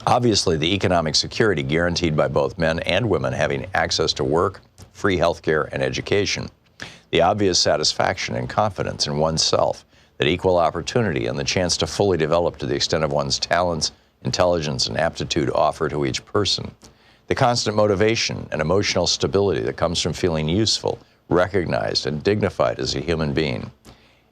Obviously, the economic security guaranteed by both men and women having access to work, free health care, and education, the obvious satisfaction and confidence in oneself that equal opportunity and the chance to fully develop to the extent of one's talents, intelligence, and aptitude offer to each person, the constant motivation and emotional stability that comes from feeling useful, recognized, and dignified as a human being.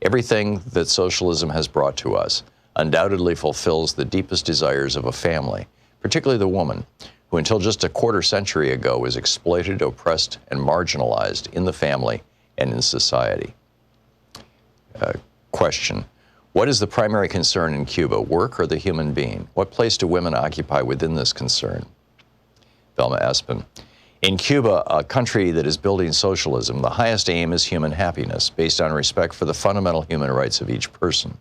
Everything that socialism has brought to us undoubtedly fulfills the deepest desires of a family, particularly the woman, who until just a quarter century ago was exploited, oppressed, and marginalized in the family and in society. Question: what is the primary concern in Cuba, work or the human being? What place do women occupy within this concern? Vilma Espin: in Cuba, a country that is building socialism, the highest aim is human happiness, based on respect for the fundamental human rights of each person.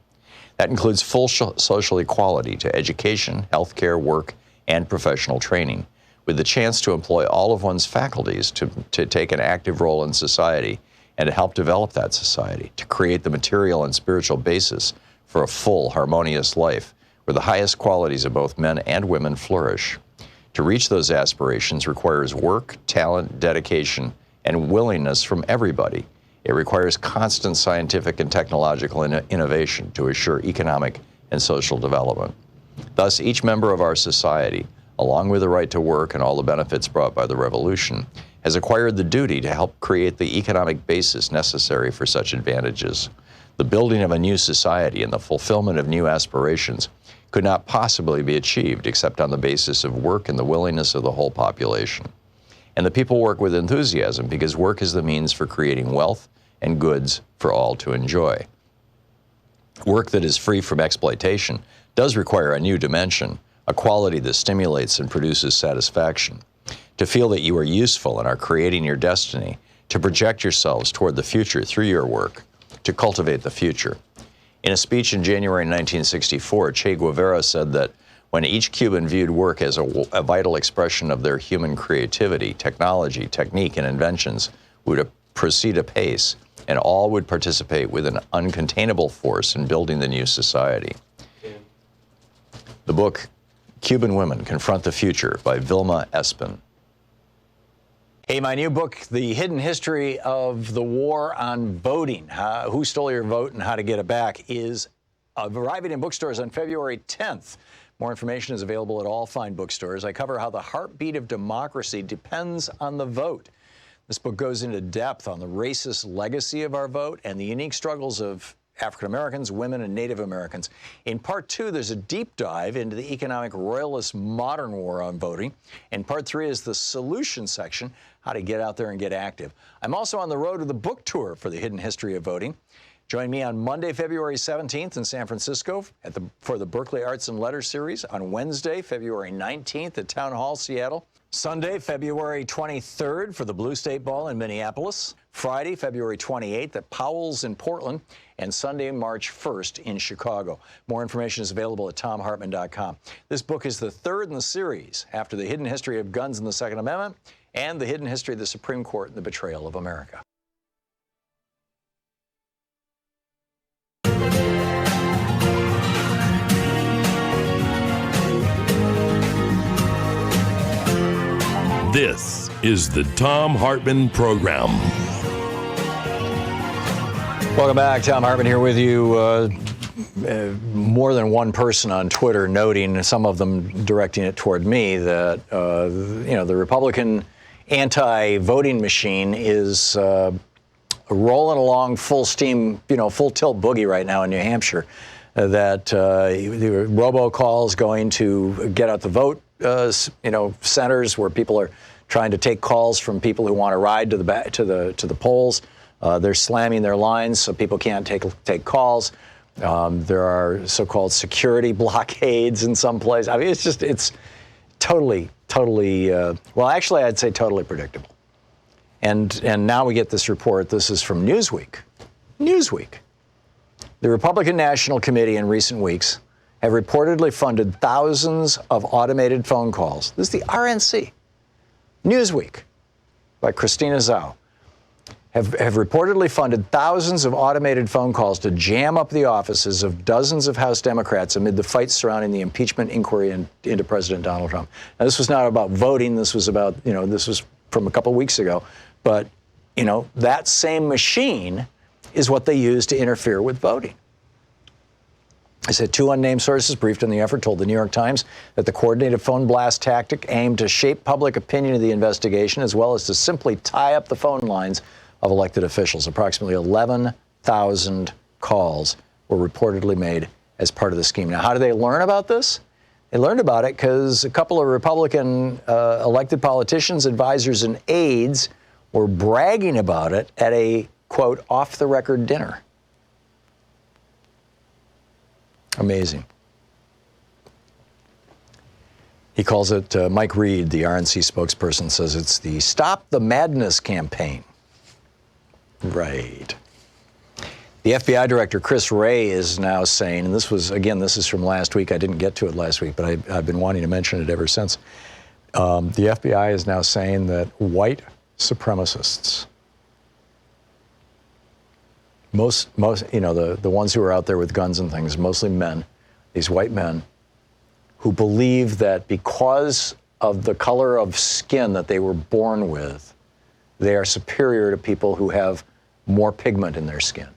That includes full social equality to education, health care, work, and professional training, with the chance to employ all of one's faculties to take an active role in society and to help develop that society, to create the material and spiritual basis for a full, harmonious life where the highest qualities of both men and women flourish. To reach those aspirations requires work, talent, dedication, and willingness from everybody. It requires constant scientific and technological innovation to assure economic and social development. Thus, each member of our society, along with the right to work and all the benefits brought by the revolution, has acquired the duty to help create the economic basis necessary for such advantages. The building of a new society and the fulfillment of new aspirations could not possibly be achieved except on the basis of work and the willingness of the whole population. And the people work with enthusiasm because work is the means for creating wealth and goods for all to enjoy. Work that is free from exploitation does require a new dimension, a quality that stimulates and produces satisfaction. To feel that you are useful and are creating your destiny, to project yourselves toward the future through your work, to cultivate the future. In a speech in January 1964, Che Guevara said that when each Cuban viewed work as a vital expression of their human creativity, technology, technique, and inventions would proceed apace, and all would participate with an uncontainable force in building the new society. The book, Cuban Women Confront the Future by Vilma Espin. Hey, my new book, The Hidden History of the War on Voting, Who Stole Your Vote and How to Get It Back, is arriving in bookstores on February 10th. More information is available at all fine bookstores. I cover how the heartbeat of democracy depends on the vote. This book goes into depth on the racist legacy of our vote and the unique struggles of African Americans, women, and Native Americans. In part 2, there's a deep dive into the economic royalist modern war on voting. And part 3 is the solution section, how to get out there and get active. I'm also on the road to the book tour for The Hidden History of Voting. Join me on Monday, February 17th in San Francisco for the Berkeley Arts and Letters series, on Wednesday, February 19th at Town Hall, Seattle, Sunday, February 23rd for the Blue State Ball in Minneapolis, Friday, February 28th at Powell's in Portland, and Sunday, March 1st in Chicago. More information is available at thomhartmann.com. This book is the third in the series after The Hidden History of Guns and the Second Amendment and The Hidden History of the Supreme Court and the Betrayal of America. This is the Thom Hartmann Program. Welcome back. Thom Hartmann here with you. More than one person on Twitter noting, some of them directing it toward me, that the Republican anti-voting machine is rolling along full steam, full tilt boogie right now in New Hampshire. That the robocalls going to get out the vote, centers where people are trying to take calls from people who want to ride to the polls. They're slamming their lines so people can't take calls. There are so-called security blockades in some places. I mean, it's totally, well, actually, I'd say totally predictable. And now we get this report. This is from Newsweek. The Republican National Committee in recent weeks have reportedly funded thousands of automated phone calls. This is the RNC. Newsweek, by Christina Zhao, have reportedly funded thousands of automated phone calls to jam up the offices of dozens of House Democrats amid the fight surrounding the impeachment inquiry into President Donald Trump. Now, this was not about voting. This was about, this was from a couple weeks ago. But, that same machine is what they use to interfere with voting. I said 2 unnamed sources briefed on the effort told the New York Times that the coordinated phone blast tactic aimed to shape public opinion of the investigation as well as to simply tie up the phone lines of elected officials. Approximately 11,000 calls were reportedly made as part of the scheme. Now, how did they learn about this? They learned about it because a couple of Republican elected politicians, advisors, and aides were bragging about it at a, quote, off-the-record dinner. Amazing. He calls it, Mike Reed, the RNC spokesperson, says it's the Stop the Madness campaign. Right. The FBI director, Chris Wray, is now saying, and this is from last week. I didn't get to it last week, but I've been wanting to mention it ever since. The FBI is now saying that white supremacists, most the ones who are out there with guns and things, mostly men, these white men, who believe that because of the color of skin that they were born with, they are superior to people who have more pigment in their skin,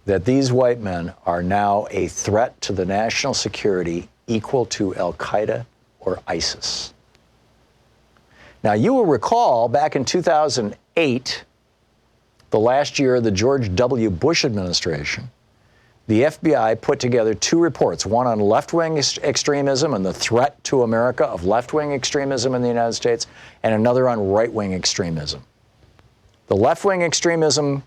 that these white men are now a threat to the national security equal to Al-Qaeda or ISIS. Now, you will recall back in 2008, the last year of the George W. Bush administration, the FBI put together two reports, one on left-wing extremism and the threat to America of left-wing extremism in the United States, and another on right-wing extremism. The left-wing extremism,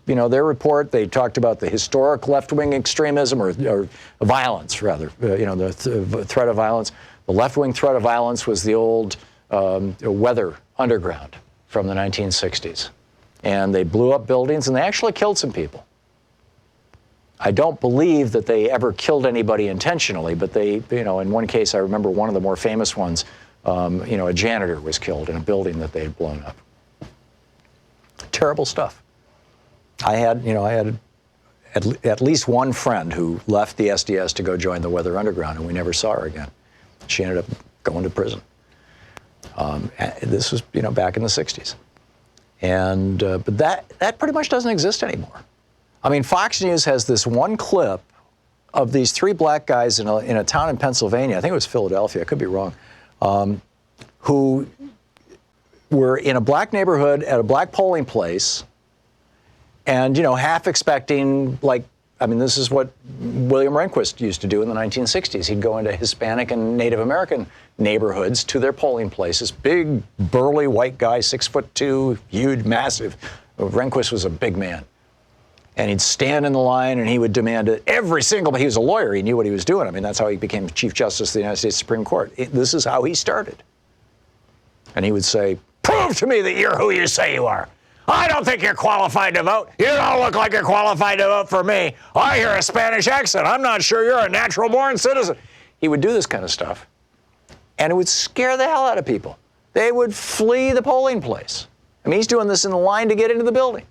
you know, their report, they talked about the historic left-wing extremism, or violence, rather, the threat of violence. The left-wing threat of violence was the old weather underground from the 1960s. And they blew up buildings, and they actually killed some people. I don't believe that they ever killed anybody intentionally, but they, you know, in one case, I remember one of the more famous ones, a janitor was killed in a building that they had blown up. Terrible stuff. I had at least one friend who left the SDS to go join the Weather Underground, and we never saw her again. She ended up going to prison. This was, back in the 60s. And but that pretty much doesn't exist anymore. I mean, Fox News has this one clip of these three black guys in a town in Pennsylvania, I think it was Philadelphia, I could be wrong, who were in a black neighborhood at a black polling place, and, half expecting, this is what William Rehnquist used to do in the 1960s. He'd go into Hispanic and Native American neighborhoods to their polling places. Big, burly white guy, 6'2", huge, massive. Rehnquist was a big man. And he'd stand in the line and he would demand it. He was a lawyer. He knew what he was doing. I mean, that's how he became Chief Justice of the United States Supreme Court. This is how he started. And he would say, "Prove to me that you're who you say you are. I don't think you're qualified to vote. You don't look like you're qualified to vote for me. I hear a Spanish accent. I'm not sure you're a natural-born citizen." He would do this kind of stuff, and it would scare the hell out of people. They would flee the polling place. I mean, he's doing this in the line to get into the building.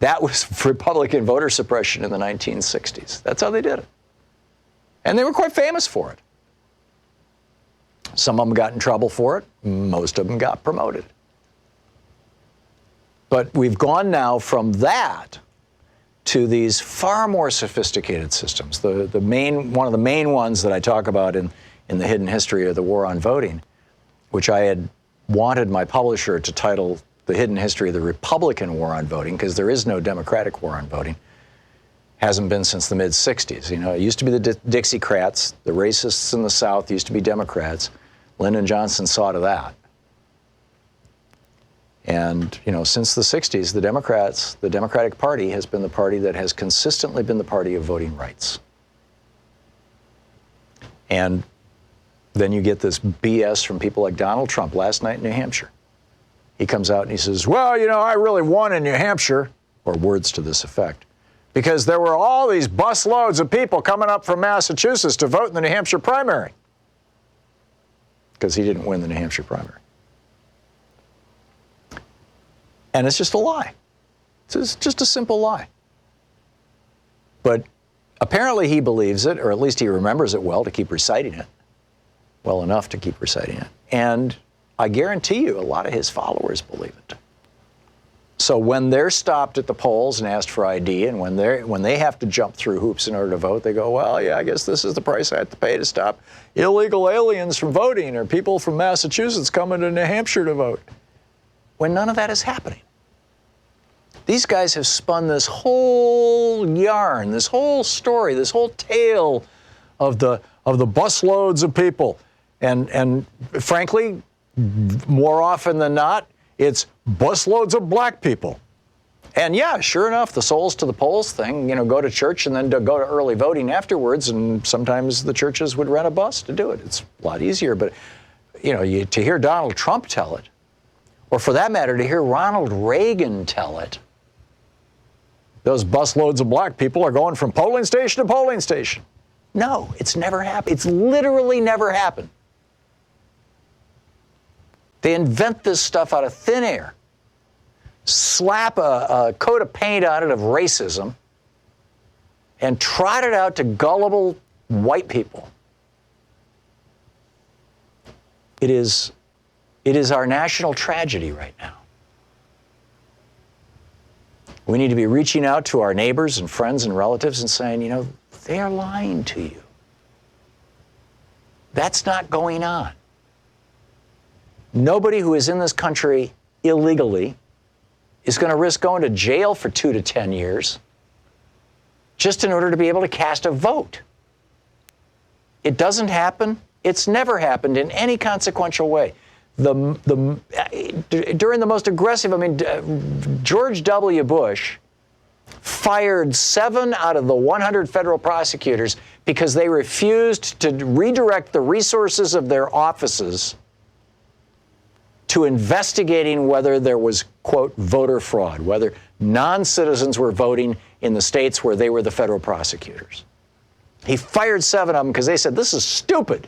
That was Republican voter suppression in the 1960s. That's how they did it. And they were quite famous for it. Some of them got in trouble for it. Most of them got promoted. But we've gone now from that to these far more sophisticated systems. One of the main ones that I talk about in the hidden history of the war on voting, which I had wanted my publisher to title The Hidden History of the Republican War on Voting, because there is no Democratic war on voting. Hasn't been since the mid-'60s. It used to be the Dixiecrats, the racists in the South used to be Democrats. Lyndon Johnson saw to that. And, since the 60s, the Democratic Party has been the party that has consistently been the party of voting rights. And then you get this BS from people like Donald Trump last night in New Hampshire. He comes out and he says, "Well, I really won in New Hampshire," or words to this effect, "because there were all these busloads of people coming up from Massachusetts to vote in the New Hampshire primary." Because he didn't win the New Hampshire primary. And it's just a lie. It's just a simple lie. But apparently he believes it, or at least he remembers it well to keep reciting it. Well enough to keep reciting it. And I guarantee you a lot of his followers believe it. So when they're stopped at the polls and asked for ID, and when they have to jump through hoops in order to vote, they go, "Well, yeah, I guess this is the price I have to pay to stop illegal aliens from voting, or people from Massachusetts coming to New Hampshire to vote." When none of that is happening. These guys have spun this whole yarn, this whole story, this whole tale of the busloads of people. And frankly, more often than not, it's busloads of black people. And yeah, sure enough, the souls to the polls thing, go to church and then go to early voting afterwards, and sometimes the churches would rent a bus to do it. It's a lot easier, but to hear Donald Trump tell it, or for that matter, to hear Ronald Reagan tell it, those busloads of black people are going from polling station to polling station. No, it's never happened. It's literally never happened. They invent this stuff out of thin air, slap a coat of paint on it of racism, and trot it out to gullible white people. It is our national tragedy right now. We need to be reaching out to our neighbors and friends and relatives and saying, you know, they are lying to you. That's not going on. Nobody who is in this country illegally is going to risk going to jail for 2 to 10 years just in order to be able to cast a vote. It doesn't happen. It's never happened in any consequential way. During the most aggressive, George W. Bush fired 7 out of the 100 federal prosecutors because they refused to redirect the resources of their offices to investigating whether there was, quote, voter fraud, whether non-citizens were voting in the states where they were the federal prosecutors. He fired 7 of them because they said, this is stupid,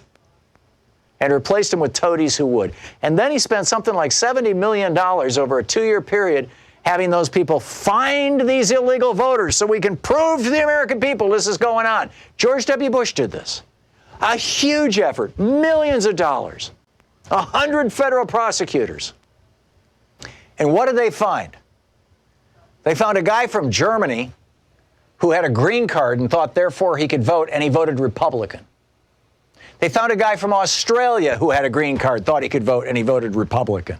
and replaced them with toadies who would. And then he spent something like $70 million over a 2-year period having those people find these illegal voters so we can prove to the American people this is going on. George W. Bush did this. A huge effort, millions of dollars, 100 federal prosecutors. And what did they find? They found a guy from Germany who had a green card and thought therefore he could vote, and he voted Republican. They found a guy from Australia who had a green card, thought he could vote, and he voted Republican.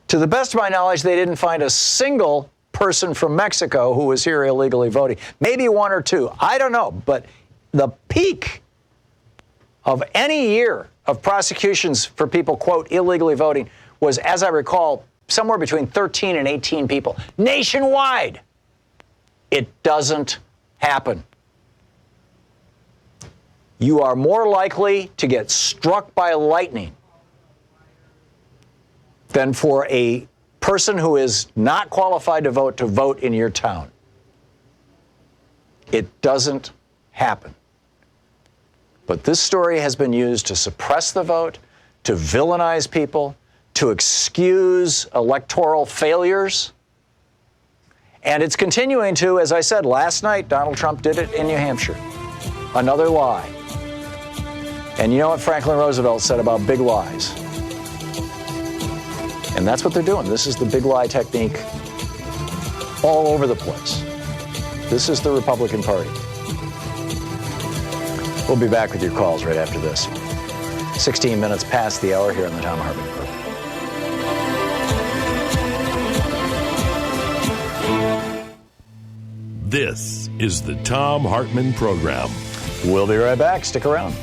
To the best of my knowledge, they didn't find a single person from Mexico who was here illegally voting. Maybe 1 or 2. I don't know. But the peak of any year of prosecutions for people, quote, illegally voting was, as I recall, somewhere between 13 and 18 people nationwide. It doesn't happen. You are more likely to get struck by lightning than for a person who is not qualified to vote in your town. It doesn't happen. But this story has been used to suppress the vote, to villainize people, to excuse electoral failures. And it's continuing to, as I said last night, Donald Trump did it in New Hampshire. Another lie. And you know what Franklin Roosevelt said about big lies? And that's what they're doing. This is the big lie technique all over the place. This is the Republican Party. We'll be back with your calls right after this. 16 minutes past the hour here on the Thom Hartmann Program. This is the Thom Hartmann Program. We'll be right back. Stick around.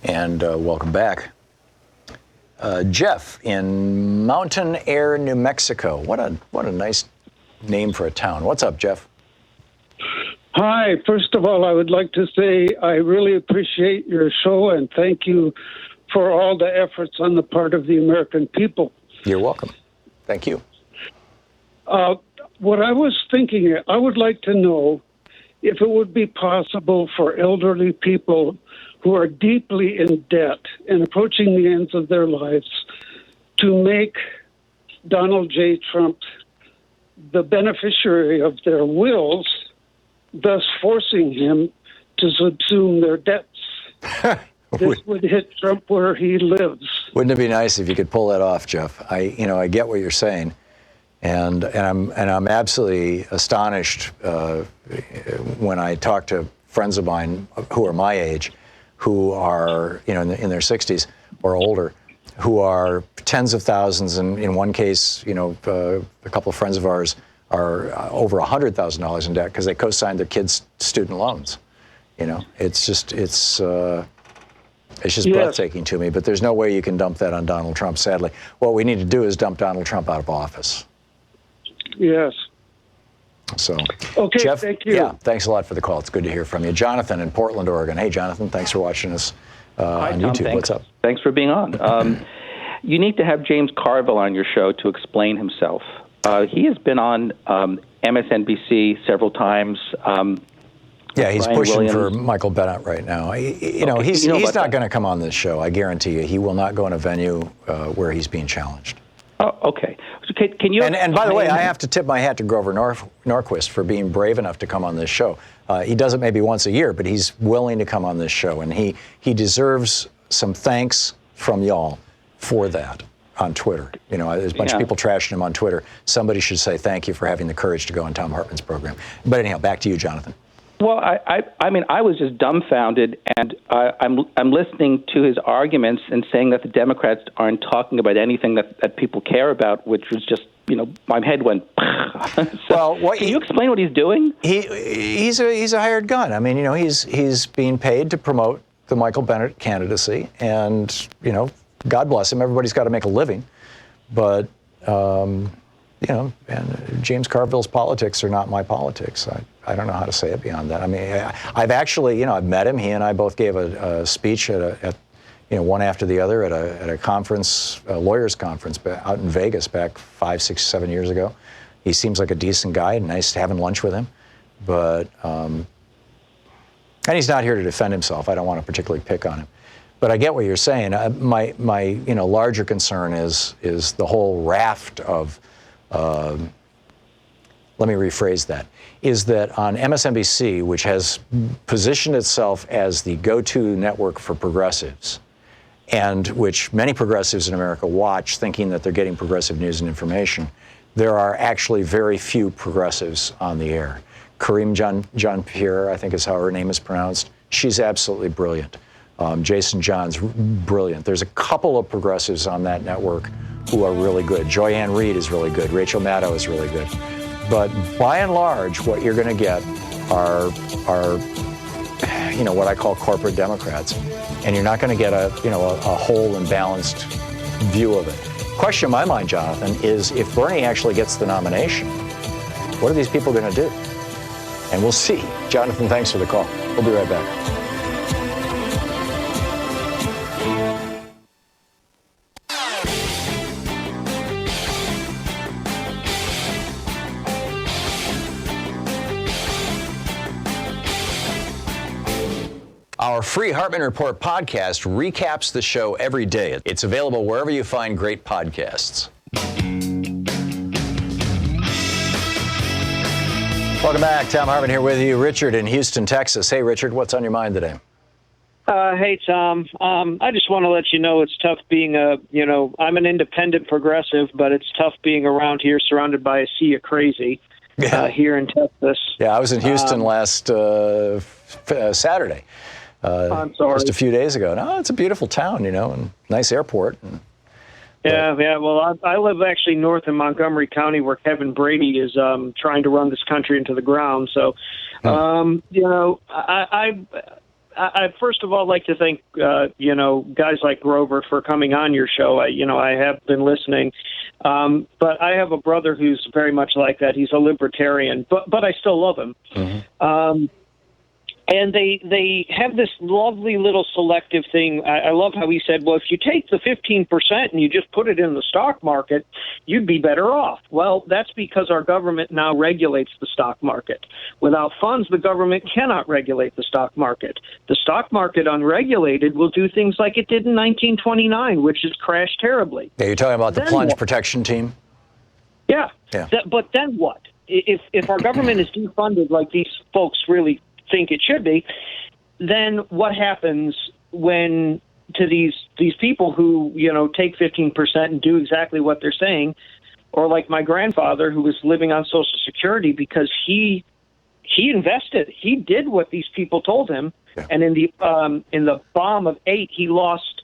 And welcome back. Jeff in Mountain Air, New Mexico. What a nice name for a town. What's up, Jeff? Hi. First of all, I would like to say I really appreciate your show and thank you for all the efforts on the part of the American people. You're welcome. Thank you. What I was thinking, I would like to know if it would be possible for elderly people who are deeply in debt and approaching the ends of their lives to make Donald J. Trump the beneficiary of their wills, thus forcing him to subsume their debts. This would hit Trump where he lives. Wouldn't it be nice if you could pull that off, Jeff? I get what you're saying, and I'm absolutely astonished when I talk to friends of mine who are my age, who are in their 60s or older, who are tens of thousands, and in one case, a couple of friends of ours are over $100,000 in debt because they co-signed their kids' student loans. It's just yes. Breathtaking to me. But there's no way you can dump that on Donald Trump. Sadly, what we need to do is dump Donald Trump out of office. Yes. So, okay, Jeff, thank you. Yeah, thanks a lot for the call. It's good to hear from you. Jonathan in Portland, Oregon. Hey, Jonathan, thanks for watching us on Tom, YouTube. thanks. What's up? Thanks for being on. You need to have James Carville on your show to explain himself. He has been on MSNBC several times Yeah, he's Brian pushing Williams. for Michael Bennett right now. He's not going to come on this show. I guarantee you, he will not go in a venue where he's being challenged. Oh, okay. So can you? And by the way, I have to tip my hat to Grover Norquist for being brave enough to come on this show. He does it maybe once a year, but he's willing to come on this show, and he deserves some thanks from y'all for that on Twitter. You know, there's a bunch of people trashing him on Twitter. Somebody should say thank you for having the courage to go on Thom Hartmann's program. But anyhow, back to you, Jonathan. Well, I mean, I was just dumbfounded, and I'm listening to his arguments and saying that the Democrats aren't talking about anything that people care about, which was just, you know, my head went. So, can you explain what he's doing? He's a hired gun. I mean, you know, he's being paid to promote the Michael Bennett candidacy, and you know, God bless him. Everybody's got to make a living, but you know, and James Carville's politics are not my politics. I don't know how to say it beyond that. I mean, I've actually, you know, I've met him. He and I both gave a speech at you know, one after the other at a conference, a lawyers conference out in Vegas back 5, 6, 7 years ago. He seems like a decent guy. Nice having lunch with him, but and he's not here to defend himself. I don't want to particularly pick on him, but I get what you're saying. My you know, larger concern is the whole raft of. Let me rephrase that, is that on MSNBC, which has positioned itself as the go-to network for progressives, and which many progressives in America watch thinking that they're getting progressive news and information, there are actually very few progressives on the air. Kareem Jean-Pierre, I think is how her name is pronounced, she's absolutely brilliant. Jason John's brilliant. There's a couple of progressives on that network who are really good. Joyanne Reed is really good. Rachel Maddow is really good. But by and large, what you're going to get are you know, what I call corporate Democrats, and you're not going to get a whole and balanced view of it. Question in my mind, Jonathan, is if Bernie actually gets the nomination, what are these people going to do? And we'll see. Jonathan, thanks for the call. We'll be right back. Our free Hartmann Report podcast recaps the show every day. It's available wherever you find great podcasts. Welcome back. Thom Hartmann here with you. Richard in Houston, Texas. Hey, Richard, what's on your mind today? Hey, Tom. I just want to let you know it's tough being I'm an independent progressive, but it's tough being around here surrounded by a sea of crazy here in Texas. Yeah, I was in Houston last Saturday. I'm sorry. Just a few days ago. No, it's a beautiful town, you know, and nice airport. Yeah. Well, I live actually north in Montgomery County, where Kevin Brady is trying to run this country into the ground. So, you know, I first of all like to thank you know, guys like Grover for coming on your show. I have been listening, but I have a brother who's very much like that. He's a libertarian, but I still love him. Mm-hmm. And they have this lovely little selective thing. I love how he said, well, if you take the 15% and you just put it in the stock market, you'd be better off. Well, that's because our government now regulates the stock market. Without funds, the government cannot regulate the stock market. The stock market, unregulated, will do things like it did in 1929, which has crashed terribly. Yeah, you're talking about the plunge protection team? Yeah. But then what? If our government is defunded like these folks really think it should be, then what happens when to these people who, you know, take 15% and do exactly what they're saying, or like my grandfather who was living on Social Security because he invested, he did what these people told him, and in the bomb of 8 he lost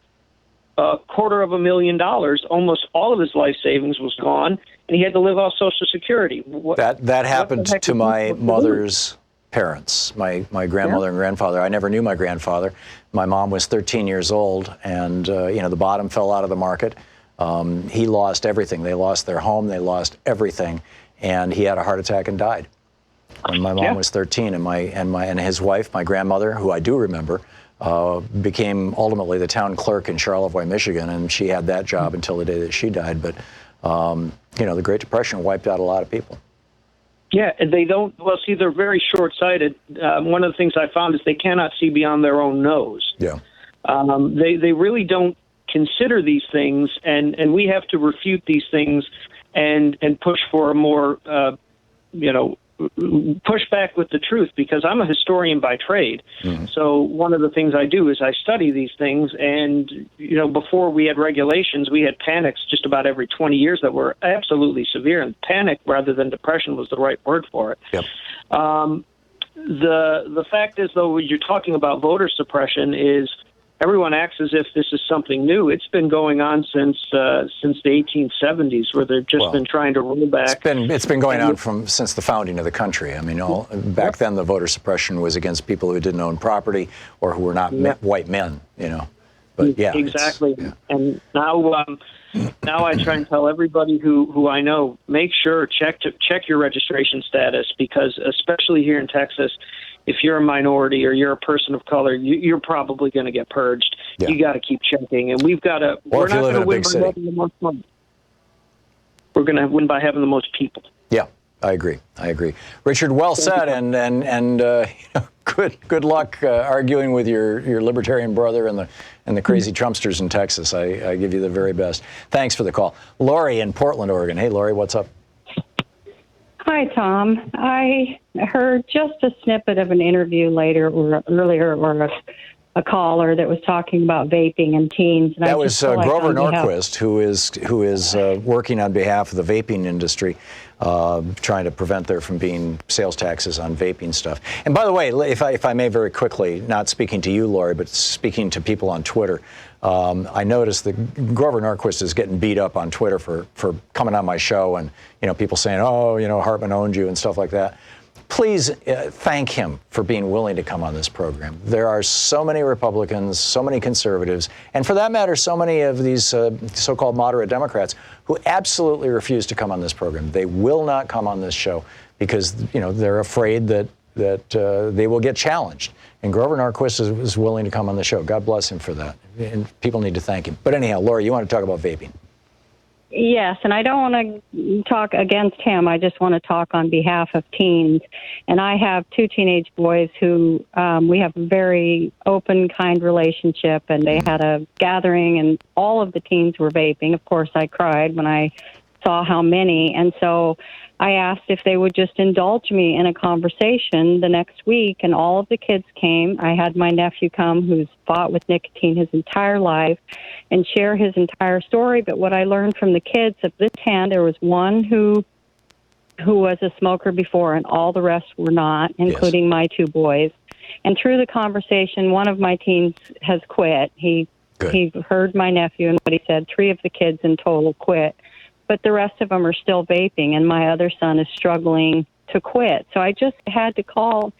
$250,000. Almost all of his life savings was gone, and he had to live off Social Security. That happened to my mother's parents, my grandmother and grandfather. I never knew my grandfather. My mom was 13 years old, and you know, the bottom fell out of the market. He lost everything. They lost their home. They lost everything, and he had a heart attack and died when my mom was 13. And his wife, my grandmother, who I do remember, became ultimately the town clerk in Charlevoix, Michigan, and she had that job until the day that she died. But you know, the Great Depression wiped out a lot of people. Yeah, they don't. Well, see, they're very short-sighted. One of the things I found is they cannot see beyond their own nose. Yeah. They really don't consider these things, and we have to refute these things and push for a more, push back with the truth, because I'm a historian by trade. Mm-hmm. So one of the things I do is I study these things, and, before we had regulations, we had panics just about every 20 years that were absolutely severe, and panic rather than depression was the right word for it. Yep. The fact is, though, when you're talking about voter suppression, is everyone acts as if this is something new. It's been going on since the 1870s, where they've just been trying to roll back. It's been going on since the founding of the country. I mean, back then the voter suppression was against people who didn't own property or who were not white men. But yeah, exactly. And now I try and tell everybody who I know, make sure check your registration status, because especially here in Texas, if you're a minority or you're a person of color, you're probably going to get purged. Yeah. You got to keep checking, and we've got to. We're not going to win by having the most money. We're going to win by having the most people. Yeah, I agree. Richard, well said, and good luck arguing with your libertarian brother and the crazy Trumpsters in Texas. I give you the very best. Thanks for the call, Lori in Portland, Oregon. Hey, Lori, what's up? Hi, Tom. I heard just a snippet of an interview earlier, or a caller that was talking about vaping and teens. And that was Grover Norquist, who is working on behalf of the vaping industry, trying to prevent there from being sales taxes on vaping stuff. And by the way, if I may very quickly, not speaking to you, Lori, but speaking to people on Twitter, I noticed that Grover Norquist is getting beat up on Twitter for coming on my show, and people saying, Hartmann owned you and stuff like that. Please thank him for being willing to come on this program. There are so many Republicans, so many conservatives, and for that matter, so many of these so-called moderate Democrats who absolutely refuse to come on this program. They will not come on this show because they're afraid that they will get challenged. And Grover Norquist is willing to come on the show. God bless him for that. And people need to thank him. But anyhow, Lori, you want to talk about vaping? Yes, and I don't want to talk against him. I just want to talk on behalf of teens. And I have two teenage boys who we have a very open, kind relationship. And they had a gathering, and all of the teens were vaping. Of course, I cried when I saw how many. And so I asked if they would just indulge me in a conversation the next week, and all of the kids came. I had my nephew come, who's fought with nicotine his entire life, and share his entire story. But what I learned from the kids, of the 10, there was one who was a smoker before, and all the rest were not, including my two boys. And through the conversation, one of my teens has quit. He heard my nephew and what he said. 3 of the kids in total quit. But the rest of them are still vaping, and my other son is struggling to quit. So I just had to call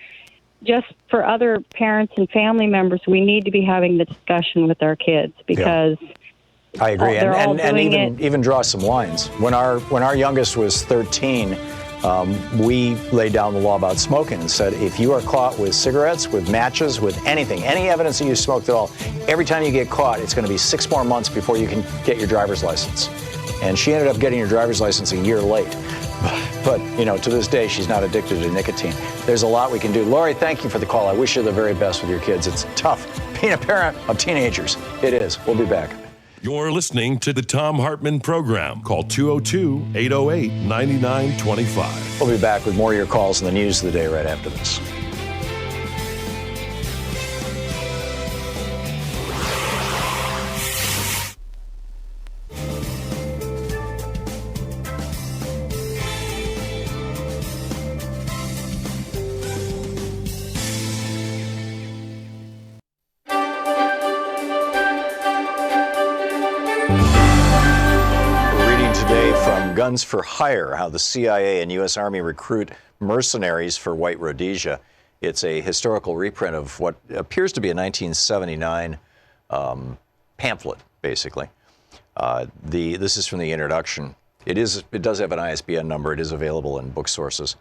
just for other parents and family members. We need to be having the discussion with our kids, because I agree, and even draw some lines. When our youngest was 13, we laid down the law about smoking and said, if you are caught with cigarettes, with matches, with anything, any evidence that you smoked at all, every time you get caught, it's going to be 6 more months before you can get your driver's license. And she ended up getting her driver's license a year late. But to this day, she's not addicted to nicotine. There's a lot we can do. Lori, thank you for the call. I wish you the very best with your kids. It's tough being a parent of teenagers. It is. We'll be back. You're listening to the Thom Hartmann Program. Call 202-808-9925. We'll be back with more of your calls and the news of the day right after this. Guns for Hire, how the CIA and U.S. Army recruit mercenaries for white Rhodesia. It's a historical reprint of what appears to be a 1979 pamphlet, basically. This is from the introduction. It does have an ISBN number. It is available in book sources.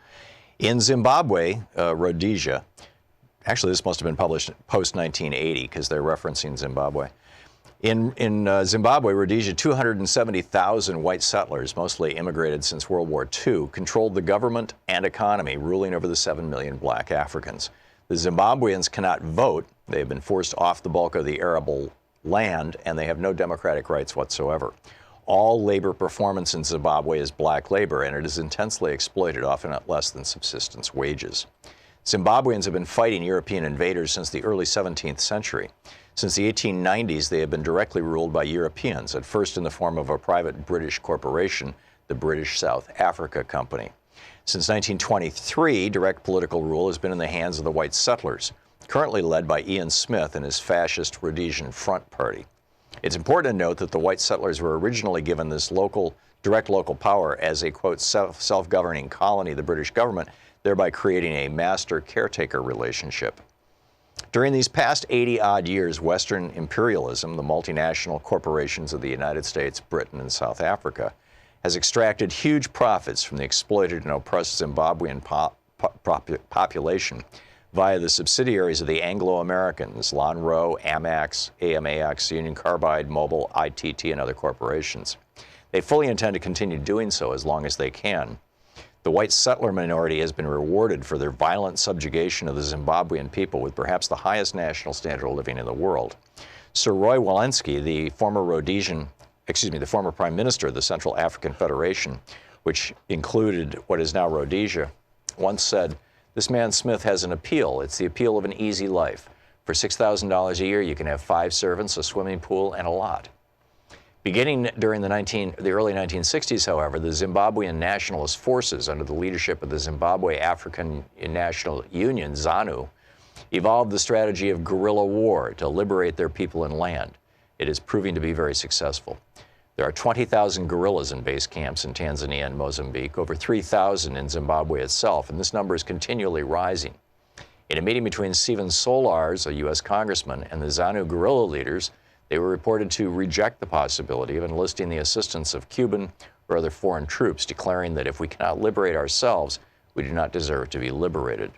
In Zimbabwe, Rhodesia, actually this must have been published post-1980 because they're referencing Zimbabwe. In Zimbabwe, Rhodesia, 270,000 white settlers, mostly immigrated since World War II, controlled the government and economy, ruling over the 7 million black Africans. The Zimbabweans cannot vote. They have been forced off the bulk of the arable land, and they have no democratic rights whatsoever. All labor performance in Zimbabwe is black labor, and it is intensely exploited, often at less than subsistence wages. Zimbabweans have been fighting European invaders since the early 17th century. Since the 1890s, they have been directly ruled by Europeans, at first in the form of a private British corporation, the British South Africa Company. Since 1923, direct political rule has been in the hands of the white settlers, currently led by Ian Smith and his fascist Rhodesian Front Party. It's important to note that the white settlers were originally given this direct local power as a, quote, self-governing colony of the British government, thereby creating a master-caretaker relationship. During these past 80-odd years, Western imperialism, the multinational corporations of the United States, Britain, and South Africa, has extracted huge profits from the exploited and oppressed Zimbabwean population via the subsidiaries of the Anglo-Americans, Lonrho, Amax, AMAX, Union Carbide, Mobil, ITT, and other corporations. They fully intend to continue doing so as long as they can. The white settler minority has been rewarded for their violent subjugation of the Zimbabwean people with perhaps the highest national standard of living in the world. Sir Roy Walensky, the former Prime Minister of the Central African Federation, which included what is now Rhodesia, once said, "This man Smith has an appeal. It's the appeal of an easy life. For $6,000 a year, you can have 5 servants, a swimming pool, and a lot." Beginning during the early 1960s, however, the Zimbabwean nationalist forces under the leadership of the Zimbabwe African National Union, ZANU, evolved the strategy of guerrilla war to liberate their people and land. It is proving to be very successful. There are 20,000 guerrillas in base camps in Tanzania and Mozambique, over 3,000 in Zimbabwe itself, and this number is continually rising. In a meeting between Stephen Solars, a U.S. congressman, and the ZANU guerrilla leaders, they were reported to reject the possibility of enlisting the assistance of Cuban or other foreign troops, declaring that if we cannot liberate ourselves, we do not deserve to be liberated.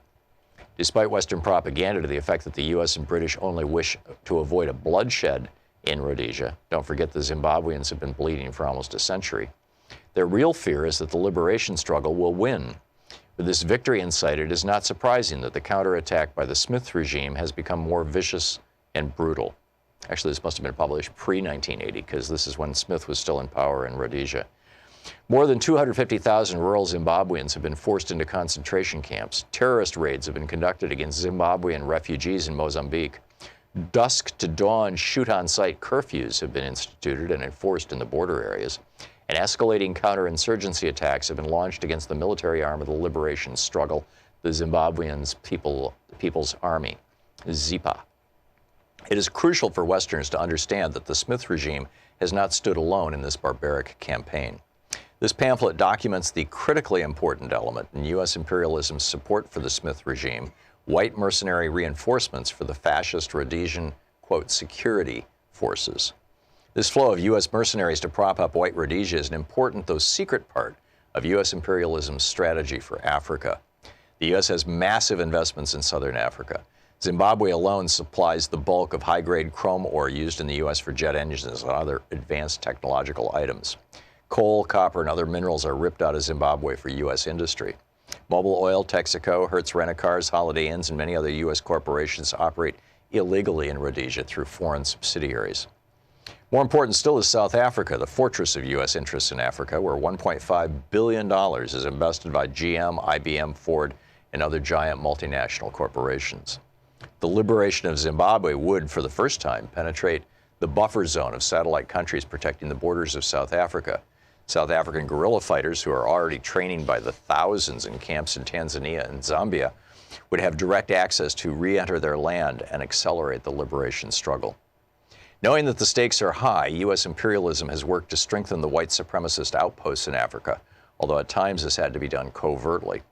Despite Western propaganda to the effect that the U.S. and British only wish to avoid a bloodshed in Rhodesia, don't forget the Zimbabweans have been bleeding for almost a century, their real fear is that the liberation struggle will win. With this victory in sight, it is not surprising that the counterattack by the Smith regime has become more vicious and brutal. Actually, this must have been published pre-1980, because this is when Smith was still in power in Rhodesia. More than 250,000 rural Zimbabweans have been forced into concentration camps. Terrorist raids have been conducted against Zimbabwean refugees in Mozambique. Dusk to dawn shoot-on-sight curfews have been instituted and enforced in the border areas. And escalating counterinsurgency attacks have been launched against the military arm of the liberation struggle, the Zimbabwean People's Army, ZIPA. It is crucial for Westerners to understand that the Smith regime has not stood alone in this barbaric campaign. This pamphlet documents the critically important element in U.S. imperialism's support for the Smith regime, white mercenary reinforcements for the fascist Rhodesian, quote, security forces. This flow of U.S. mercenaries to prop up white Rhodesia is an important, though secret, part of U.S. imperialism's strategy for Africa. The U.S. has massive investments in southern Africa. Zimbabwe alone supplies the bulk of high-grade chrome ore used in the U.S. for jet engines and other advanced technological items. Coal, copper, and other minerals are ripped out of Zimbabwe for U.S. industry. Mobil Oil, Texaco, Hertz Rent-A-Cars, Holiday Inns, and many other U.S. corporations operate illegally in Rhodesia through foreign subsidiaries. More important still is South Africa, the fortress of U.S. interests in Africa, where $1.5 billion is invested by GM, IBM, Ford, and other giant multinational corporations. The liberation of Zimbabwe would, for the first time, penetrate the buffer zone of satellite countries protecting the borders of South Africa. South African guerrilla fighters, who are already training by the thousands in camps in Tanzania and Zambia, would have direct access to re-enter their land and accelerate the liberation struggle. Knowing that the stakes are high, U.S. imperialism has worked to strengthen the white supremacist outposts in Africa, although at times this had to be done covertly.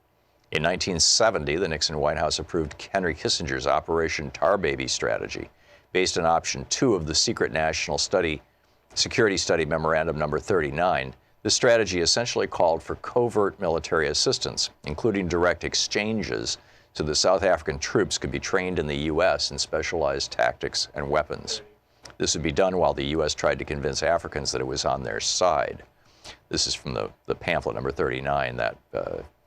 In 1970, the Nixon White House approved Henry Kissinger's Operation Tar Baby strategy, based on Option 2 of the Secret National Security Study Memorandum Number 39. This strategy essentially called for covert military assistance, including direct exchanges, so the South African troops could be trained in the U.S. in specialized tactics and weapons. This would be done while the U.S. tried to convince Africans that it was on their side. This is from the pamphlet number 39, that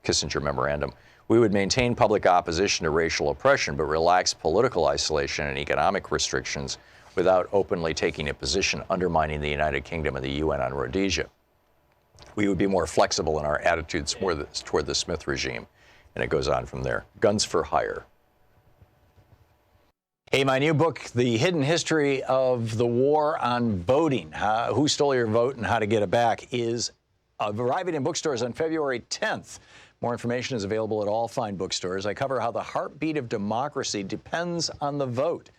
Kissinger memorandum. We would maintain public opposition to racial oppression, but relax political isolation and economic restrictions without openly taking a position undermining the United Kingdom and the UN on Rhodesia. We would be more flexible in our attitudes toward the Smith regime. And it goes on from there. Guns for hire. Hey, my new book, The Hidden History of the War on Voting, Who Stole Your Vote and How to Get It Back, is arriving in bookstores on February 10th. More information is available at all fine bookstores. I cover how the heartbeat of democracy depends on the vote.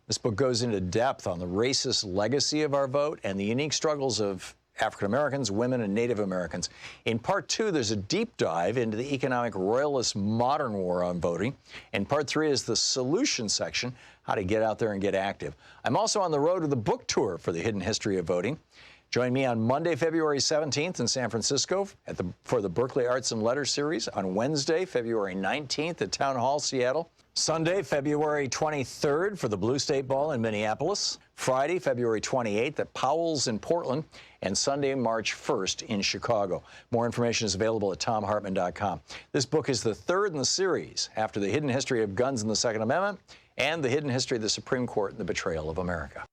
This book goes into depth on the racist legacy of our vote and the unique struggles of African Americans, women, and Native Americans. In part 2, there's a deep dive into the economic royalist modern war on voting. And part 3 is the solution section, how to get out there and get active. I'm also on the road to the book tour for The Hidden History of Voting. Join me on Monday, February 17th in San Francisco for the Berkeley Arts and Letters series, on Wednesday, February 19th at Town Hall, Seattle, Sunday, February 23rd for the Blue State Ball in Minneapolis, Friday, February 28th at Powell's in Portland, and Sunday, March 1st in Chicago. More information is available at thomhartmann.com. This book is the third in the series, after The Hidden History of Guns and the Second Amendment and The Hidden History of the Supreme Court and the Betrayal of America.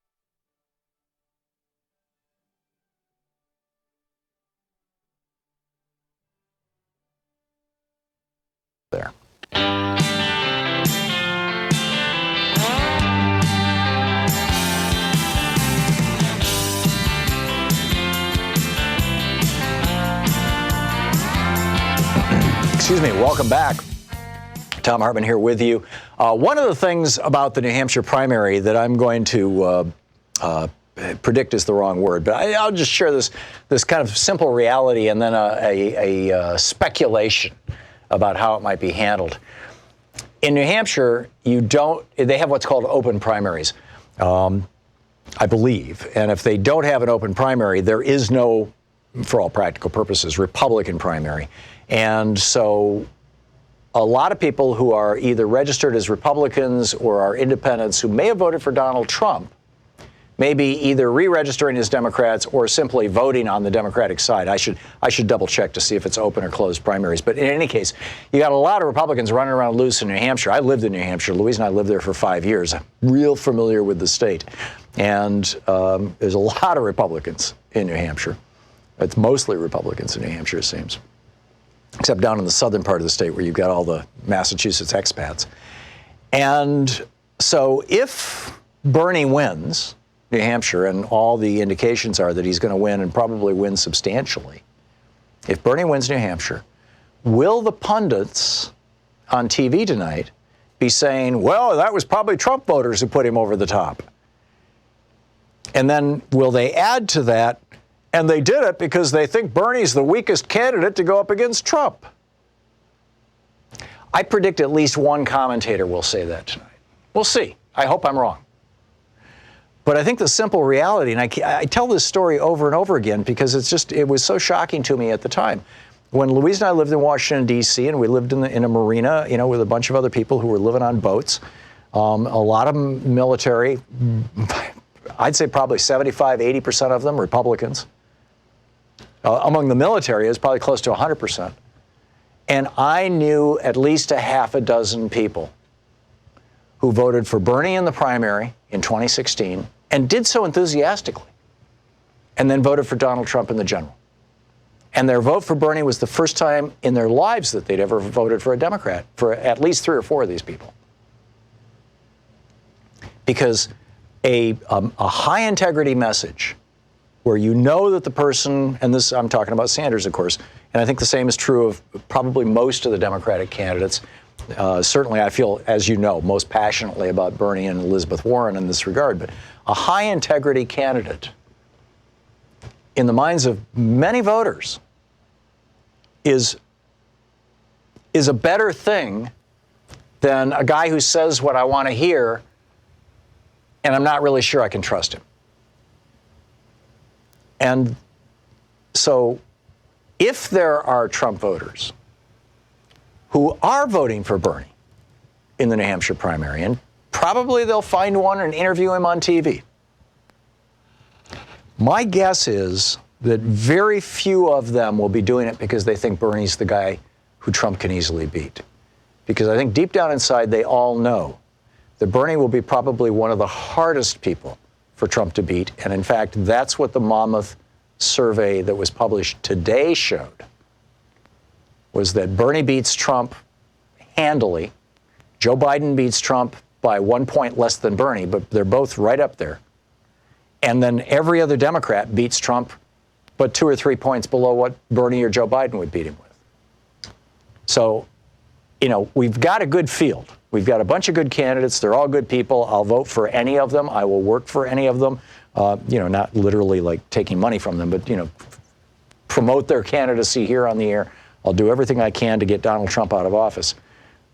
There. Excuse me, welcome back. Thom Hartmann here with you. One of the things about the New Hampshire primary that I'm going to predict is the wrong word, but I'll just share this kind of simple reality and then a speculation about how it might be handled. In New Hampshire, they have what's called open primaries, I believe. And if they don't have an open primary, there is no, for all practical purposes, Republican primary. And so a lot of people who are either registered as Republicans or are independents who may have voted for Donald Trump may be either re-registering as Democrats or simply voting on the Democratic side. I should double check to see if it's open or closed primaries. But in any case, you got a lot of Republicans running around loose in New Hampshire. I lived in New Hampshire. Louise and I lived there for 5 years. I'm real familiar with the state. And there's a lot of Republicans in New Hampshire. It's mostly Republicans in New Hampshire, it seems. Except down in the southern part of the state where you've got all the Massachusetts expats. And so if Bernie wins New Hampshire, and all the indications are that he's going to win and probably win substantially, if Bernie wins New Hampshire, will the pundits on TV tonight be saying, well, that was probably Trump voters who put him over the top? And then will they add to that, and they did it because they think Bernie's the weakest candidate to go up against Trump? I predict at least one commentator will say that tonight. We'll see. I hope I'm wrong. But I think the simple reality, and I tell this story over and over again because it was so shocking to me at the time. When Louise and I lived in Washington, D.C., and we lived in a marina, with a bunch of other people who were living on boats, a lot of them military, I'd say probably 75, 80% of them Republicans. Among the military, it was probably close to 100%. And I knew at least a half a dozen people who voted for Bernie in the primary in 2016 and did so enthusiastically, and then voted for Donald Trump in the general. And their vote for Bernie was the first time in their lives that they'd ever voted for a Democrat, for at least 3 or 4 of these people. Because a high integrity message where you know that the person, and this I'm talking about Sanders, of course, and I think the same is true of probably most of the Democratic candidates. Certainly, I feel, as you know, most passionately about Bernie and Elizabeth Warren in this regard. But a high-integrity candidate, in the minds of many voters, is a better thing than a guy who says what I want to hear, and I'm not really sure I can trust him. And so, if there are Trump voters who are voting for Bernie in the New Hampshire primary, and probably they'll find one and interview him on TV. My guess is that very few of them will be doing it because they think Bernie's the guy who Trump can easily beat. Because I think deep down inside, they all know that Bernie will be probably one of the hardest people for Trump to beat. And in fact, that's what the Monmouth survey that was published today showed, was that Bernie beats Trump handily. Joe Biden beats Trump by 1 point less than Bernie, but they're both right up there. And then every other Democrat beats Trump, but 2 or 3 points below what Bernie or Joe Biden would beat him with. So, you know, we've got a good field. We've got a bunch of good candidates. They're all good people. I'll vote for any of them. I will work for any of them. You know, not literally like taking money from them, but, you know, promote their candidacy here on the air. I'll do everything I can to get Donald Trump out of office.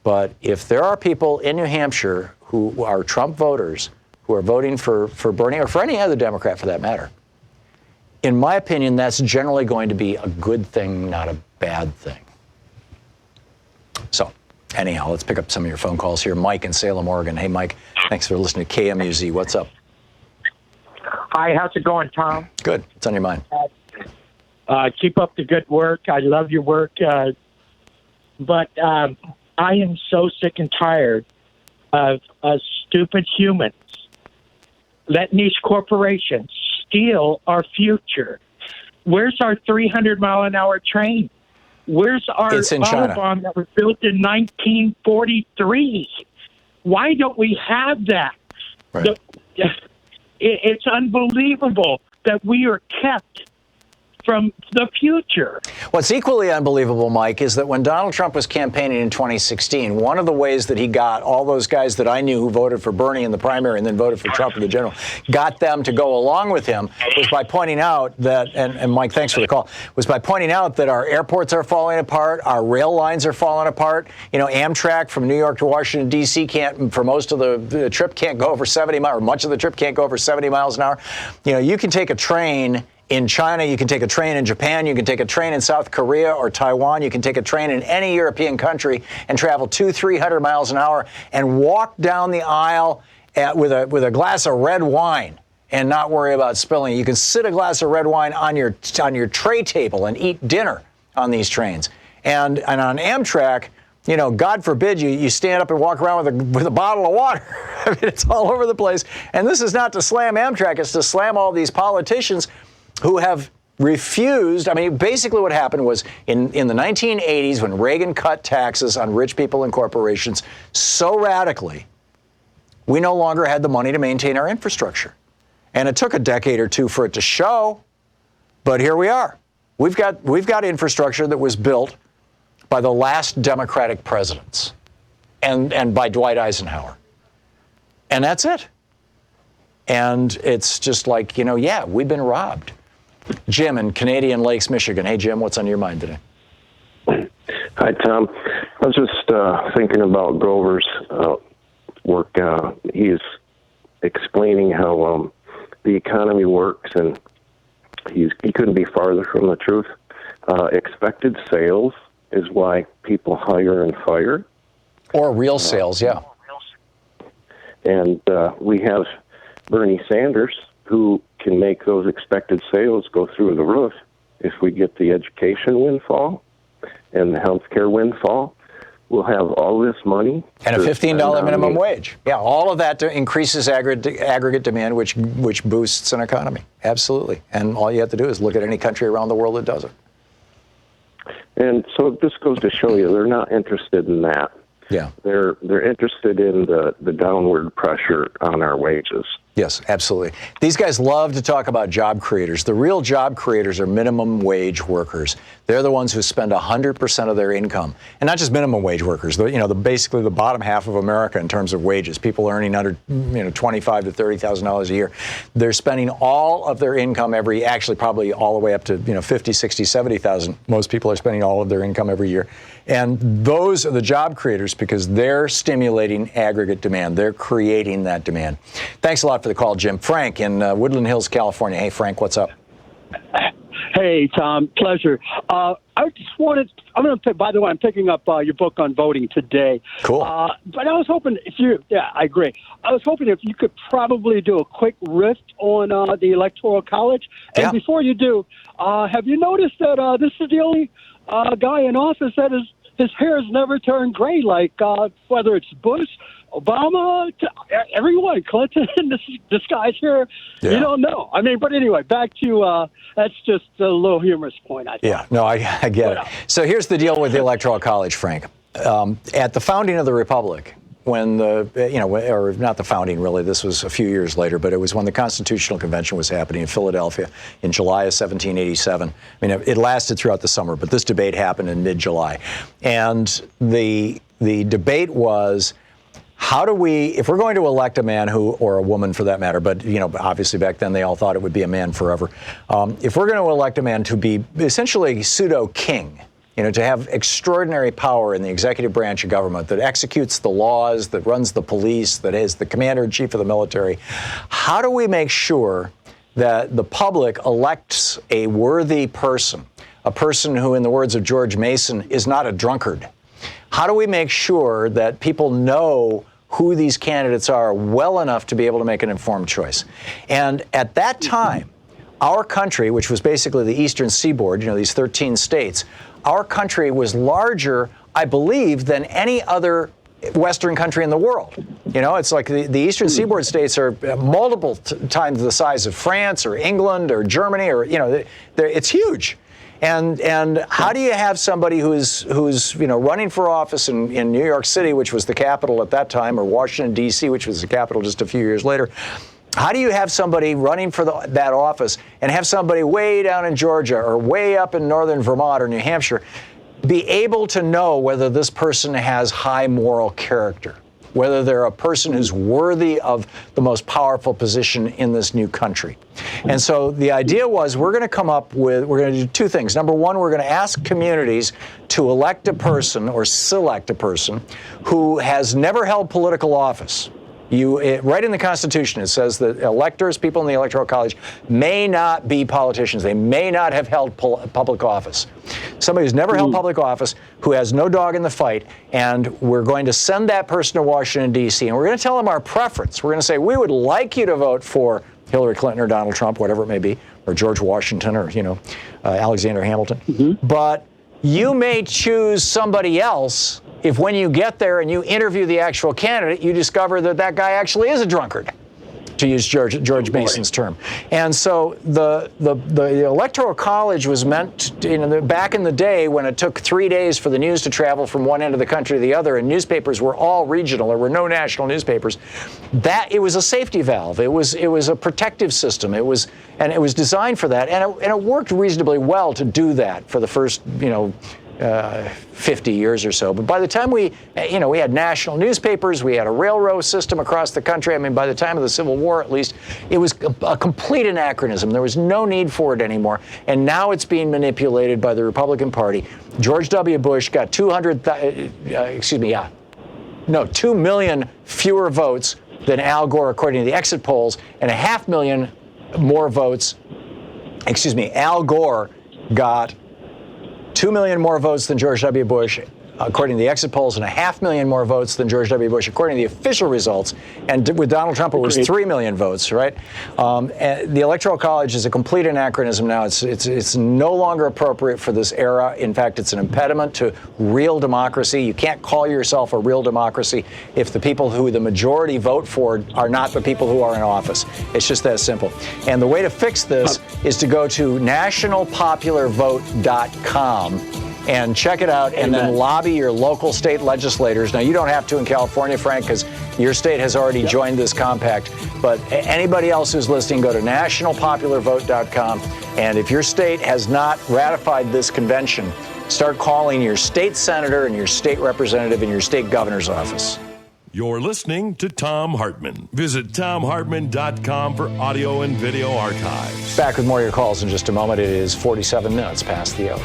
But if there are people in New Hampshire who are Trump voters who are voting for Bernie or for any other Democrat for that matter, in my opinion, that's generally going to be a good thing, not a bad thing. So, anyhow, let's pick up some of your phone calls here. Mike in Salem, Oregon. Hey, Mike, thanks for listening to KMUZ. What's up? Hi, how's it going, Tom? Good. What's on your mind? Keep up the good work. I love your work. But I am so sick and tired of stupid humans letting these corporations steal our future. Where's our 300-mile-an-hour train? Where's our Autobahn that was built in 1943? Why don't we have that? Right. It's unbelievable that we are kept from the future. What's equally unbelievable, Mike, is that when Donald Trump was campaigning in 2016, one of the ways that he got all those guys that I knew who voted for Bernie in the primary and then voted for Trump in the general, got them to go along with him was by pointing out that, and Mike, thanks for the call, was by pointing out that our airports are falling apart, our rail lines are falling apart. You know, Amtrak from New York to Washington, D.C. can't, for most of the trip, can't go over 70 miles, or much of the trip can't go over 70 miles an hour. You know, you can take a train in China, you can take a train in Japan, you can take a train in South Korea or Taiwan, you can take a train in any European country and travel 200-300 miles an hour and walk down the aisle with a glass of red wine and not worry about spilling. You can sit a glass of red wine on your tray table and eat dinner on these trains. And on Amtrak, you know, God forbid you stand up and walk around with a bottle of water. I mean, it's all over the place. And this is not to slam Amtrak, it's to slam all these politicians who have refused. I mean, basically what happened was in the 1980s when Reagan cut taxes on rich people and corporations so radically, we no longer had the money to maintain our infrastructure. And it took a decade or two for it to show, but here we are. We've got infrastructure that was built by the last Democratic presidents and by Dwight Eisenhower. And that's it. And it's just like, you know, yeah, we've been robbed. Jim in Canadian Lakes, Michigan. Hey, Jim, what's on your mind today? Hi, Tom. I was just thinking about Grover's work. He is explaining how the economy works, and he couldn't be farther from the truth. Expected sales is why people hire and fire. Or real sales, yeah. And we have Bernie Sanders, who can make those expected sales go through the roof if we get the education windfall and the healthcare windfall. We'll have all this money. And a $15 minimum wage. Yeah, all of that increases aggregate demand, which boosts an economy. Absolutely. And all you have to do is look at any country around the world that does it. And so this goes to show you they're not interested in that. Yeah. They're interested in the downward pressure on our wages. Yes, absolutely. These guys love to talk about job creators. The real job creators are minimum wage workers. They're the ones who spend 100% of their income, and not just minimum wage workers. Basically the bottom half of America in terms of wages. People earning under $25,000 to $30,000 a year. They're spending all of their income probably all the way up to 50, 60, 70,000. Most people are spending all of their income every year, and those are the job creators because they're stimulating aggregate demand. They're creating that demand. Thanks a lot for the call, Jim. Frank in Woodland Hills, California. Hey, Frank, what's up? Hey, Hey, Tom. Pleasure. I just wanted. By the way, I'm picking up your book on voting today. Cool. But I was hoping I agree. I was hoping if you could probably do a quick riff on the Electoral College. And before you do, have you noticed that this is the only guy in office that his hair has never turned gray, like whether it's Bush, Obama, everyone, Clinton, this guy's here. Yeah. You don't know. I mean, but anyway, back to that's just a little humorous point, I think. Yeah, no, I get it. So here's the deal with the Electoral College, Frank. At the founding of the Republic, when or not the founding really, this was a few years later, but it was when the Constitutional Convention was happening in Philadelphia in July of 1787. I mean, it lasted throughout the summer, but this debate happened in mid-July. And the debate was, how do we, if we're going to elect a man or a woman for that matter, but obviously back then they all thought it would be a man forever. If we're going to elect a man to be essentially pseudo-king, to have extraordinary power in the executive branch of government that executes the laws, that runs the police, that is the commander-in-chief of the military, how do we make sure that the public elects a worthy person, a person who, in the words of George Mason, is not a drunkard? How do we make sure that people know who these candidates are well enough to be able to make an informed choice? And at that time, our country, which was basically the Eastern Seaboard, these 13 states, our country was larger, I believe, than any other Western country in the world. It's like the Eastern Seaboard states are multiple times the size of France or England or Germany, or it's huge. And how do you have somebody who's running for office in New York City, which was the capital at that time, or Washington, D.C., which was the capital just a few years later? How do you have somebody running for that office and have somebody way down in Georgia or way up in northern Vermont or New Hampshire be able to know whether this person has high moral character, whether they're a person who's worthy of the most powerful position in this new country? And so the idea was we're going to do two things. Number one, we're going to ask communities to elect a person or select a person who has never held political office. Right in the Constitution, it says that electors, people in the Electoral College, may not be politicians. They may not have held public office. Somebody who's never held public office, who has no dog in the fight, and we're going to send that person to Washington, D.C., and we're going to tell them our preference. We're going to say, we would like you to vote for Hillary Clinton or Donald Trump, whatever it may be, or George Washington or, Alexander Hamilton. But you may choose somebody else if when you get there and you interview the actual candidate, you discover that guy actually is a drunkard, to use George Mason's term. And so the Electoral College was meant, back in the day when it took 3 days for the news to travel from one end of the country to the other, and newspapers were all regional, there were no national newspapers, that it was a safety valve. It was a protective system. It was designed for that, and it worked reasonably well to do that for the first 50 years or so. But by the time we had national newspapers, we had a railroad system across the country. I mean, by the time of the Civil War, at least, it was a complete anachronism. There was no need for it anymore. And now it's being manipulated by the Republican Party. George W. Bush got 2 million fewer votes than Al Gore, according to the exit polls, and 500,000 more votes. Al Gore got 2 million more votes than George W. Bush, according to the exit polls, and 500,000 more votes than George W. Bush, according to the official results. And with Donald Trump, it was 3 million votes, right? The Electoral College is a complete anachronism now. It's no longer appropriate for this era. In fact, it's an impediment to real democracy. You can't call yourself a real democracy if the people who the majority vote for are not the people who are in office. It's just that simple. And the way to fix this is to go to nationalpopularvote.com and check it out, and then lobby your local state legislators. Now, you don't have to in California, Frank, because your state has already joined this compact. But anybody else who's listening, go to nationalpopularvote.com. And if your state has not ratified this convention, start calling your state senator and your state representative and your state governor's office. You're listening to Thom Hartmann. Visit thomhartmann.com for audio and video archives. Back with more of your calls in just a moment. It is 47 minutes past the hour.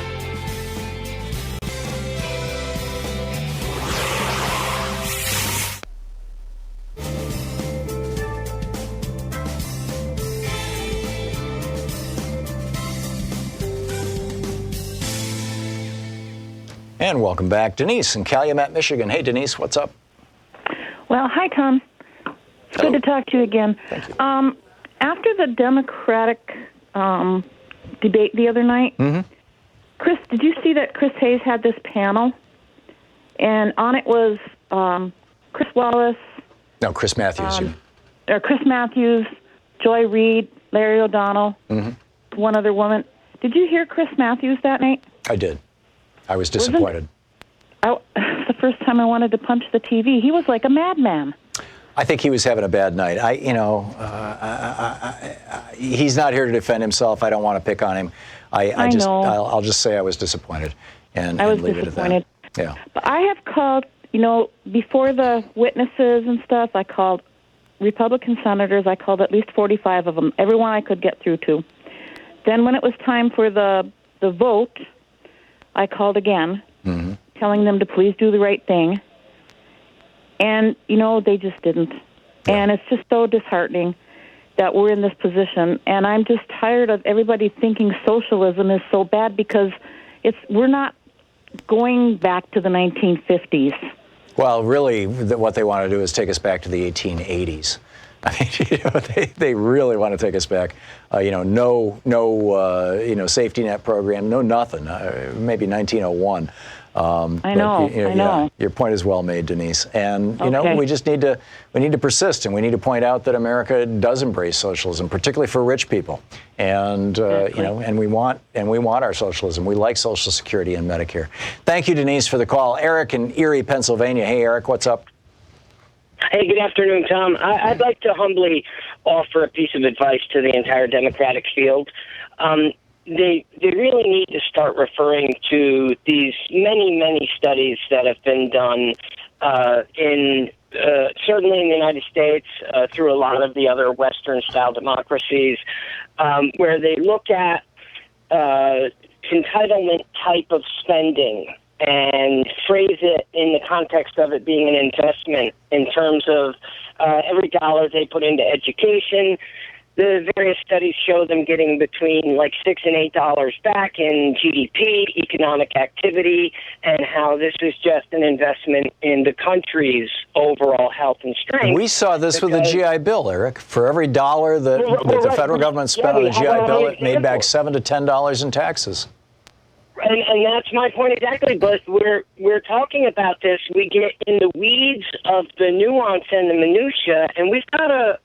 And welcome back, Denise in Calumet, Michigan. Hey, Denise, what's up? Well, hi, Tom. It's good to talk to you again. Thank you. After the Democratic debate the other night, Chris, did you see that Chris Hayes had this panel? And on it was Chris Wallace. No, Chris Matthews. Chris Matthews, Joy Reid, Larry O'Donnell, one other woman. Did you hear Chris Matthews that night? I did. I was disappointed. It's the first time I wanted to punch the TV. He was like a madman. I think he was having a bad night. He's not here to defend himself. I don't want to pick on him. I'll just say I was disappointed and leave it at that. Yeah. But I have called, before the witnesses and stuff, I called Republican senators. I called at least 45 of them, everyone I could get through to. Then when it was time for the vote, I called again, telling them to please do the right thing. And, they just didn't. Yeah. And it's just so disheartening that we're in this position. And I'm just tired of everybody thinking socialism is so bad because we're not going back to the 1950s. Well, really, what they want to do is take us back to the 1880s. I mean, they really want to take us back. No safety net program, no nothing. Maybe 1901. I know. Yeah, your point is well made, Denise. And we just need to persist, and we need to point out that America does embrace socialism, particularly for rich people. And and we want our socialism. We like Social Security and Medicare. Thank you, Denise, for the call. Eric in Erie, Pennsylvania. Hey, Eric, what's up? Hey, good afternoon, Tom. I'd like to humbly offer a piece of advice to the entire Democratic field. They really need to start referring to these many studies that have been done certainly in the United States, through a lot of the other Western-style democracies, where they look at entitlement type of spending and phrase it in the context of it being an investment in terms of every dollar they put into education. The various studies show them getting between like $6 and $8 back in GDP, economic activity, and how this is just an investment in the country's overall health and strength. We saw this with the GI Bill, Eric. For every dollar that the federal government spent on the GI Bill, it made back $7 to $10 in taxes. And that's my point exactly. But we're talking about this. We get in the weeds of the nuance and the minutia, and we've got a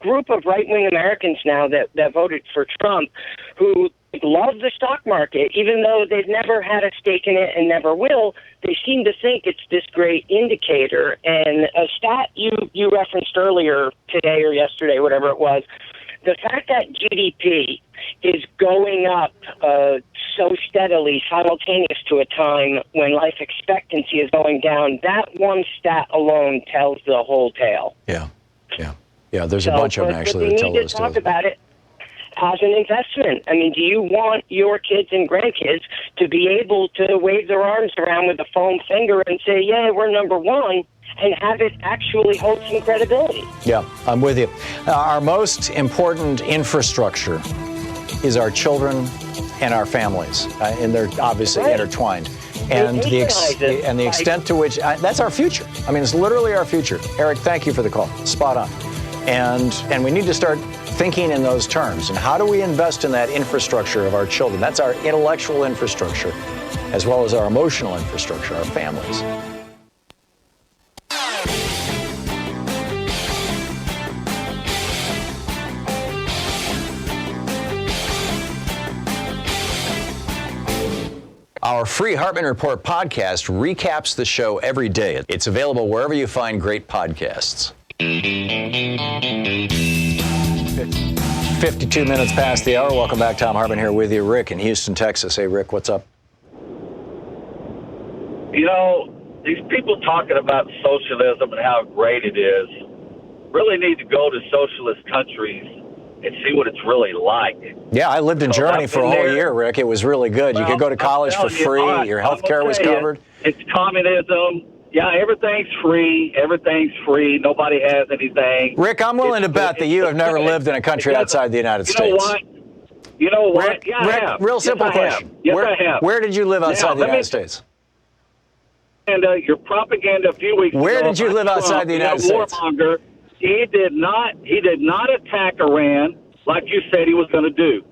group of right-wing Americans now that voted for Trump who love the stock market, even though they've never had a stake in it and never will. They seem to think it's this great indicator. And a stat you referenced earlier today or yesterday, whatever it was, the fact that GDP is going up so steadily, simultaneous to a time when life expectancy is going down, that one stat alone tells the whole tale. Yeah. There's a bunch of them actually that tell those tales. We need to talk about it as an investment. I mean, do you want your kids and grandkids to be able to wave their arms around with a foam finger and say, "Yeah, we're number one"? And have it actually hold some credibility? Yeah, I'm with you. Our most important infrastructure is our children and our families, and they're obviously intertwined. And the extent to which that's our future. I mean, it's literally our future. Eric, thank you for the call. Spot on. And we need to start thinking in those terms. And how do we invest in that infrastructure of our children? That's our intellectual infrastructure, as well as our emotional infrastructure, our families. Our free Hartmann Report podcast recaps the show every day. It's available wherever you find great podcasts. 52 minutes past the hour. Welcome back. Thom Hartmann here with you. Rick in Houston, Texas. Hey, Rick, what's up? These people talking about socialism and how great it is really need to go to socialist countries and see what it's really like. Yeah, I lived in Germany for a whole year, Rick. It was really good. You could go to college for free. Your health care was covered. It's communism. Yeah, everything's free. Everything's free. Nobody has anything. Rick, I'm willing to bet that you have never lived in a country outside the United States. You know what? Rick, Yeah, I have. Real simple question. I have. Where did you live outside the United States? Your propaganda a few weeks ago. Where did you live about outside Trump, the United States? Warmonger, he did not attack Iran like you said he was going to do.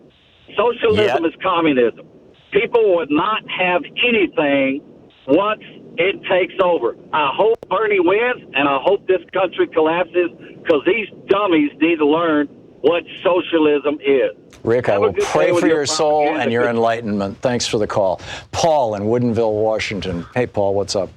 Socialism is communism. People would not have anything once it takes over. I hope Bernie wins, and I hope this country collapses, because these dummies need to learn what socialism is. Rick, I will pray for your soul and your enlightenment. Thanks for the call. Paul in Woodinville, Washington. Hey, Paul, what's up?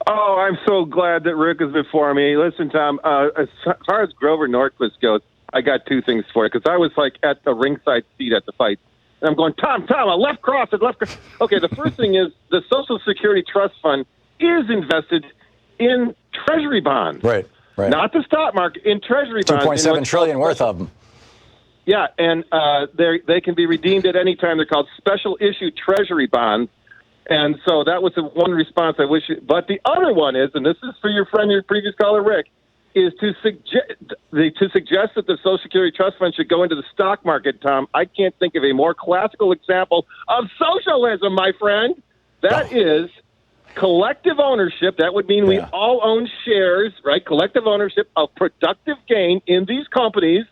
Oh, I'm so glad that Rick is before me. Listen, Tom, as far as Grover Norquist goes, I got two things for you, because I was like at the ringside seat at the fight. And I'm going, Tom, a left cross. Okay, the first thing is the Social Security Trust Fund is invested in Treasury bonds. Right. Not the stock market, in Treasury bonds. $2.7 trillion worth of them. Yeah, and they can be redeemed at any time. They're called special issue Treasury bonds. And so that was the one response I wish. But the other one is, and this is for your friend, your previous caller, Rick, is to suggest that the Social Security Trust Fund should go into the stock market, Tom. I can't think of a more classical example of socialism, my friend. That is collective ownership. That would mean we all own shares, right? Collective ownership of productive gain in these companies,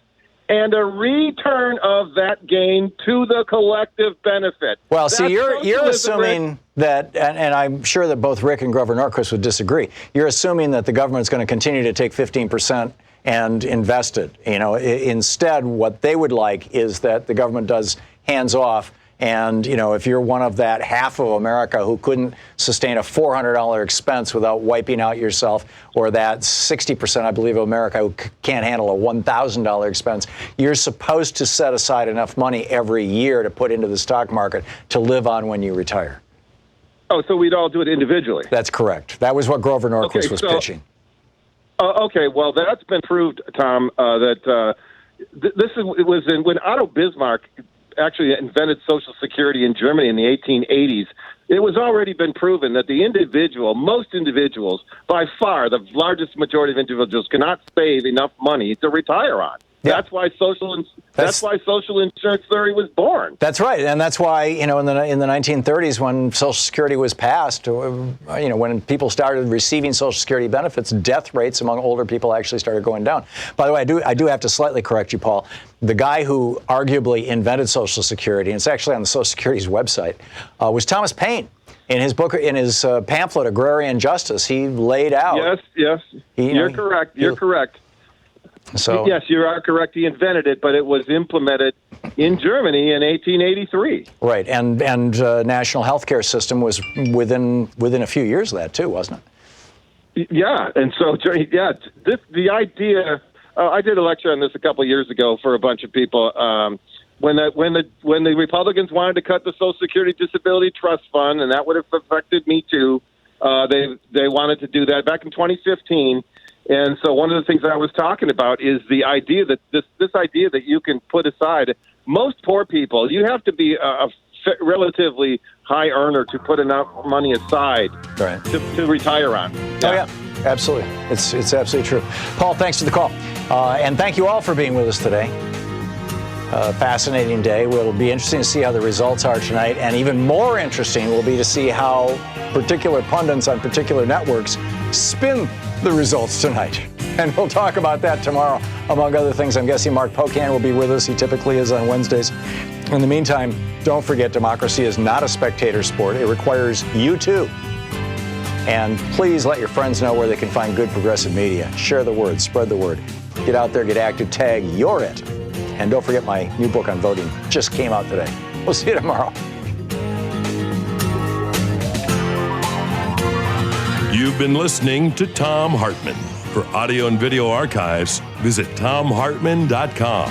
and a return of that gain to the collective benefit. Well, That's see, you're assuming that, and I'm sure that both Rick and Grover Norquist would disagree. You're assuming that the government's going to continue to take 15% and invest it. Instead, what they would like is that the government does hands off. And, if you're one of that half of America who couldn't sustain a $400 expense without wiping out yourself, or that 60%, I believe, of America who can't handle a $1,000 expense, you're supposed to set aside enough money every year to put into the stock market to live on when you retire. Oh, so we'd all do it individually. That's correct. That was what Grover Norquist was pitching. Okay, well, that's been proved, Tom, that it was when Otto Bismarck actually invented Social Security in Germany in the 1880s. It was already been proven that most individuals, by far the largest majority of individuals, cannot save enough money to retire on. Yeah. That's why social insurance theory was born. That's right, and that's why in the 1930s, when Social Security was passed, when people started receiving Social Security benefits, death rates among older people actually started going down. By the way, I do have to slightly correct you, Paul. The guy who arguably invented Social Security, and it's actually on the Social Security's website, was Thomas Paine. In his book, in his pamphlet, Agrarian Justice, he laid out. Yes, you're correct. You're correct. So yes, you are correct. He invented it, but it was implemented in Germany in 1883. Right, and national health care system was within a few years of that too, wasn't it? Yeah, and so the idea. I did a lecture on this a couple of years ago for a bunch of people. When the Republicans wanted to cut the Social Security Disability Trust Fund, and that would have affected me too. They wanted to do that back in 2015. And so one of the things I was talking about is the idea that this idea that you can put aside, most poor people, you have to be a relatively high earner to put enough money aside to retire on. Yeah. Oh, yeah, absolutely. It's absolutely true. Paul, thanks for the call. And thank you all for being with us today. Fascinating day. Well, it'll be interesting to see how the results are tonight. And even more interesting will be to see how particular pundits on particular networks spin the results tonight. And we'll talk about that tomorrow, among other things. I'm guessing Mark Pocan will be with us. He typically is on Wednesdays. In the meantime, don't forget, democracy is not a spectator sport. It requires you too. And please let your friends know where they can find good progressive media. Share the word, spread the word. Get out there, get active, tag You're It. And don't forget, my new book on voting just came out today. We'll see you tomorrow. You've been listening to Thom Hartmann. For audio and video archives, visit thomhartmann.com.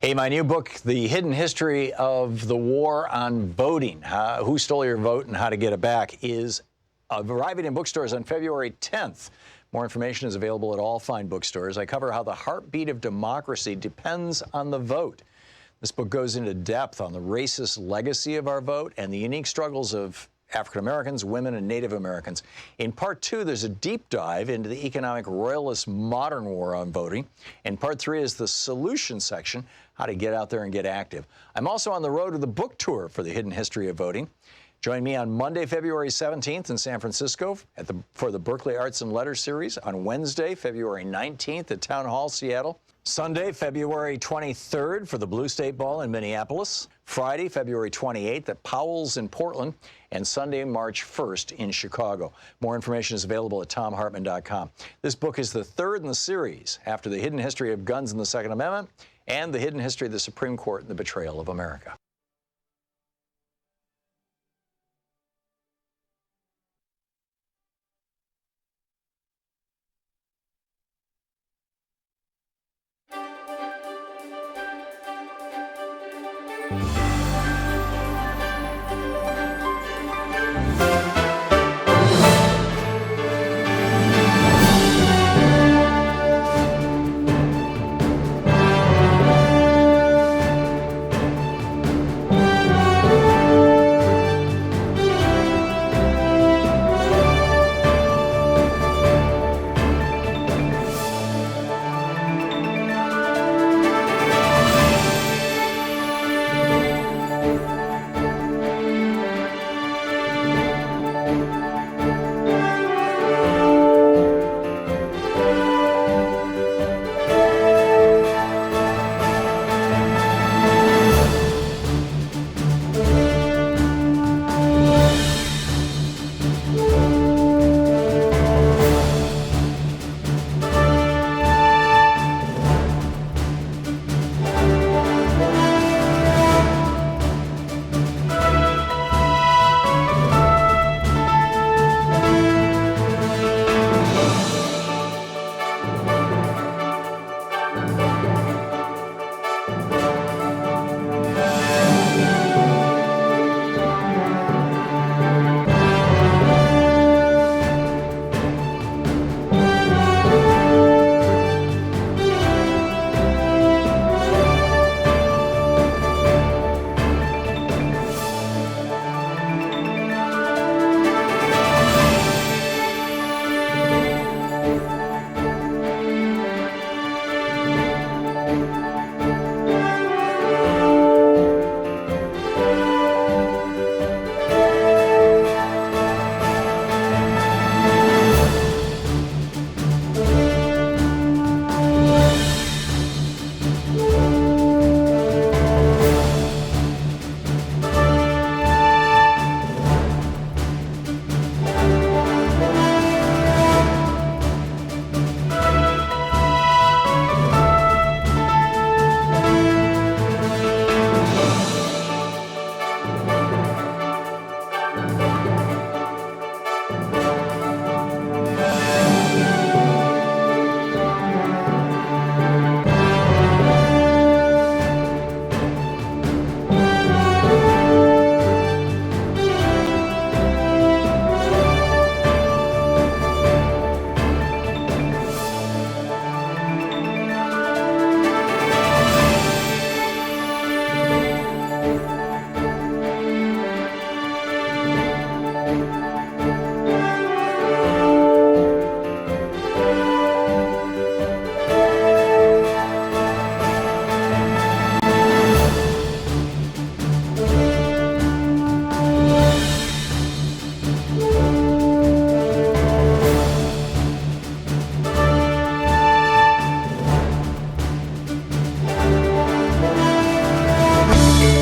Hey, my new book, The Hidden History of the War on Voting, Who Stole Your Vote and How to Get It Back, is arriving in bookstores on February 10th. More information is available at all fine bookstores. I cover how the heartbeat of democracy depends on the vote. This book goes into depth on the racist legacy of our vote and the unique struggles of African Americans, women, and Native Americans. In part 2, there's a deep dive into the economic royalist modern war on voting. And part 3 is the solution section, how to get out there and get active. I'm also on the road to the book tour for The Hidden History of Voting. Join me on Monday, February 17th in San Francisco for the Berkeley Arts and Letters series, on Wednesday, February 19th at Town Hall, Seattle, Sunday, February 23rd for the Blue State Ball in Minneapolis, Friday, February 28th at Powell's in Portland, and Sunday, March 1st in Chicago. More information is available at thomhartmann.com. This book is the third in the series after The Hidden History of Guns and the Second Amendment and The Hidden History of the Supreme Court and the Betrayal of America.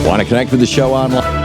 Want to connect with the show online?